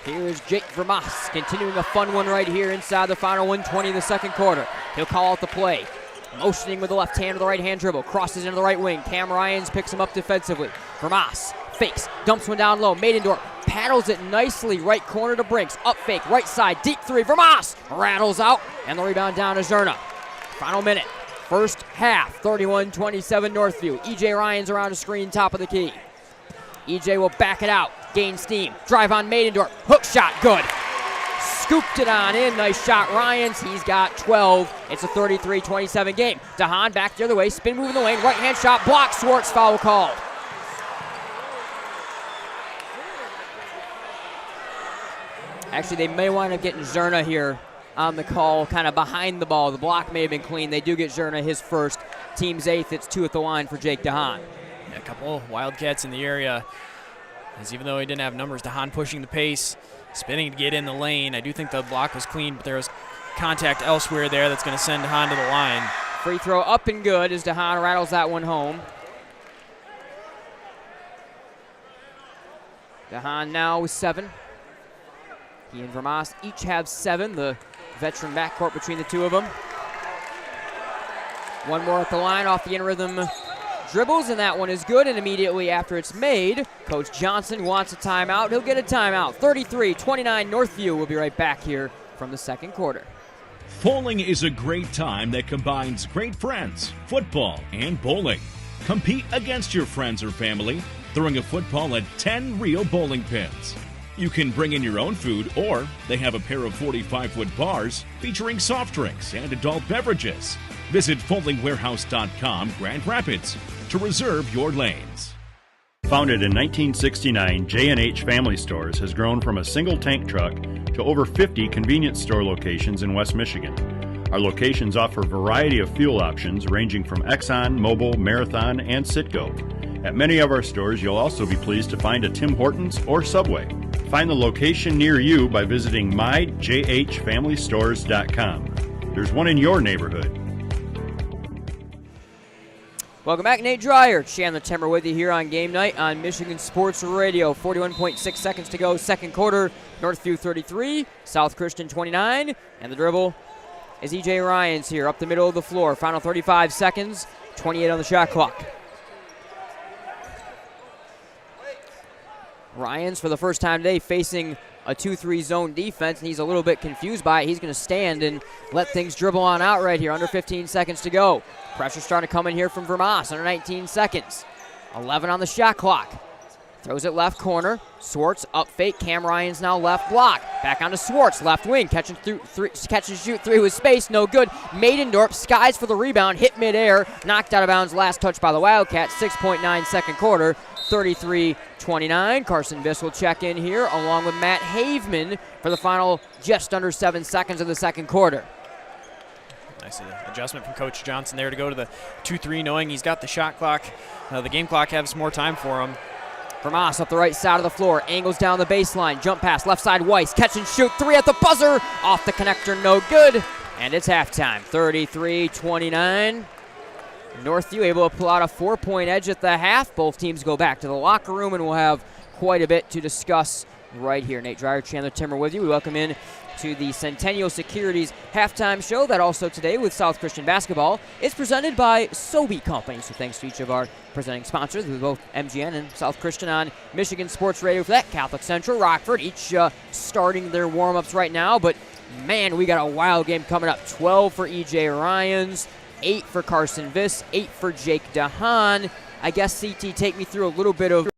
Here's Jake Vermas continuing a fun one right here inside the final 1:20 of the second quarter. He'll call out the play. Motioning with the left hand to the right hand dribble. Crosses into the right wing. Cam Ryans picks him up defensively. Vermas fakes. Dumps one down low. Maidendorf paddles it nicely. Right corner to Brinks. Up fake. Right side. Deep three. Vermas rattles out. And the rebound down to Zerna. Final minute. First half. 31-27 Northview. EJ Ryans around the screen. Top of the key. EJ will back it out. Gain steam. Drive on Maidendorf. Hook shot. Good. Scooped it on in. Nice shot, Ryans. He's got 12. It's a 33-27 game. DeHaan back the other way. Spin move in the lane. Right hand shot. Blocked. Swartz foul called. Actually, they may wind up getting Zerna here on the call, kind of behind the ball. The block may have been clean. They do get Zerna his first. Team's 8th. It's 2 at the line for Jake DeHaan. Yeah, a couple Wildcats in the area. As even though he didn't have numbers, DeHaan pushing the pace. Spinning to get in the lane. I do think the block was clean, but there was contact elsewhere there that's going to send DeHaan to the line. Free throw up and good as DeHaan rattles that one home. DeHaan now with 7. He and Vermas each have 7. The veteran backcourt between the two of them. One more at the line off the in-rhythm dribbles, and that one is good, and immediately after it's made, Coach Johnson wants a timeout. He'll get a timeout. 33-29 Northview. We'll be right back here from the second quarter. Bowling is a great time that combines great friends, football, and bowling. Compete against your friends or family, throwing a football at 10 real bowling pins. You can bring in your own food, or they have a pair of 45-foot bars featuring soft drinks and adult beverages. Visit foldingwarehouse.com, Grand Rapids, to reserve your lanes. Founded in 1969, J&H Family Stores has grown from a single tank truck to over 50 convenience store locations in West Michigan. Our locations offer a variety of fuel options ranging from Exxon, Mobil, Marathon, and Citgo. At many of our stores, you'll also be pleased to find a Tim Hortons or Subway. Find the location near you by visiting myjhfamilystores.com. There's one in your neighborhood. Welcome back. Nate Dreyer, Chandler Timmer with you here on Game Night on Michigan Sports Radio. 41.6 seconds to go, second quarter. Northview 33, South Christian 29. And the dribble is EJ Ryans here up the middle of the floor. Final 35 seconds, 28 on the shot clock. Ryans, for the first time today, facing a 2-3 zone defense, and he's a little bit confused by it. He's going to stand and let things dribble on out right here. Under 15 seconds to go. Pressure starting to come in here from Vermas. Under 19 seconds. 11 on the shot clock. Throws it left corner. Swartz up fake. Cam Ryans now left block. Back onto Swartz. Left wing. Catch and shoot three with space. No good. Maidendorf skies for the rebound. Hit midair. Knocked out of bounds. Last touch by the Wildcats. 6.9 second quarter. 33-29. Carson Viss will check in here along with Matt Haveman for the final just under 7 seconds of the second quarter. Nice adjustment from Coach Johnson there to go to the 2-3, knowing he's got the shot clock. The game clock has more time for him. Vermas up the right side of the floor. Angles down the baseline. Jump pass. Left side Weiss. Catch and shoot. 3 at the buzzer. Off the connector. No good. And it's halftime. 33-29. Northview able to pull out a 4-point edge at the half. Both teams go back to the locker room, and we'll have quite a bit to discuss right here. Nate Dreyer, Chandler Timmer with you. We welcome in to the Centennial Securities halftime show that also today with South Christian basketball is presented by Sobe Company. So thanks to each of our presenting sponsors, with both MGN and South Christian on Michigan Sports Radio for that. Catholic Central, Rockford, each starting their warm-ups right now. But, man, we got a wild game coming up. 12 for E.J. Ryans, 8 for Carson Viss, 8 for Jake DeHaan. I guess, CT, take me through a little bit of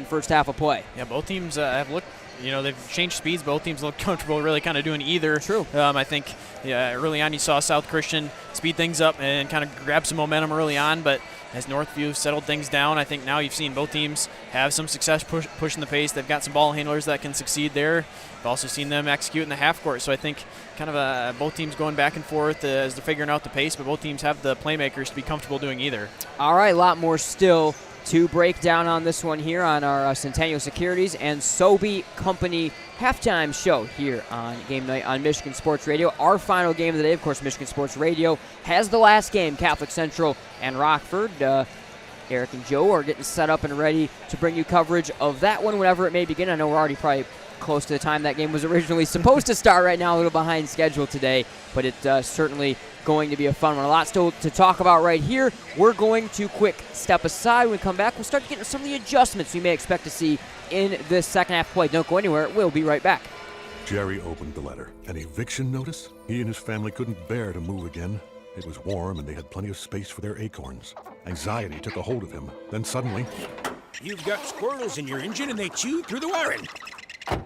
first half of play. Yeah, both teams have looked, they've changed speeds. Both teams look comfortable really kind of doing either. True. I think early on you saw South Christian speed things up and kind of grab some momentum early on, but as Northview settled things down, I think now you've seen both teams have some success pushing the pace. They've got some ball handlers that can succeed there. You've also seen them execute in the half court. So I think kind of both teams going back and forth as they're figuring out the pace, but both teams have the playmakers to be comfortable doing either. All right, a lot more still to break down on this one here on our Centennial Securities and Sobe Company halftime show here on Game Night on Michigan Sports Radio. Our final game of the day, of course, Michigan Sports Radio has the last game, Catholic Central and Rockford. Eric and Joe are getting set up and ready to bring you coverage of that one whenever it may begin. I know we're already probably close to the time that game was originally supposed to start right now, a little behind schedule today, but it's certainly going to be a fun one. A lot still to talk about right here. We're going to quick step aside. When we come back, we'll start getting some of the adjustments we may expect to see in this second half play. Don't go anywhere. We'll be right back. Jerry opened the letter. An eviction notice? He and his family couldn't bear to move again. It was warm and they had plenty of space for their acorns. Anxiety took a hold of him. Then suddenly, You've got squirrels in your engine and they chew through the wiring.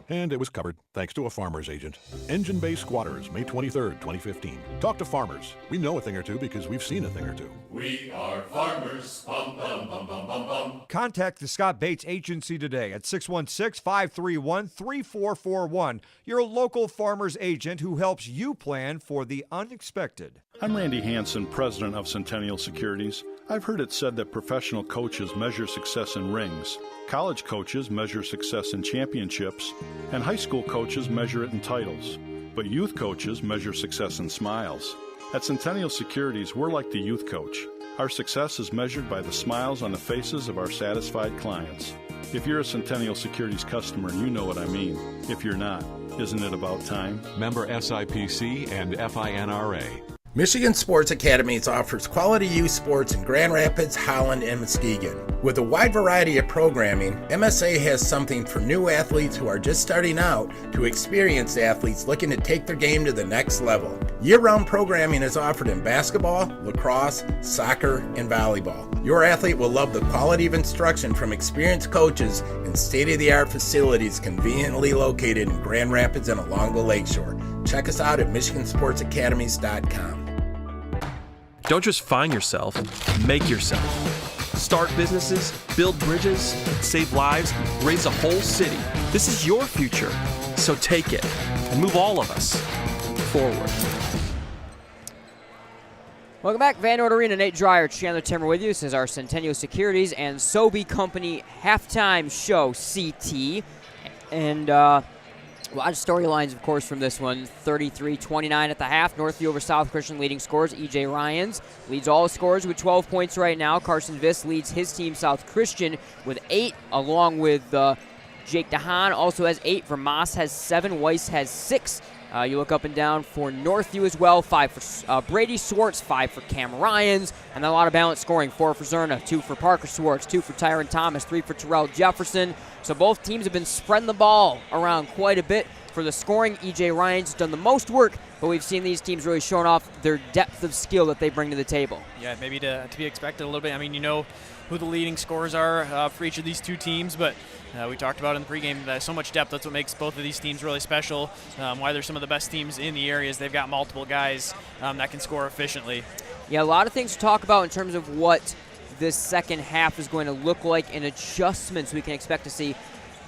and it was covered thanks to a farmer's agent. Engine Bay Squatters, May 23rd, 2015. Talk to farmers. We know a thing or two because we've seen a thing or two. We are farmers. Bum, bum, bum, bum, bum, bum. Contact the Scott Bates Agency today at 616-531-3441. Your local farmer's agent who helps you plan for the unexpected. I'm Randy Hansen, president of Centennial Securities. I've heard it said that professional coaches measure success in rings, college coaches measure success in championships, and high school coaches measure it in titles. But youth coaches measure success in smiles. At Centennial Securities, we're like the youth coach. Our success is measured by the smiles on the faces of our satisfied clients. If you're a Centennial Securities customer, you know what I mean. If you're not, isn't it about time? Member SIPC and FINRA. Michigan Sports Academies offers quality youth sports in Grand Rapids, Holland, and Muskegon. With a wide variety of programming, MSA has something for new athletes who are just starting out to experienced athletes looking to take their game to the next level. Year-round programming is offered in basketball, lacrosse, soccer, and volleyball. Your athlete will love the quality of instruction from experienced coaches and state-of-the-art facilities conveniently located in Grand Rapids and along the lakeshore. Check us out at MichiganSportsAcademies.com. Don't just find yourself, make yourself. Start businesses, build bridges, save lives, raise a whole city. This is your future, so take it and move all of us forward. Welcome back, Van Noord Arena. Nate Dreyer, Chandler Timmer with you. This is our Centennial Securities and Sobey Company halftime show, CT. And a lot of storylines, of course, from this one. 33-29 at the half. Northview over South Christian leading scores. E.J. Ryans leads all scores with 12 points right now. Carson Viss leads his team, South Christian, with 8, along with Jake DeHaan also has 8. Vermas has 7. Weiss has 6. You look up and down for Northview as well. 5 for Brady Swartz, 5 for Cam Ryans, and then a lot of balanced scoring. 4 for Zerna, 2 for Parker Swartz, 2 for Tyron Thomas, 3 for Terrell Jefferson. So both teams have been spreading the ball around quite a bit. For the scoring, E.J. Ryan's done the most work, but we've seen these teams really showing off their depth of skill that they bring to the table. Yeah, maybe to be expected a little bit. I mean, you know who the leading scorers are for each of these two teams, but we talked about in the pregame so much depth. That's what makes both of these teams really special. Why they're some of the best teams in the area is they've got multiple guys that can score efficiently. Yeah, a lot of things to talk about in terms of what this second half is going to look like and adjustments we can expect to see.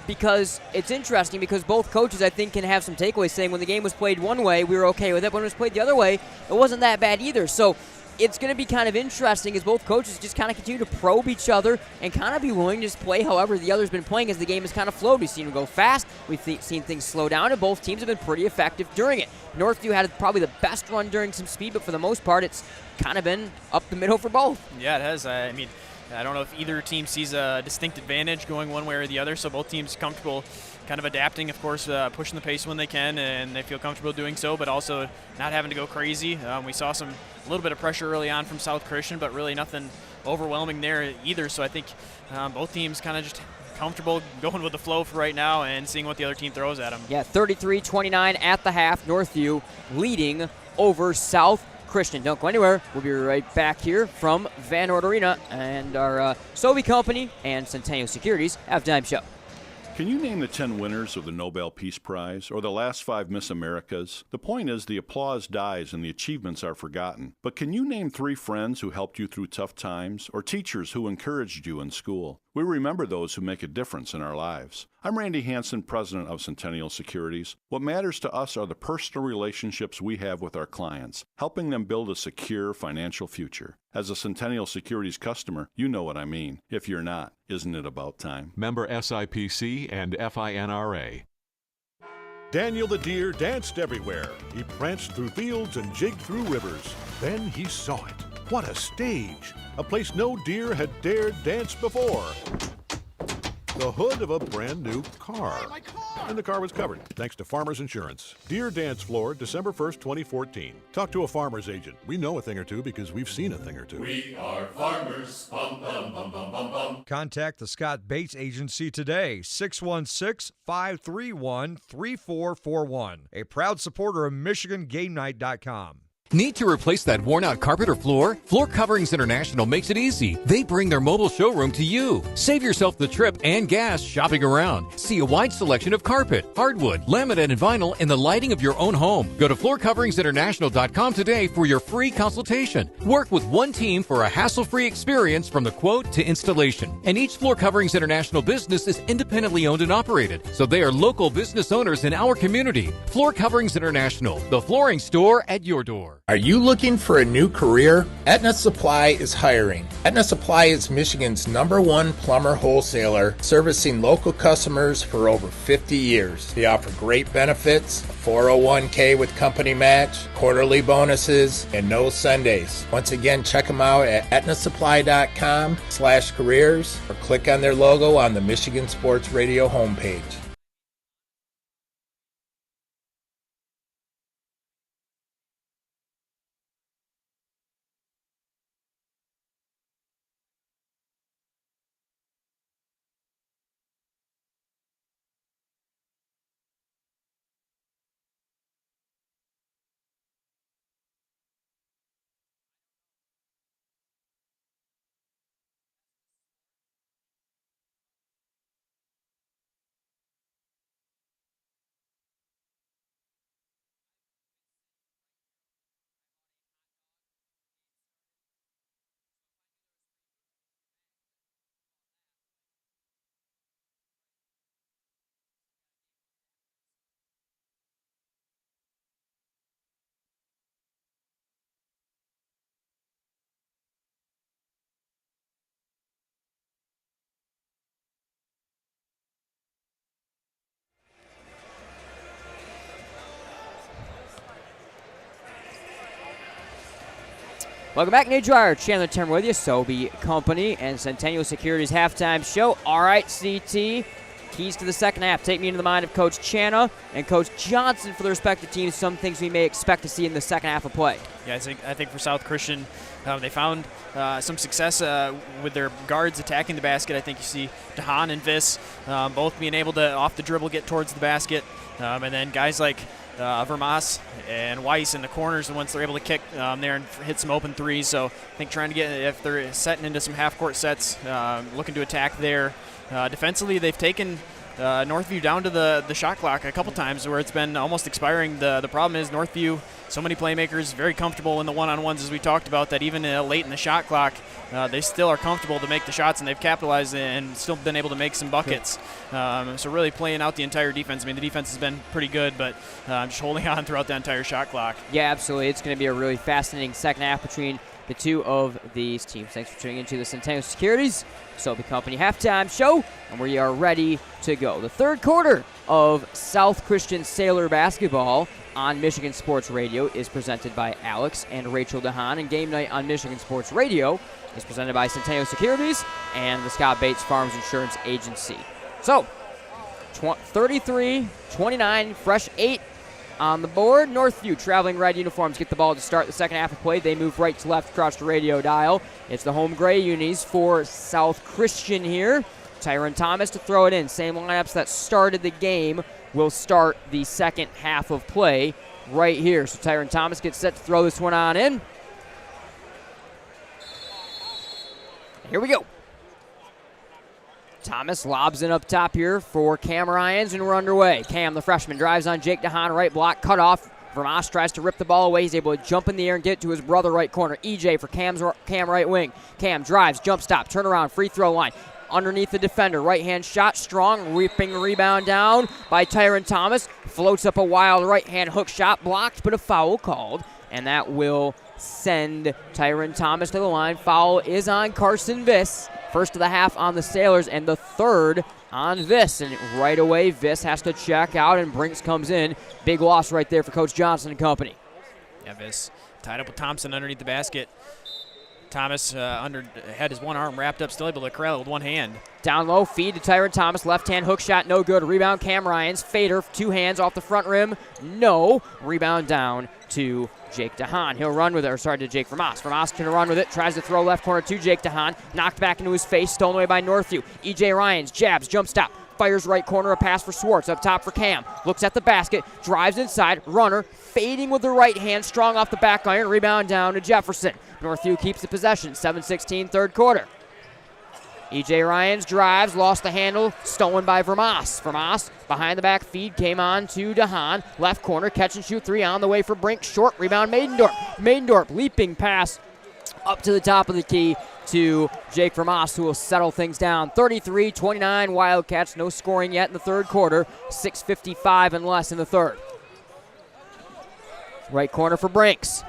Because it's interesting because both coaches, I think, can have some takeaways saying when the game was played one way, we were okay with it. When it was played the other way, it wasn't that bad either. So it's going to be kind of interesting as both coaches just kind of continue to probe each other and kind of be willing to just play however the other's been playing as the game has kind of flowed. We've seen them go fast. We've seen things slow down, and both teams have been pretty effective during it. Northview had probably the best run during some speed, but for the most part, it's kind of been up the middle for both. Yeah, it has. I mean, I don't know if either team sees a distinct advantage going one way or the other, so both teams comfortable kind of adapting, of course, pushing the pace when they can, and they feel comfortable doing so, but also not having to go crazy. We saw a little bit of pressure early on from South Christian, but really nothing overwhelming there either, so I think both teams kind of just comfortable going with the flow for right now and seeing what the other team throws at them. Yeah, 33-29 at the half, Northview leading over South Christian. Don't go anywhere. We'll be right back here from Van Noord Arena and our Sobey Company and Centennial Securities halftime show. Can you name the 10 winners of the Nobel Peace Prize or the last 5 Miss Americas? The point is the applause dies and the achievements are forgotten. But can you name 3 friends who helped you through tough times or teachers who encouraged you in school? We remember those who make a difference in our lives. I'm Randy Hansen, president of Centennial Securities. What matters to us are the personal relationships we have with our clients, helping them build a secure financial future. As a Centennial Securities customer, you know what I mean. If you're not, isn't it about time? Member SIPC and FINRA. Daniel the deer danced everywhere. He pranced through fields and jigged through rivers. Then he saw it. What a stage! A place no deer had dared dance before. The hood of a brand new car. And the car was covered, thanks to Farmers Insurance. Deer Dance Floor, December 1st, 2014. Talk to a farmer's agent. We know a thing or two because we've seen a thing or two. We are farmers. Bum, bum, bum, bum, bum, bum. Contact the Scott Bates Agency today, 616-531-3441. A proud supporter of MichiganGameNight.com. Need to replace that worn-out carpet or floor? Floor Coverings International makes it easy. They bring their mobile showroom to you. Save yourself the trip and gas shopping around. See a wide selection of carpet, hardwood, laminate, and vinyl in the lighting of your own home. Go to floorcoveringsinternational.com today for your free consultation. Work with one team for a hassle-free experience from the quote to installation. And each Floor Coverings International business is independently owned and operated, so they are local business owners in our community. Floor Coverings International, the flooring store at your door. Are you looking for a new career? Aetna Supply is hiring. Aetna Supply is Michigan's #1 plumber wholesaler, servicing local customers for over 50 years. They offer great benefits, a 401k with company match, quarterly bonuses, and no Sundays. Once again, check them out at aetnasupply.com/careers or click on their logo on the Michigan Sports Radio homepage. Welcome back, Nate Dreyer, Chandler Timmer with you, Sobey Company, and Centennial Securities halftime show. All right, CT, keys to the second half. Take me into the mind of Coach Channa and Coach Johnson for the respective teams, some things we may expect to see in the second half of play. Yeah, I think for South Christian, they found some success with their guards attacking the basket. I think you see DeHaan and Viss both being able to, off the dribble, get towards the basket. And then guys like Vermas and Weiss in the corners, and once they're able to kick there and hit some open threes. So I think trying to get, if they're setting into some half-court sets, looking to attack there. Defensively, they've taken Northview down to the shot clock a couple times where it's been almost expiring. The problem is Northview, so many playmakers, very comfortable in the one-on-ones as we talked about, that even late in the shot clock, they still are comfortable to make the shots, and they've capitalized and still been able to make some buckets. So really playing out the entire defense. I mean, the defense has been pretty good, but just holding on throughout the entire shot clock. Yeah, absolutely. It's going to be a really fascinating second half between the two of these teams. Thanks for tuning into the Centennial Securities Sobey Company halftime show, and we are ready to go. The third quarter of South Christian Sailor basketball on Michigan Sports Radio is presented by Alex and Rachel DeHaan, and Game Night on Michigan Sports Radio is presented by Centennial Securities and the Scott Bates Farms Insurance Agency. So, 33-29, fresh 8 on the board. Northview, traveling red uniforms, get the ball to start the second half of play. They move right to left across the radio dial. It's the home gray unis for South Christian here. Tyron Thomas to throw it in. Same lineups that started the game will start the second half of play right here. So Tyron Thomas gets set to throw this one on in. Here we go. Thomas lobs in up top here for Cam Ryans, and we're underway. Cam, the freshman, drives on Jake DeHaan, right block, cut off. Vermas tries to rip the ball away. He's able to jump in the air and get to his brother right corner. EJ for Cam right wing. Cam drives, jump stop, turn around, free throw line. Underneath the defender, right-hand shot, strong, whipping rebound down by Tyron Thomas. Floats up a wild right-hand hook shot, blocked, but a foul called. And that will send Tyron Thomas to the line. Foul is on Carson Viss. First of the half on the Sailors, and the third on Viss. And right away, Viss has to check out, and Brinks comes in. Big loss right there for Coach Johnson and company. Yeah, Viss tied up with Thompson underneath the basket. Thomas had his one arm wrapped up, still able to corral it with one hand. Down low, feed to Tyron Thomas. Left-hand hook shot, no good. Rebound, Cam Ryans. Fader, 2 hands off the front rim. No. Rebound down to Jake DeHaan. He'll run with it, to Jake Vermas. Vermas can run with it, tries to throw left corner to Jake DeHaan. Knocked back into his face, stolen away by Northview. E.J. Ryans, jabs, jump stop. Fires right corner, a pass for Swartz. Up top for Cam. Looks at the basket, drives inside, runner, fading with the right hand, strong off the back iron. Rebound down to Jefferson. Northview keeps the possession, 7:16 third quarter. E.J. Ryans drives, lost the handle, stolen by Vermas. Vermas behind the back feed, came on to DeHaan. Left corner, catch and shoot 3 on the way for Brink. Short rebound, Maidendorp. Maidendorp leaping pass up to the top of the key to Jake Vermas, who will settle things down. 33-29 Wildcats, no scoring yet in the third quarter. 6:55 and less in the third. Right corner for Brinks.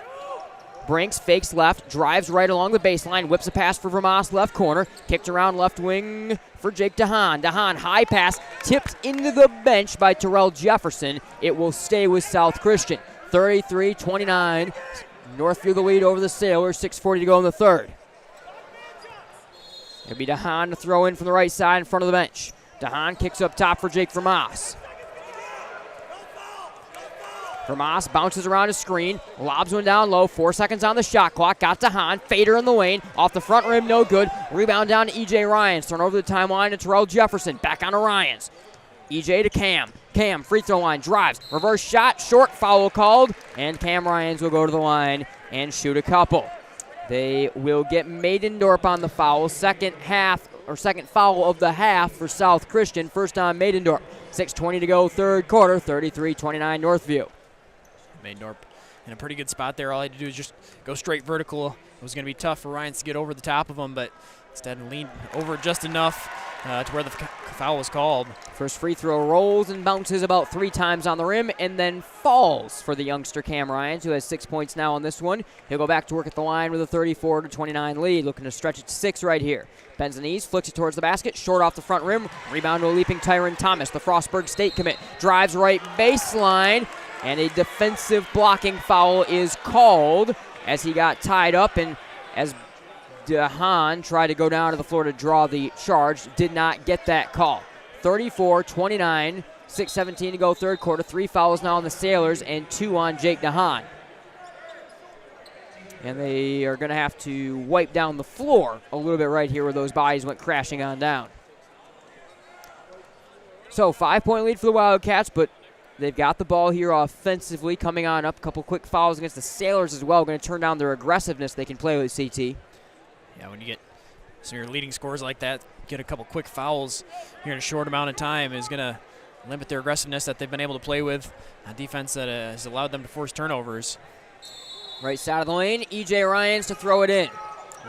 Brinks fakes left, drives right along the baseline, whips a pass for Vermas, left corner, kicked around left wing for Jake DeHaan. DeHaan, high pass, tipped into the bench by Terrell Jefferson. It will stay with South Christian. 33-29, Northview the lead over the Sailors, 6:40 to go in the third. It'll be DeHaan to throw in from the right side in front of the bench. DeHaan kicks up top for Jake Vermas. Vermas bounces around his screen, lobs one down low, 4 seconds on the shot clock, got DeHaan, fader in the lane, off the front rim, no good. Rebound down to E.J. Ryans, thrown over the timeline to Terrell Jefferson, back on to Ryans. E.J. to Cam. Cam, free throw line, drives, reverse shot, short, foul called, and Cam Ryans will go to the line and shoot a couple. They will get Maidendorp on the foul, second foul of the half for South Christian, first on Maidendorp. 6:20 to go, third quarter, 33-29 Northview. Maidendorp in a pretty good spot there. All he had to do is just go straight vertical. It was going to be tough for Ryans to get over the top of him, but instead leaned over just enough to where the foul was called. First free throw rolls and bounces about 3 times on the rim and then falls for the youngster Cam Ryans, who has 6 points now on this one. He'll go back to work at the line with a 34-29 lead, looking to stretch it to 6 right here. Bends the knees, flicks it towards the basket, short off the front rim. Rebound to a leaping Tyron Thomas, the Frostburg State commit. Drives right baseline, and a defensive blocking foul is called as he got tied up, and as DeHaan tried to go down to the floor to draw the charge, did not get that call. 34-29, 6:17 to go third quarter. 3 fouls now on the Sailors and 2 on Jake DeHaan. And they are going to have to wipe down the floor a little bit right here where those bodies went crashing on down. So 5-point lead for the Wildcats, but they've got the ball here offensively coming on up. A couple quick fouls against the Sailors as well. Going to turn down their aggressiveness they can play with CT. Yeah, when you get some of your leading scores like that, get a couple quick fouls here in a short amount of time is going to limit their aggressiveness that they've been able to play with. A defense that has allowed them to force turnovers. Right side of the lane, E.J. Ryans to throw it in.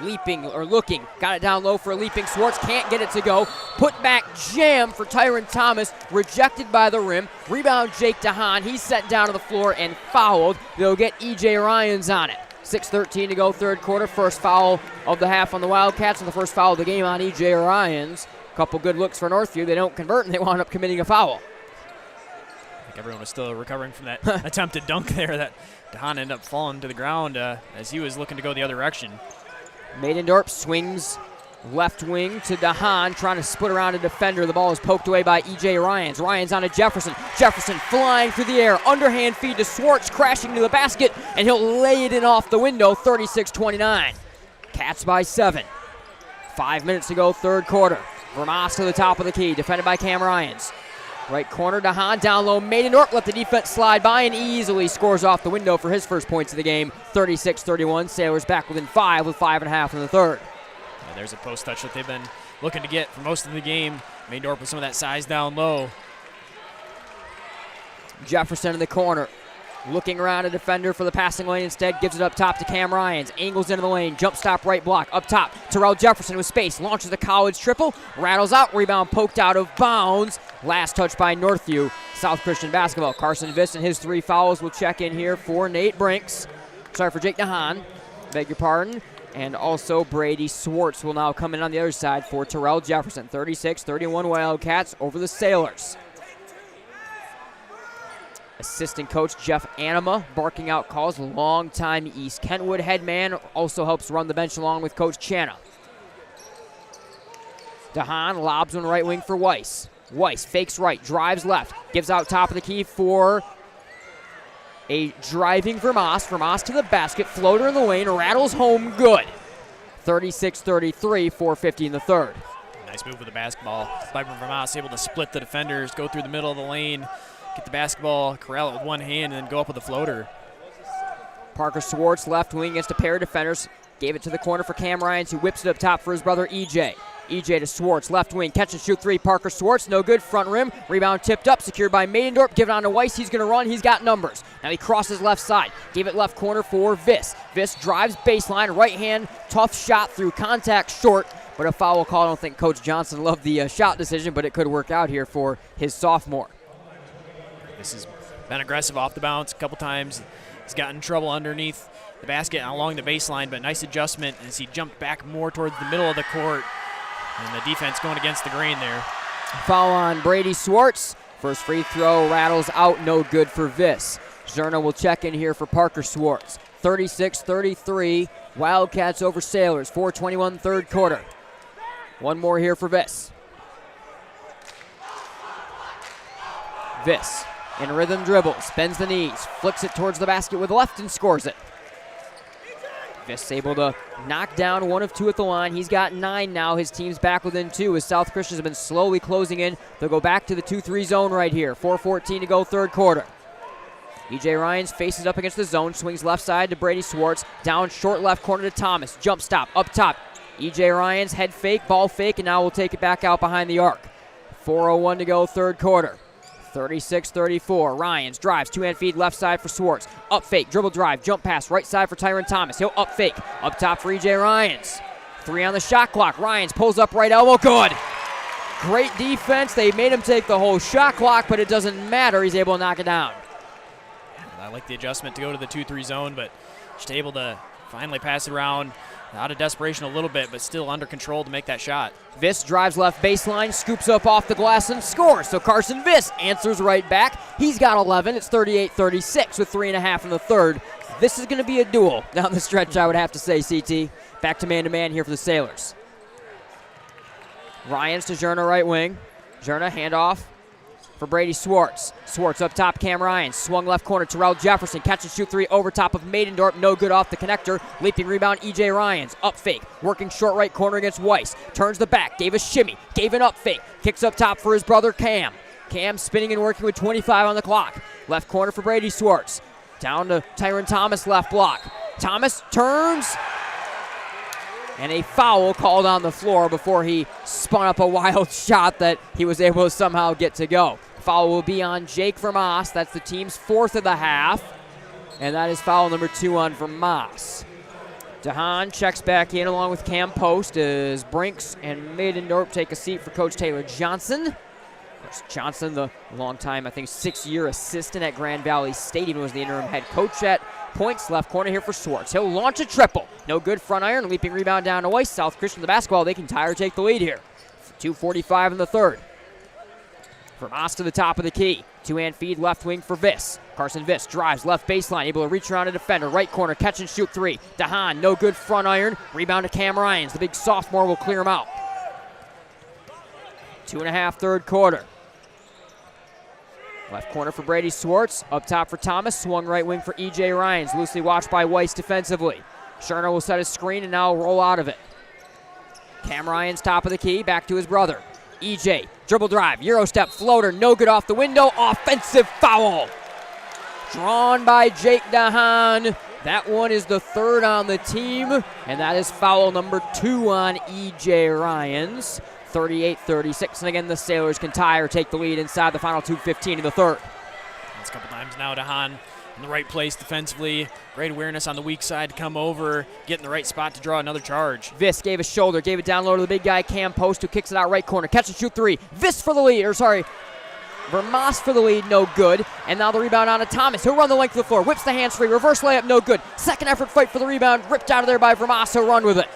Leaping or looking, got it down low for a leaping Swartz, can't get it to go. Put back jam for Tyron Thomas, rejected by the rim. Rebound Jake DeHaan, he's set down to the floor and fouled. They'll get E.J. Ryans on it. 6:13 to go third quarter, first foul of the half on the Wildcats and the first foul of the game on E.J. Ryans. Couple good looks for Northview, they don't convert and they wound up committing a foul. I think everyone was still recovering from that attempted dunk there that DeHaan ended up falling to the ground as he was looking to go the other direction. Maidendorp swings left wing to DeHaan, trying to split around a defender. The ball is poked away by E.J. Ryans. Ryans on to Jefferson. Jefferson flying through the air. Underhand feed to Swartz, crashing to the basket, and he'll lay it in off the window, 36-29. Cats by 7. 5 minutes to go, third quarter. Vermas to the top of the key, defended by Cam Ryans. Right corner, DeHaan, down low, Maidendorp, let the defense slide by and easily scores off the window for his first points of the game, 36-31. Sailors back within 5 with 5.5 in the third. Yeah, there's a post touch that they've been looking to get for most of the game. Maidendorp with some of that size down low. Jefferson in the corner, looking around a defender for the passing lane instead, gives it up top to Cam Ryans, angles into the lane, jump stop right block, up top, Terrell Jefferson with space, launches the college triple, rattles out, rebound poked out of bounds, last touch by Northview, South Christian basketball. Carson Viss and his 3 fouls will check in here for Jake DeHaan, beg your pardon, and also Brady Swartz will now come in on the other side for Terrell Jefferson. 36-31 Wildcats over the Sailors. Assistant coach Jeff Anima barking out calls. Longtime East Kentwood head man also helps run the bench along with Coach Channa. DeHaan lobs one right wing for Weiss. Weiss fakes right, drives left, gives out top of the key for a driving Vermas. Vermas to the basket, floater in the lane, rattles home good. 36-33, 4:50 in the third. Nice move with the basketball by Vermas, able to split the defenders, go through the middle of the lane, get the basketball, corral it with one hand, and then go up with the floater. Parker Swartz, left wing against a pair of defenders. Gave it to the corner for Cam Ryans, who whips it up top for his brother EJ. EJ to Swartz, left wing, catch and shoot three. Parker Swartz, no good, front rim. Rebound tipped up, secured by Maidendorp. Give it on to Weiss, he's going to run, he's got numbers. Now he crosses left side, gave it left corner for Viss. Viss drives baseline, right hand, tough shot through contact short, but a foul call. I don't think Coach Johnson loved the shot decision, but it could work out here for his sophomore. This has been aggressive off the bounce a couple times. He's gotten in trouble underneath the basket and along the baseline, but nice adjustment as he jumped back more towards the middle of the court. And the defense going against the grain there. Foul on Brady Swartz. First free throw rattles out, no good for Viss. Zerna will check in here for Parker Swartz. 36-33, Wildcats over Sailors. 4:21 third quarter. One more here for Viss. Viss in rhythm dribbles, bends the knees, flicks it towards the basket with the left and scores it. Viss able to knock down one of two at the line. He's got 9 now. His team's back within 2 as South Christians have been slowly closing in. They'll go back to the 2-3 zone right here. 4:14 to go third quarter. EJ Ryans faces up against the zone, swings left side to Brady Swartz. Down short left corner to Thomas. Jump stop up top. EJ Ryans head fake, ball fake, and now we'll take it back out behind the arc. 4:01 to go third quarter. 36-34. Ryans drives, two-hand feed left side for Swartz. Up fake, dribble drive, jump pass, right side for Tyron Thomas. He'll up fake, up top for EJ Ryans. 3 on the shot clock. Ryans pulls up right elbow, good. Great defense. They made him take the whole shot clock, but it doesn't matter. He's able to knock it down. I like the adjustment to go to the 2-3 zone, but just able to finally pass it around. Out of desperation a little bit, but still under control to make that shot. Viss drives left baseline, scoops up off the glass and scores. So Carson Viss answers right back. He's got 11. It's 38-36 with 3.5 in the third. This is going to be a duel down the stretch, I would have to say, CT. Back to man here for the Sailors. Ryans to Zerna right wing. Zerna handoff for Brady Swartz. Swartz up top, Cam Ryans. Swung left corner, Terrell Jefferson. Catch and shoot 3 over top of Maidendorp. No good off the connector. Leaping rebound, EJ Ryans. Up fake, working short right corner against Weiss. Turns the back, gave a shimmy, gave an up fake. Kicks up top for his brother Cam. Cam spinning and working with 25 on the clock. Left corner for Brady Swartz. Down to Tyron Thomas, left block. Thomas turns. And a foul called on the floor before he spun up a wild shot that he was able to somehow get to go. Foul will be on Jake Vermas. That's the team's 4th of the half. And that is foul number 2 on Vermas. DeHaan checks back in along with Cam Post as Brinks and Maidendorp take a seat for Coach Taylor Johnson. Coach Johnson, the longtime, I think, 6-year assistant at Grand Valley State, even was the interim head coach at points. Left corner here for Swartz. He'll launch a triple. No good, front iron, leaping rebound down to Weiss. South Christian the basketball. They can tie or take the lead here. 2:45 in the third. Vermas to the top of the key. Two-hand feed left wing for Viss. Carson Viss drives left baseline, able to reach around a defender. Right corner, catch and shoot 3. DeHaan, no good, front iron. Rebound to Cam Ryans. The big sophomore will clear him out. 2.5 third quarter. Left corner for Brady Swartz. Up top for Thomas. Swung right wing for EJ Ryans. Loosely watched by Weiss defensively. Scherner will set a screen and now roll out of it. Cam Ryans top of the key, back to his brother. EJ, dribble drive, Euro step, floater, no good off the window, offensive foul. Drawn by Jake DeHaan. That one is the 3rd on the team, and that is foul number 2 on EJ Ryans. 38-36, and again, the Sailors can tie or take the lead inside the final 2:15 in the third. That's a couple times now, DeHaan in the right place defensively. Great awareness on the weak side to come over, get in the right spot to draw another charge. Viss gave a shoulder, gave it down low to the big guy, Cam Post, who kicks it out right corner. Catch and shoot 3. Viss for the lead, Vermas for the lead, no good. And now the rebound on to Thomas. He'll run the length of the floor, whips the hands free, reverse layup, no good. Second effort fight for the rebound, ripped out of there by Vermas. He'll run with it.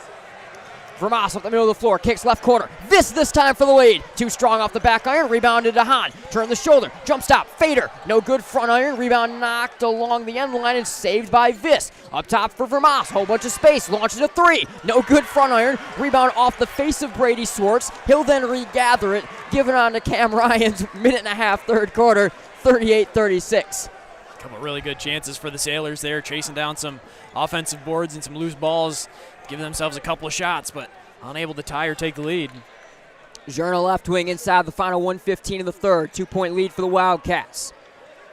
Vermas up the middle of the floor, kicks left corner. This time for the lead. Too strong off the back iron, rebounded to Hahn. Turn the shoulder, jump stop, fader. No good front iron, rebound knocked along the end line and saved by Viss. Up top for Vermas, whole bunch of space, launches a three. No good front iron, rebound off the face of Brady Swartz. He'll then regather it, give it on to Cam Ryan's minute and a half, third quarter, 38-36. A couple really good chances for the Sailors there, chasing down some offensive boards and some loose balls, giving themselves a couple of shots, but unable to tie or take the lead. Zerna left wing inside the final 1:15 of the third. 2-point lead for the Wildcats.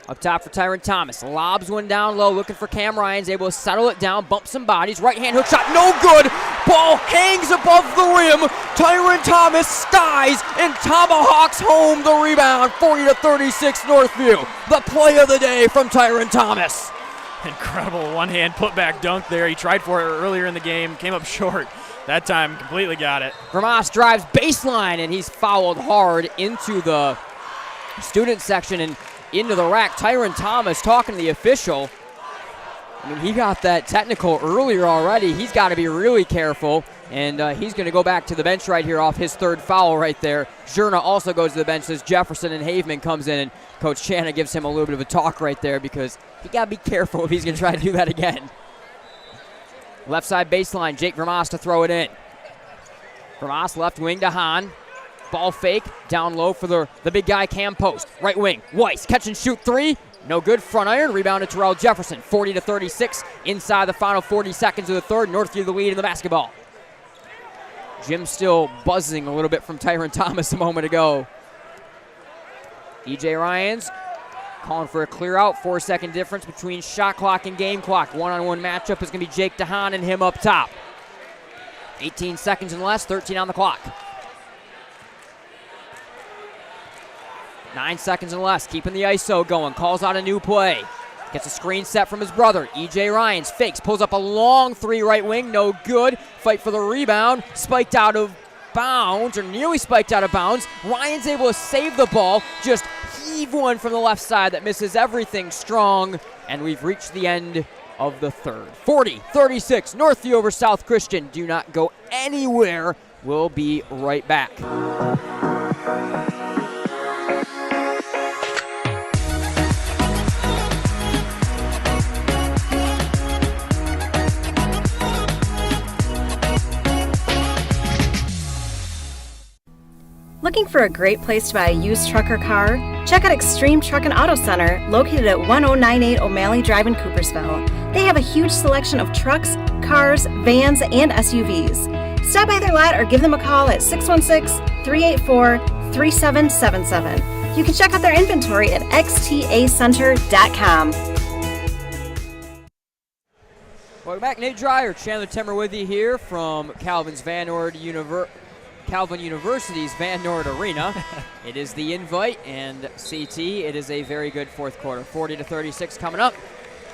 Up top for Tyron Thomas. Lobs one down low, looking for Cam Ryan's able to settle it down, bump some bodies. Right-hand hook shot, no good. Ball hangs above the rim. Tyron Thomas skies and tomahawks home the rebound. 40-36 Northview. The play of the day from Tyron Thomas. Incredible one-hand putback dunk there. He tried for it earlier in the game, came up short. That time completely got it. Vermas drives baseline, and he's fouled hard into the student section and into the rack. Tyron Thomas talking to the official. I mean, he got that technical earlier already. He's got to be really careful, and he's going to go back to the bench right here off his third foul right there. Zerna also goes to the bench as Jefferson and Haveman comes in, and Coach Channa gives him a little bit of a talk right there because he got to be careful if he's going to try to do that again. Left side baseline, Jake Vermas to throw it in. Vermas left wing to Hahn. Ball fake, down low for the big guy, Cam Post. Right wing, Weiss, catch and shoot three. No good, front iron, rebound to Terrell Jefferson. 40-36 inside the final 40 seconds of the third. Northview the lead in the basketball. Jim still buzzing a little bit from Tyron Thomas a moment ago. E.J. Ryans calling for a clear out. 4-second difference between shot clock and game clock. One-on-one matchup is going to be Jake DeHaan and him up top. 18 seconds and less, 13 on the clock. 9 seconds and less, keeping the ISO going. Calls out a new play. Gets a screen set from his brother. E.J. Ryans fakes, pulls up a long three right wing. No good. Fight for the rebound. Spiked out of bounds, or nearly spiked out of bounds. Ryan's able to save the ball. Just heave one from the left side that misses everything strong. And we've reached the end of the third. 40-36, Northview over South Christian. Do not go anywhere. We'll be right back. Looking for a great place to buy a used truck or car? Check out Extreme Truck and Auto Center, located at 1098 O'Malley Drive in Coopersville. They have a huge selection of trucks, cars, vans, and SUVs. Stop by their lot or give them a call at 616-384-3777. You can check out their inventory at xtacenter.com. Welcome back, Nate Dreyer, Chandler Timmer with you here from Calvin University's Van Noord Arena. It is the Invite, and CT, it is a very good fourth quarter. 40-36 coming up.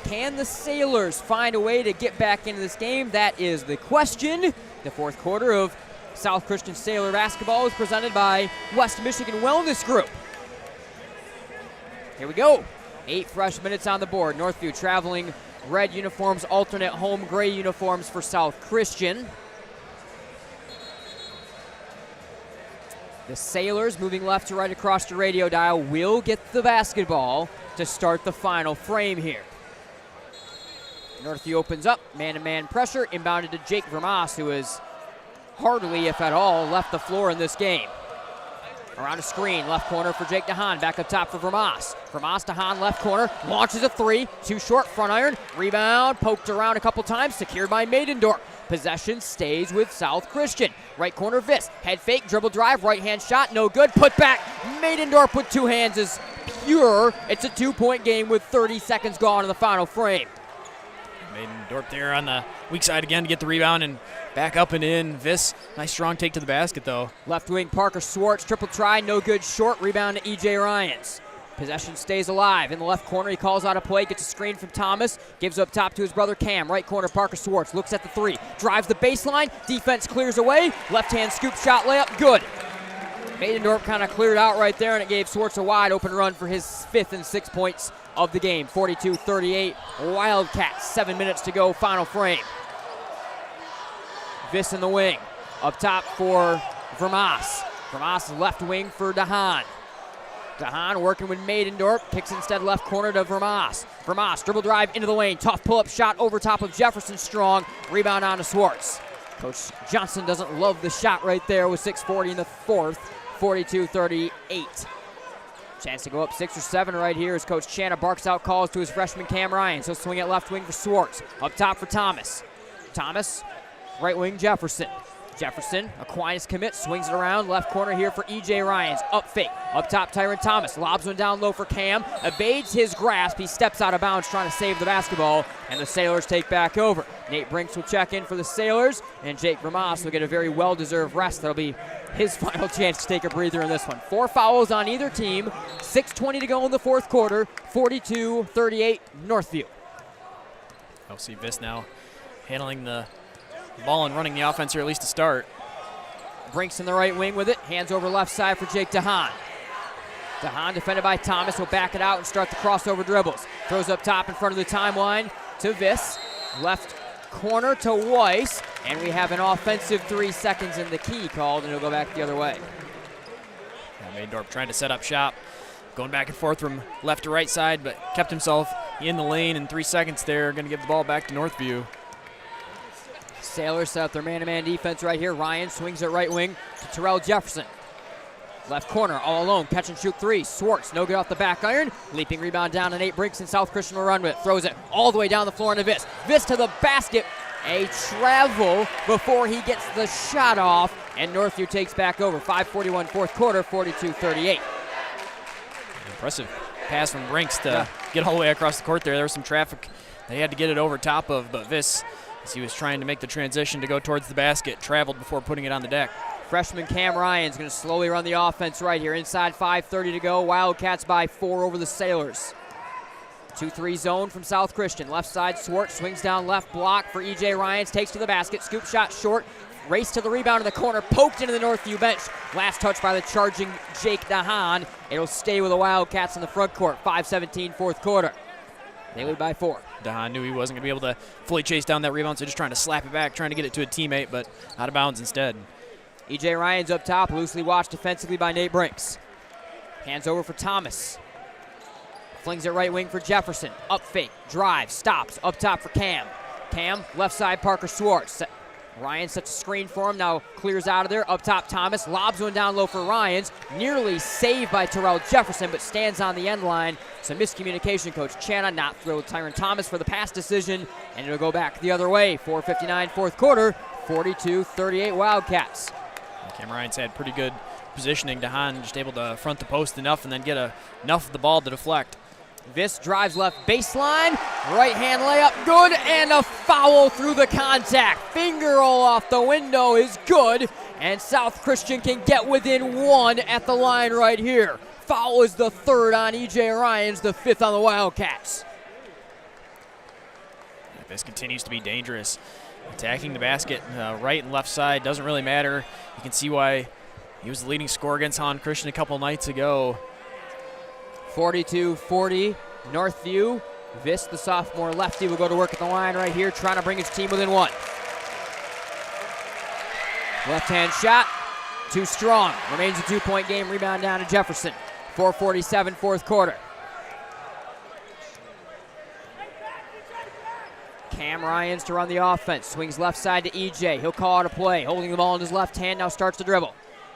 Can the Sailors find a way to get back into this game? That is the question. The fourth quarter of South Christian Sailor basketball is presented by West Michigan Wellness Group. Here we go. 8 fresh minutes on the board. Northview traveling red uniforms, alternate home gray uniforms for South Christian. The Sailors, moving left to right across your radio dial, will get the basketball to start the final frame here. Northview opens up, man-to-man pressure, inbounded to Jake Vermas, who has hardly, if at all, left the floor in this game. Around a screen, left corner for Jake DeHaan, back up top for Vermas. Vermas to Hahn, left corner, launches a three, too short, front iron, rebound, poked around a couple times, secured by Maidendorf. Possession stays with South Christian. Right corner, Viss, head fake, dribble drive, right-hand shot, no good, put back. Maidendorf with two hands is pure. It's a 2-point game with 30 seconds gone in the final frame. Maidendorf there on the weak side again to get the rebound and back up and in. Viss, nice strong take to the basket though. Left wing, Parker Swartz, triple try, no good, short, rebound to E.J. Ryans. Possession stays alive. In the left corner, he calls out a play, gets a screen from Thomas, gives up top to his brother Cam. Right corner, Parker Swartz looks at the three, drives the baseline, defense clears away, left-hand scoop shot layup, good. Maidendorf kind of cleared out right there, and it gave Swartz a wide open run for his 5th and 6 points of the game. 42-38, Wildcats, 7 minutes to go, final frame. Viss in the wing. Up top for Vermas. Vermas left wing for DeHaan. DeHaan working with Maidendorp, kicks instead left corner to Vermas. Vermas, dribble drive into the lane, tough pull-up shot over top of Jefferson Strong, rebound on to Swartz. Coach Johnson doesn't love the shot right there with 6:40 in the fourth, 42-38. Chance to go up 6 or 7 right here as Coach Channa barks out calls to his freshman Cam Ryan. He'll swing it left wing for Swartz. Up top for Thomas. Thomas, right wing Jefferson. Jefferson, Aquinas commit, swings it around, left corner here for E.J. Ryans, up fake, up top Tyron Thomas, lobs one down low for Cam, evades his grasp, he steps out of bounds trying to save the basketball, and the Sailors take back over. Nate Brinks will check in for the Sailors, and Jake Vermas will get a very well-deserved rest. That'll be his final chance to take a breather in this one. 4 fouls on either team, 6:20 to go in the fourth quarter, 42-38 Northview. I'll see Viss now handling the ball and running the offense here, at least to start. Brinks in the right wing with it. Hands over left side for Jake DeHaan. DeHaan defended by Thomas. Will back it out and start the crossover dribbles. Throws up top in front of the timeline to Viss. Left corner to Weiss. And we have an offensive 3 seconds in the key called, and it'll go back the other way. Maidendorp trying to set up shop. Going back and forth from left to right side, but kept himself in the lane in 3 seconds there. Going to give the ball back to Northview. Sailors set up their man-to-man defense right here. Ryan swings it right wing to Terrell Jefferson. Left corner, all alone, catch and shoot 3. Swartz, no good off the back iron. Leaping rebound down to Nate Brinks, and South Christian will run with it. Throws it all the way down the floor into Viss. Viss to the basket. A travel before he gets the shot off, and Northview takes back over. 5:41 fourth quarter, 42-38. Impressive pass from Brinks to get all the way across the court there. There was some traffic they had to get it over top of, but Viss, as he was trying to make the transition to go towards the basket, traveled before putting it on the deck. Freshman Cam Ryan's going to slowly run the offense right here. Inside 5:30 to go. Wildcats by 4 over the Sailors. 2-3 zone from South Christian. Left side, Swartz swings down left block for E.J. Ryans. Takes to the basket. Scoop shot short. Race to the rebound in the corner. Poked into the Northview bench. Last touch by the charging Jake DeHaan. It'll stay with the Wildcats in the front court. 5:17 fourth quarter. They lead by 4. DeHaan knew he wasn't going to be able to fully chase down that rebound, so just trying to slap it back, trying to get it to a teammate, but out of bounds instead. E.J. Ryans up top, loosely watched defensively by Nate Brinks. Hands over for Thomas. Flings it right wing for Jefferson. Up fake, drive, stops, up top for Cam. Cam, left side, Parker Swartz. Ryan sets a screen for him, now clears out of there. Up top, Thomas lobs one down low for Ryans. Nearly saved by Terrell Jefferson, but stands on the end line. Some miscommunication. Coach Channa not thrilled with Tyron Thomas for the pass decision, and it'll go back the other way. 4:59 fourth quarter, 42-38 Wildcats. Cam Ryans had pretty good positioning. DeHaan just able to front the post enough and then get enough of the ball to deflect. Viss drives left baseline, right hand layup good, and a foul through the contact. Finger roll off the window is good, and South Christian can get within 1 at the line right here. Foul is the 3rd on E.J. Ryans, the 5th on the Wildcats. Viss continues to be dangerous. Attacking the basket, right and left side, doesn't really matter. You can see why he was the leading scorer against Han Christian a couple nights ago. 42-40, Northview. Viss, the sophomore lefty, will go to work at the line right here, trying to bring his team within 1. Left-hand shot, too strong. Remains a 2-point game, rebound down to Jefferson. 4:47 fourth quarter. Cam Ryans to run the offense, swings left side to E.J. He'll call out a play, holding the ball in his left hand, now starts to dribble.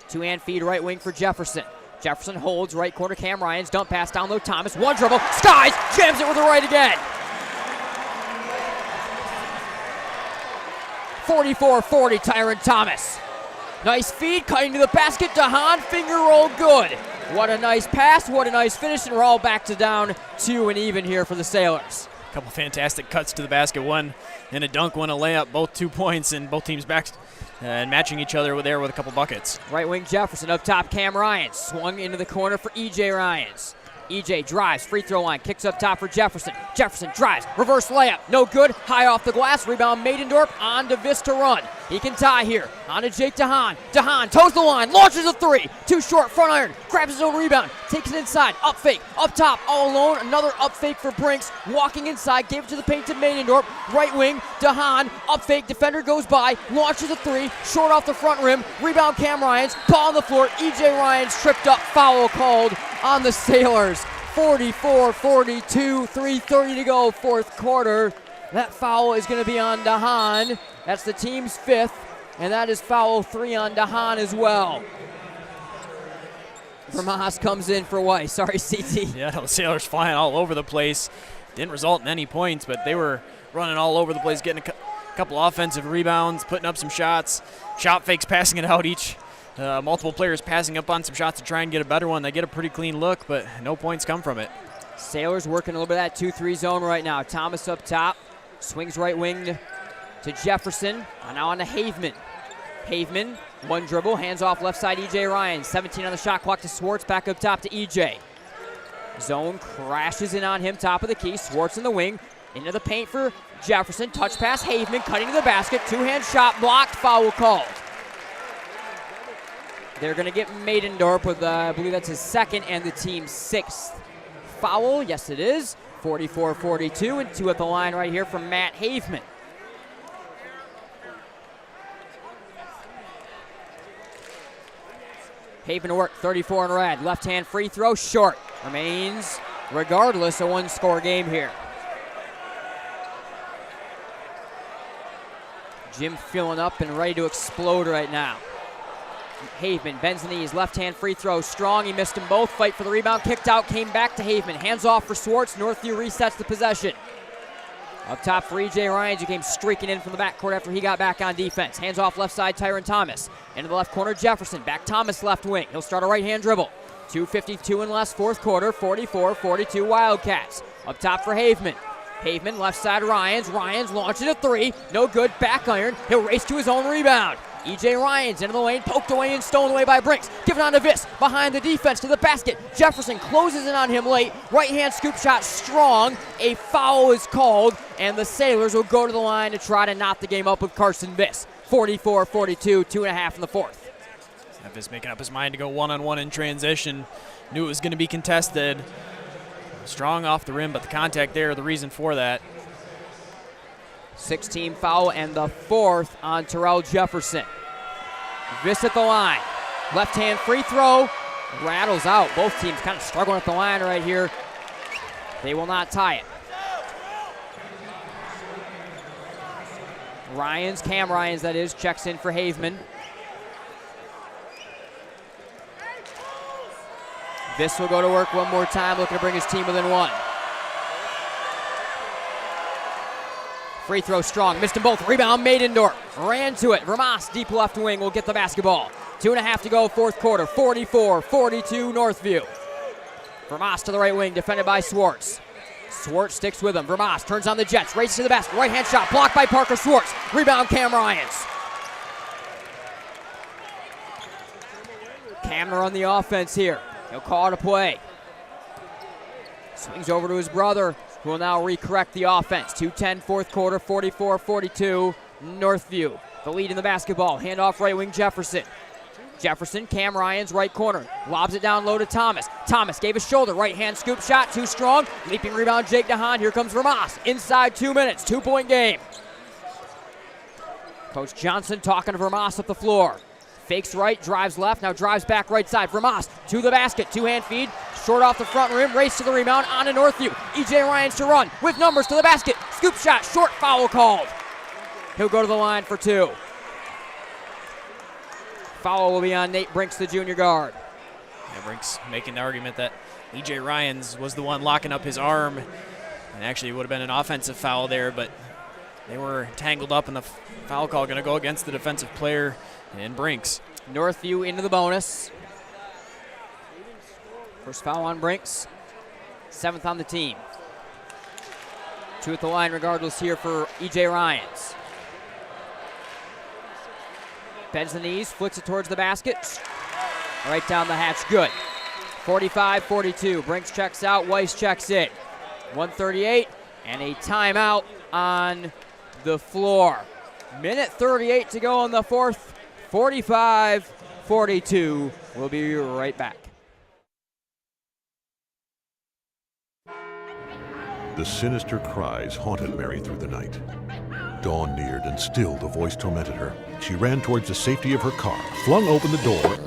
2-hand feed right wing for Jefferson. Jefferson holds, right corner Cam Ryans, dump pass down low, Thomas, one dribble, skies, jams it with the right again. 44-40, Tyron Thomas. Nice feed, cutting to the basket, DeHaan, finger roll good. What a nice pass, what a nice finish, and we're all back to down 2 and even here for the Sailors. A couple fantastic cuts to the basket, one and a dunk, one a layup, both 2 points, and both teams back and matching each other with a couple buckets. Right wing Jefferson, up top Cam Ryans, swung into the corner for E.J. Ryans. EJ drives, free throw line, kicks up top for Jefferson. Jefferson drives, reverse layup, no good, high off the glass, rebound Maidendorp, on to Viss to run. He can tie here, on to Jake DeHaan. DeHaan toes the line, launches a three, too short, front iron, grabs his own rebound, takes it inside, up fake, up top, all alone, another up fake for Brinks, walking inside, gave it to the paint to Maidendorp, right wing, DeHaan, up fake, defender goes by, launches a three, short off the front rim, rebound Cam Ryans, ball on the floor, EJ Ryans tripped up, foul called on the Sailors. 44-42, 3:30 to go, fourth quarter. That foul is going to be on DeHaan. That's the team's fifth, and that is foul 3 on DeHaan as well. Vermaas comes in for Weiss. Sorry, CT. Yeah, the Sailors flying all over the place. Didn't result in any points, but they were running all over the place, getting a couple offensive rebounds, putting up some shots, shot fakes, passing it out each. Multiple players passing up on some shots to try and get a better one. They get a pretty clean look, but no points come from it. Sailors working a little bit of that 2-3 zone right now. Thomas up top, swings right wing to Jefferson, and now on to Haveman. Haveman, one dribble, hands off left side EJ Ryan. 17 on the shot clock to Swartz, back up top to EJ. Zone crashes in on him, top of the key. Swartz in the wing, into the paint for Jefferson. Touch pass, Haveman cutting to the basket. Two-hand shot blocked, foul called. They're going to get Maidendorp with, I believe that's his second and the team's sixth foul. Yes, it is. 44-42, and 2 at the line right here from Matt Haveman. Haveman to work, 34 in red. Left-hand free throw, short. Remains, regardless, a one-score game here. Jim feeling up and ready to explode right now. Haveman bends the knees, left-hand free throw, strong. He missed them both. Fight for the rebound, kicked out, came back to Haveman. Hands off for Swartz. Northview resets the possession. Up top for EJ Ryans, who came streaking in from the backcourt after he got back on defense. Hands off left side, Tyron Thomas. Into the left corner, Jefferson. Back Thomas left wing. He'll start a right-hand dribble. 2:52 in last fourth quarter, 44-42 Wildcats. Up top for Haveman. Haveman, left side, Ryans. Ryans launches a three. No good, back iron. He'll race to his own rebound. EJ Ryans into the lane, poked away and stolen away by Brinks. Give it on to Viss, behind the defense to the basket. Jefferson closes in on him late. Right-hand scoop shot strong. A foul is called, and the Sailors will go to the line to try to knot the game up with Carson Viss. 44-42, 2.5 in the fourth. Viss making up his mind to go one-on-one in transition. Knew it was going to be contested. Strong off the rim, but the contact there, the reason for that. 16 foul and the fourth on Terrell Jefferson. Viss at the line. Left-hand free throw. Rattles out. Both teams kind of struggling at the line right here. They will not tie it. Ryans, Cam Ryans that is, checks in for Haveman. Viss will go to work one more time, looking to bring his team within one. Free throw strong, missed them both. Rebound Maidendorp, ran to it. Vermaas, deep left wing, will get the basketball. 2.5 to go, fourth quarter, 44-42 Northview. Vermaas to the right wing, defended by Swartz. Swartz sticks with him. Vermaas turns on the Jets, races to the basket. Right-hand shot, blocked by Parker Swartz. Rebound Cam Ryans. Camner on the offense here. He'll call it a play. Swings over to his brother, who will now recorrect the offense. 2:10 fourth quarter, 44-42 Northview. The lead in the basketball. Handoff right wing Jefferson. Jefferson, Cam Ryans, right corner. Lobs it down low to Thomas. Thomas gave his shoulder. Right-hand scoop shot, too strong. Leaping rebound, Jake DeHaan. Here comes Vermaas. Inside 2 minutes, 2-point game. Coach Johnson talking to Vermaas up the floor. Fakes right, drives left, now drives back right side. Vermaas to the basket, two-hand feed. Short off the front rim, race to the rebound, on to Northview. EJ Ryans to run, with numbers to the basket. Scoop shot, short, foul called. He'll go to the line for 2. Foul will be on Nate Brinks, the junior guard. Yeah, Brinks making the argument that EJ Ryans was the one locking up his arm. And actually it would have been an offensive foul there, but they were tangled up, and the foul call going to go against the defensive player and Brinks. Northview into the bonus. First foul on Brinks. 7th on the team. 2 at the line regardless here for EJ Ryans. Bends the knees, flicks it towards the basket. Right down the hatch, good. 45-42. Brinks checks out. Weiss checks in. 1:38 and a timeout on the floor. Minute 38 to go in the fourth. 45-42. We'll be right back. The sinister cries haunted Mary through the night. Dawn neared, and still the voice tormented her. She ran towards the safety of her car, flung open the door,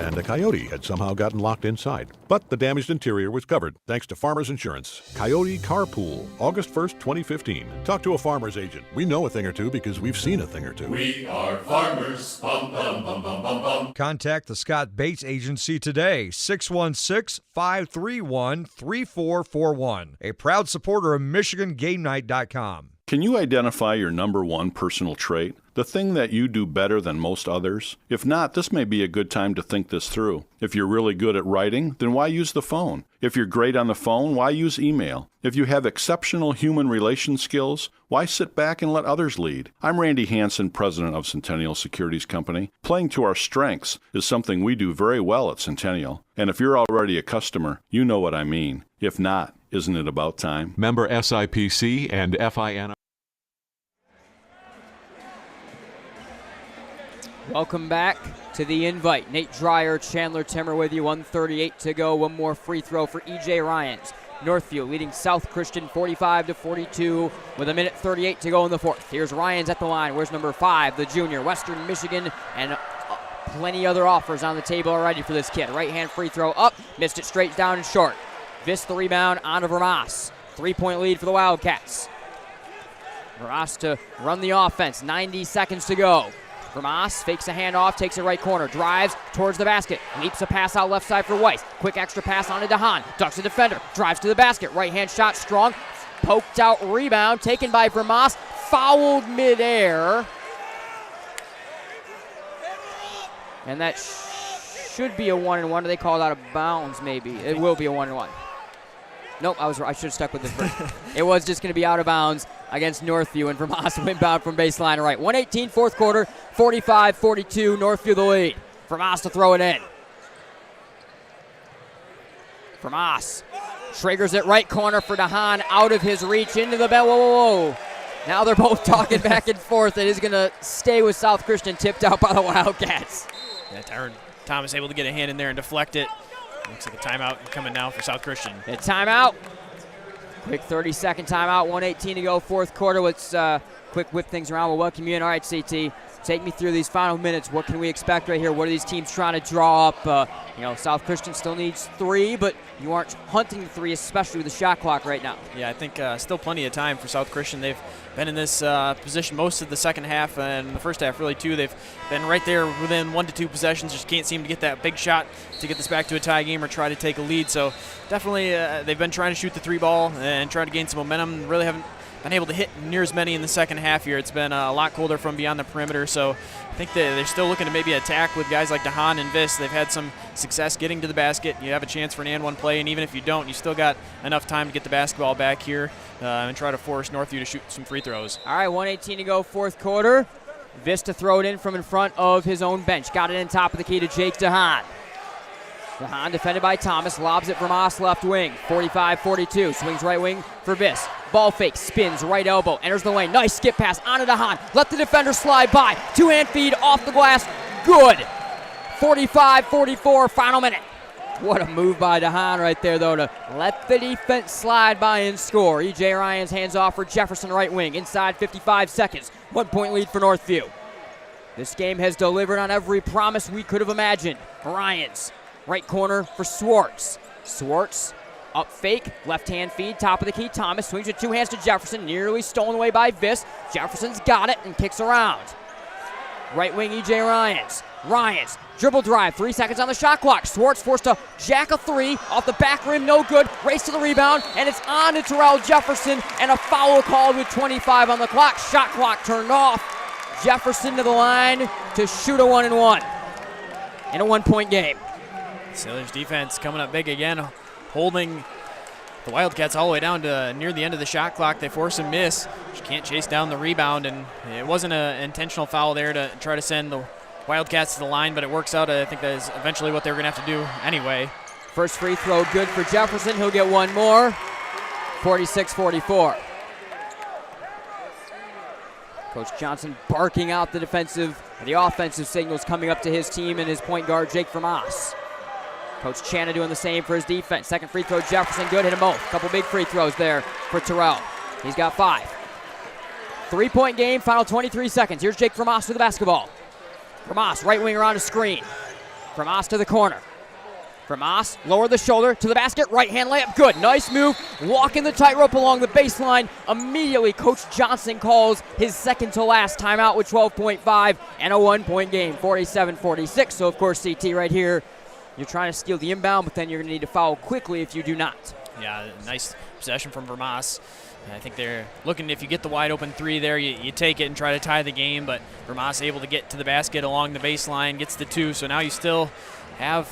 and a coyote had somehow gotten locked inside. But the damaged interior was covered, thanks to Farmers Insurance. Coyote Carpool, August 1st, 2015. Talk to a farmer's agent. We know a thing or two because we've seen a thing or two. We are farmers. Bum, bum, bum, bum, bum, bum. Contact the Scott Bates Agency today, 616-531-3441. A proud supporter of MichiganGameNight.com. Can you identify your number one personal trait? The thing that you do better than most others? If not, this may be a good time to think this through. If you're really good at writing, then why use the phone? If you're great on the phone, why use email? If you have exceptional human relation skills, why sit back and let others lead? I'm Randy Hansen, president of Centennial Securities Company. Playing to our strengths is something we do very well at Centennial. And if you're already a customer, you know what I mean. If not, isn't it about time? Member SIPC and FINR. Welcome back to the invite. Nate Dreyer, Chandler Timmer with you. 1:38 to go. One more free throw for E.J. Ryans. Northview leading South Christian 45-42 with a minute 38 to go in the fourth. Here's Ryans at the line. Where's number 5, the junior, Western Michigan, and plenty other offers on the table already for this kid. Right-hand free throw up, missed it straight down and short. Vis the rebound onto Vermas. 3-point lead for the Wildcats. Vermas to run the offense. 90 seconds to go. Vermas fakes a handoff, takes it right corner, drives towards the basket, leaps a pass out left side for Weiss. Quick extra pass onto DeHaan, ducks the defender, drives to the basket, right-hand shot strong, poked out rebound, taken by Vermas, fouled midair. And that should be a 1-and-1. They call it out of bounds maybe. It will be a 1-and-1. Nope, I should have stuck with this first. It was just going to be out of bounds against Northview, and Vermas inbound from baseline right. 1:18 fourth quarter, 45-42, Northview the lead. Vermas to throw it in. Vermas triggers it right corner for DeHaan, out of his reach, into the bell. Whoa, whoa, whoa. Now they're both talking back and forth. It is going to stay with South Christian, tipped out by the Wildcats. Yeah, Tyron Thomas able to get a hand in there and deflect it. Looks like a timeout coming now for South Christian. A timeout. Quick 30-second timeout. 1:18 to go, fourth quarter. Let's quick whip things around. We'll welcome you in. All right, CT, take me through these final minutes. What can we expect right here? What are these teams trying to draw up? South Christian still needs 3, but you aren't hunting 3, especially with the shot clock right now. Yeah, I think still plenty of time for South Christian. They've been in this position most of the second half and the first half really too. They've been right there within 1 to 2 possessions, just can't seem to get that big shot to get this back to a tie game or try to take a lead. So definitely they've been trying to shoot the 3 ball and trying to gain some momentum. Really haven't been able to hit near as many in the second half here. It's been a lot colder from beyond the perimeter, so I think they're still looking to maybe attack with guys like DeHaan and Vis. They've had some success getting to the basket. You have a chance for an and one play, and even if you don't, you still got enough time to get the basketball back here and try to force Northview to shoot some free throws. All right, 1:18 to go, fourth quarter. Vis to throw it in from in front of his own bench. Got it in top of the key to Jake DeHaan. DeHaan defended by Thomas, lobs it from Vermas left wing. 45-42, swings right wing for Vis. Ball fake, spins, right elbow, enters the lane. Nice skip pass onto DeHaan. Let the defender slide by. Two-hand feed off the glass. Good. 45-44, final minute. What a move by DeHaan right there, though, to let the defense slide by and score. E.J. Ryans hands off for Jefferson right wing. Inside 55 seconds. 1-point lead for Northview. This game has delivered on every promise we could have imagined. Ryans, right corner for Swartz. Swartz up fake, left-hand feed, top of the key. Thomas swings with 2 hands to Jefferson, nearly stolen away by Vis. Jefferson's got it and kicks around. Right wing E.J. Ryans. Ryans, dribble drive, 3 seconds on the shot clock. Swartz forced to jack a 3 off the back rim, no good. Race to the rebound, and it's on to Terrell Jefferson, and a foul called with 25 on the clock. Shot clock turned off. Jefferson to the line to shoot a 1-and-1 in a 1-point game. Sailors defense coming up big again, holding the Wildcats all the way down to near the end of the shot clock. They force a miss. She can't chase down the rebound, and it wasn't an intentional foul there to try to send the Wildcats to the line, but it works out. I think that is eventually what they were going to have to do anyway. First free throw good for Jefferson. He'll get one more. 46-44. Coach Johnson barking out the offensive signals coming up to his team and his point guard, Jake Vermas. Coach Channa doing the same for his defense. Second free throw, Jefferson, good, hit them both. Couple big free throws there for Terrell. He's got 5. 3-point game, final 23 seconds. Here's Jake Vermas with the basketball. Vermas, right winger on a screen. Vermas to the corner. Vermas, lower the shoulder to the basket, right hand layup, good. Nice move, walking the tightrope along the baseline. Immediately, Coach Johnson calls his second to last timeout with 12.5 and a 1-point game, 47-46. So, of course, CT right here, you're trying to steal the inbound, but then you're going to need to foul quickly if you do not. Yeah, nice possession from Vermas. I think they're looking, if you get the wide open 3 there, you take it and try to tie the game, but Vermas able to get to the basket along the baseline, gets the 2, so now you still have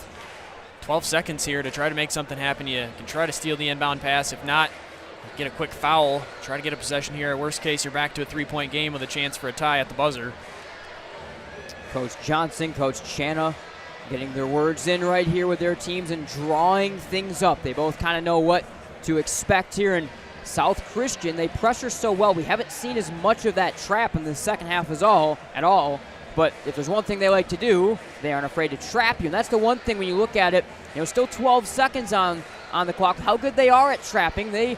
12 seconds here to try to make something happen. You can try to steal the inbound pass. If not, get a quick foul, try to get a possession here. Worst case, you're back to a 3-point game with a chance for a tie at the buzzer. Coach Johnson, Coach Channa getting their words in right here with their teams and drawing things up. They both kind of know what to expect here. And South Christian, they pressure so well. We haven't seen as much of that trap in the second half at all. But if there's one thing they like to do, they aren't afraid to trap you. And that's the one thing when you look at it, still 12 seconds on the clock. How good they are at trapping. They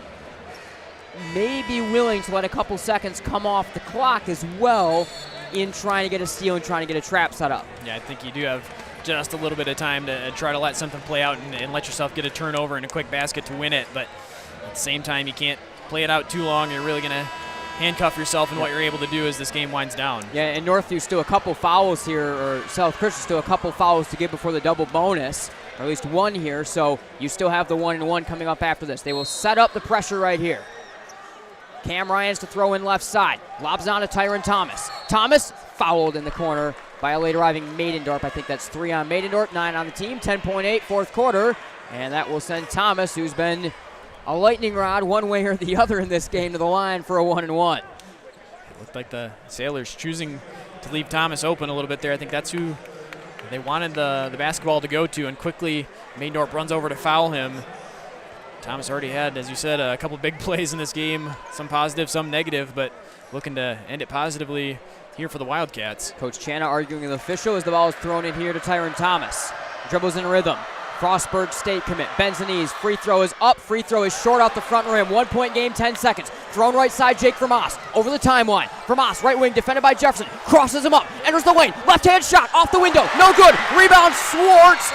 may be willing to let a couple seconds come off the clock as well in trying to get a steal and trying to get a trap set up. Yeah, I think you do have just a little bit of time to try to let something play out and let yourself get a turnover and a quick basket to win it. But at the same time, you can't play it out too long. You're really going to handcuff yourself in what you're able to do as this game winds down. Yeah, and Northview still a couple fouls here, or South Christian still a couple fouls to give before the double bonus, or at least one here, so you still have the 1-and-1 coming up after this. They will set up the pressure right here. Cam Ryans to throw in left side. Lobs on to Tyron Thomas. Thomas fouled in the corner by a late arriving Maidendorp. I think that's 3 on Maidendorp, 9 on the team, 10.8 fourth quarter, and that will send Thomas, who's been a lightning rod one way or the other in this game, to the line for a 1-and-1. It looked like the Sailors choosing to leave Thomas open a little bit there. I think that's who they wanted the basketball to go to, and quickly Maidendorp runs over to foul him. Thomas already had, as you said, a couple big plays in this game, some positive, some negative, but looking to end it positively here for the Wildcats. Coach Channa arguing with the official as the ball is thrown in here to Tyron Thomas. Dribbles in rhythm. Frostburg State commit, bends the knees, free throw is up, free throw is short off the front rim, 1-point game, 10 seconds. Thrown right side, Jake Vermas, over the timeline. Vermas, right wing, defended by Jefferson, crosses him up, enters the lane, left-hand shot, off the window, no good, rebound Swartz,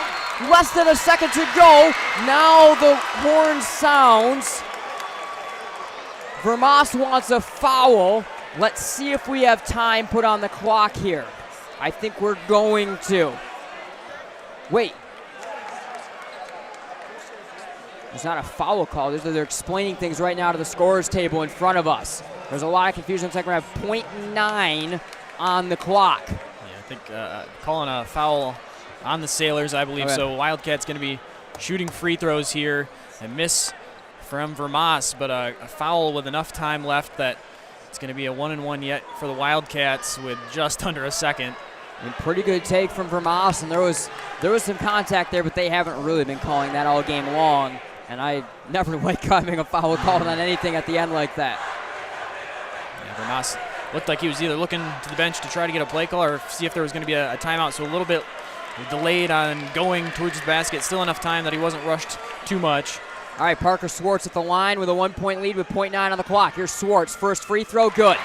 less than a second to go. Now the horn sounds. Vermas wants a foul. Let's see if we have time put on the clock here. I think we're going to. Wait. There's not a foul call. They're explaining things right now to the scorer's table in front of us. There's a lot of confusion. Looks like we're going to have 0.9 on the clock. Yeah, I think calling a foul on the Sailors, I believe. Okay. So Wildcats going to be shooting free throws here. A miss from Vermas, but a foul with enough time left that it's going to be a 1-and-1 yet for the Wildcats with just under a second. And pretty good take from Vermas, and there was some contact there, but they haven't really been calling that all game long. And I never like having a foul called on anything at the end like that. Yeah, Vermas looked like he was either looking to the bench to try to get a play call or see if there was going to be a timeout. So a little bit delayed on going towards the basket. Still enough time that he wasn't rushed too much. All right, Parker Swartz at the line with a 1-point lead with 0.9 on the clock. Here's Swartz, first free throw, good.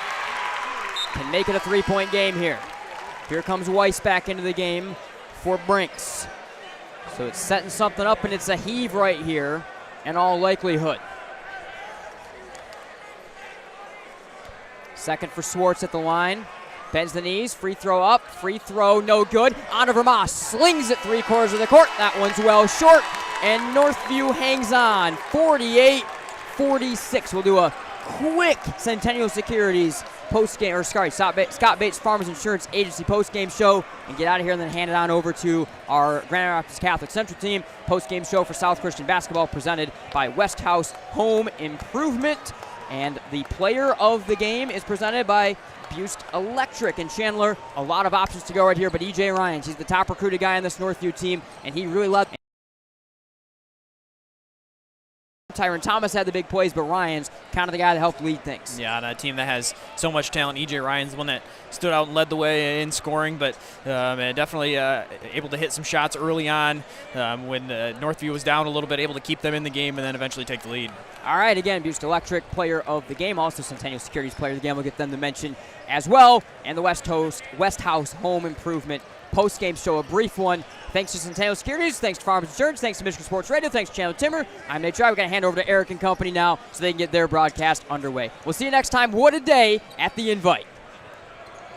Can make it a 3-point game here. Here comes Weiss back into the game for Brinks. So it's setting something up, and it's a heave right here in all likelihood. Second for Swartz at the line. Bends the knees, free throw up, free throw no good. On to Vermas, slings it 3/4 of the court. That one's well short, and Northview hangs on, 48-46. We'll do a quick Centennial Securities post-game, or sorry, Scott Bates Farmers Insurance Agency post-game show, and get out of here and then hand it on over to our Grand Rapids Catholic Central team. Post-game show for South Christian basketball presented by Westhouse Home Improvement. And the player of the game is presented by Buist Electric. And Chandler, a lot of options to go right here, but E.J. Ryans, he's the top recruited guy on this Northview team, and he really loved. Tyron Thomas had the big plays, but Ryan's kind of the guy that helped lead things. Yeah, on a team that has so much talent, E.J. Ryan's the one that stood out and led the way in scoring, but definitely able to hit some shots early on when Northview was down a little bit, able to keep them in the game and then eventually take the lead. All right, again, Buist Electric, player of the game, also Centennial Securities player of the game. We'll get them to mention as well. And the West House Home Improvement post-game show, a brief one. Thanks to Centennial Securities, thanks to Farmers Insurance, thanks to Michigan Sports Radio, thanks to Chandler Timmer. I'm Nate Dry. We're going to hand over to Eric and company now so they can get their broadcast underway. We'll see you next time. What a day at the Invite.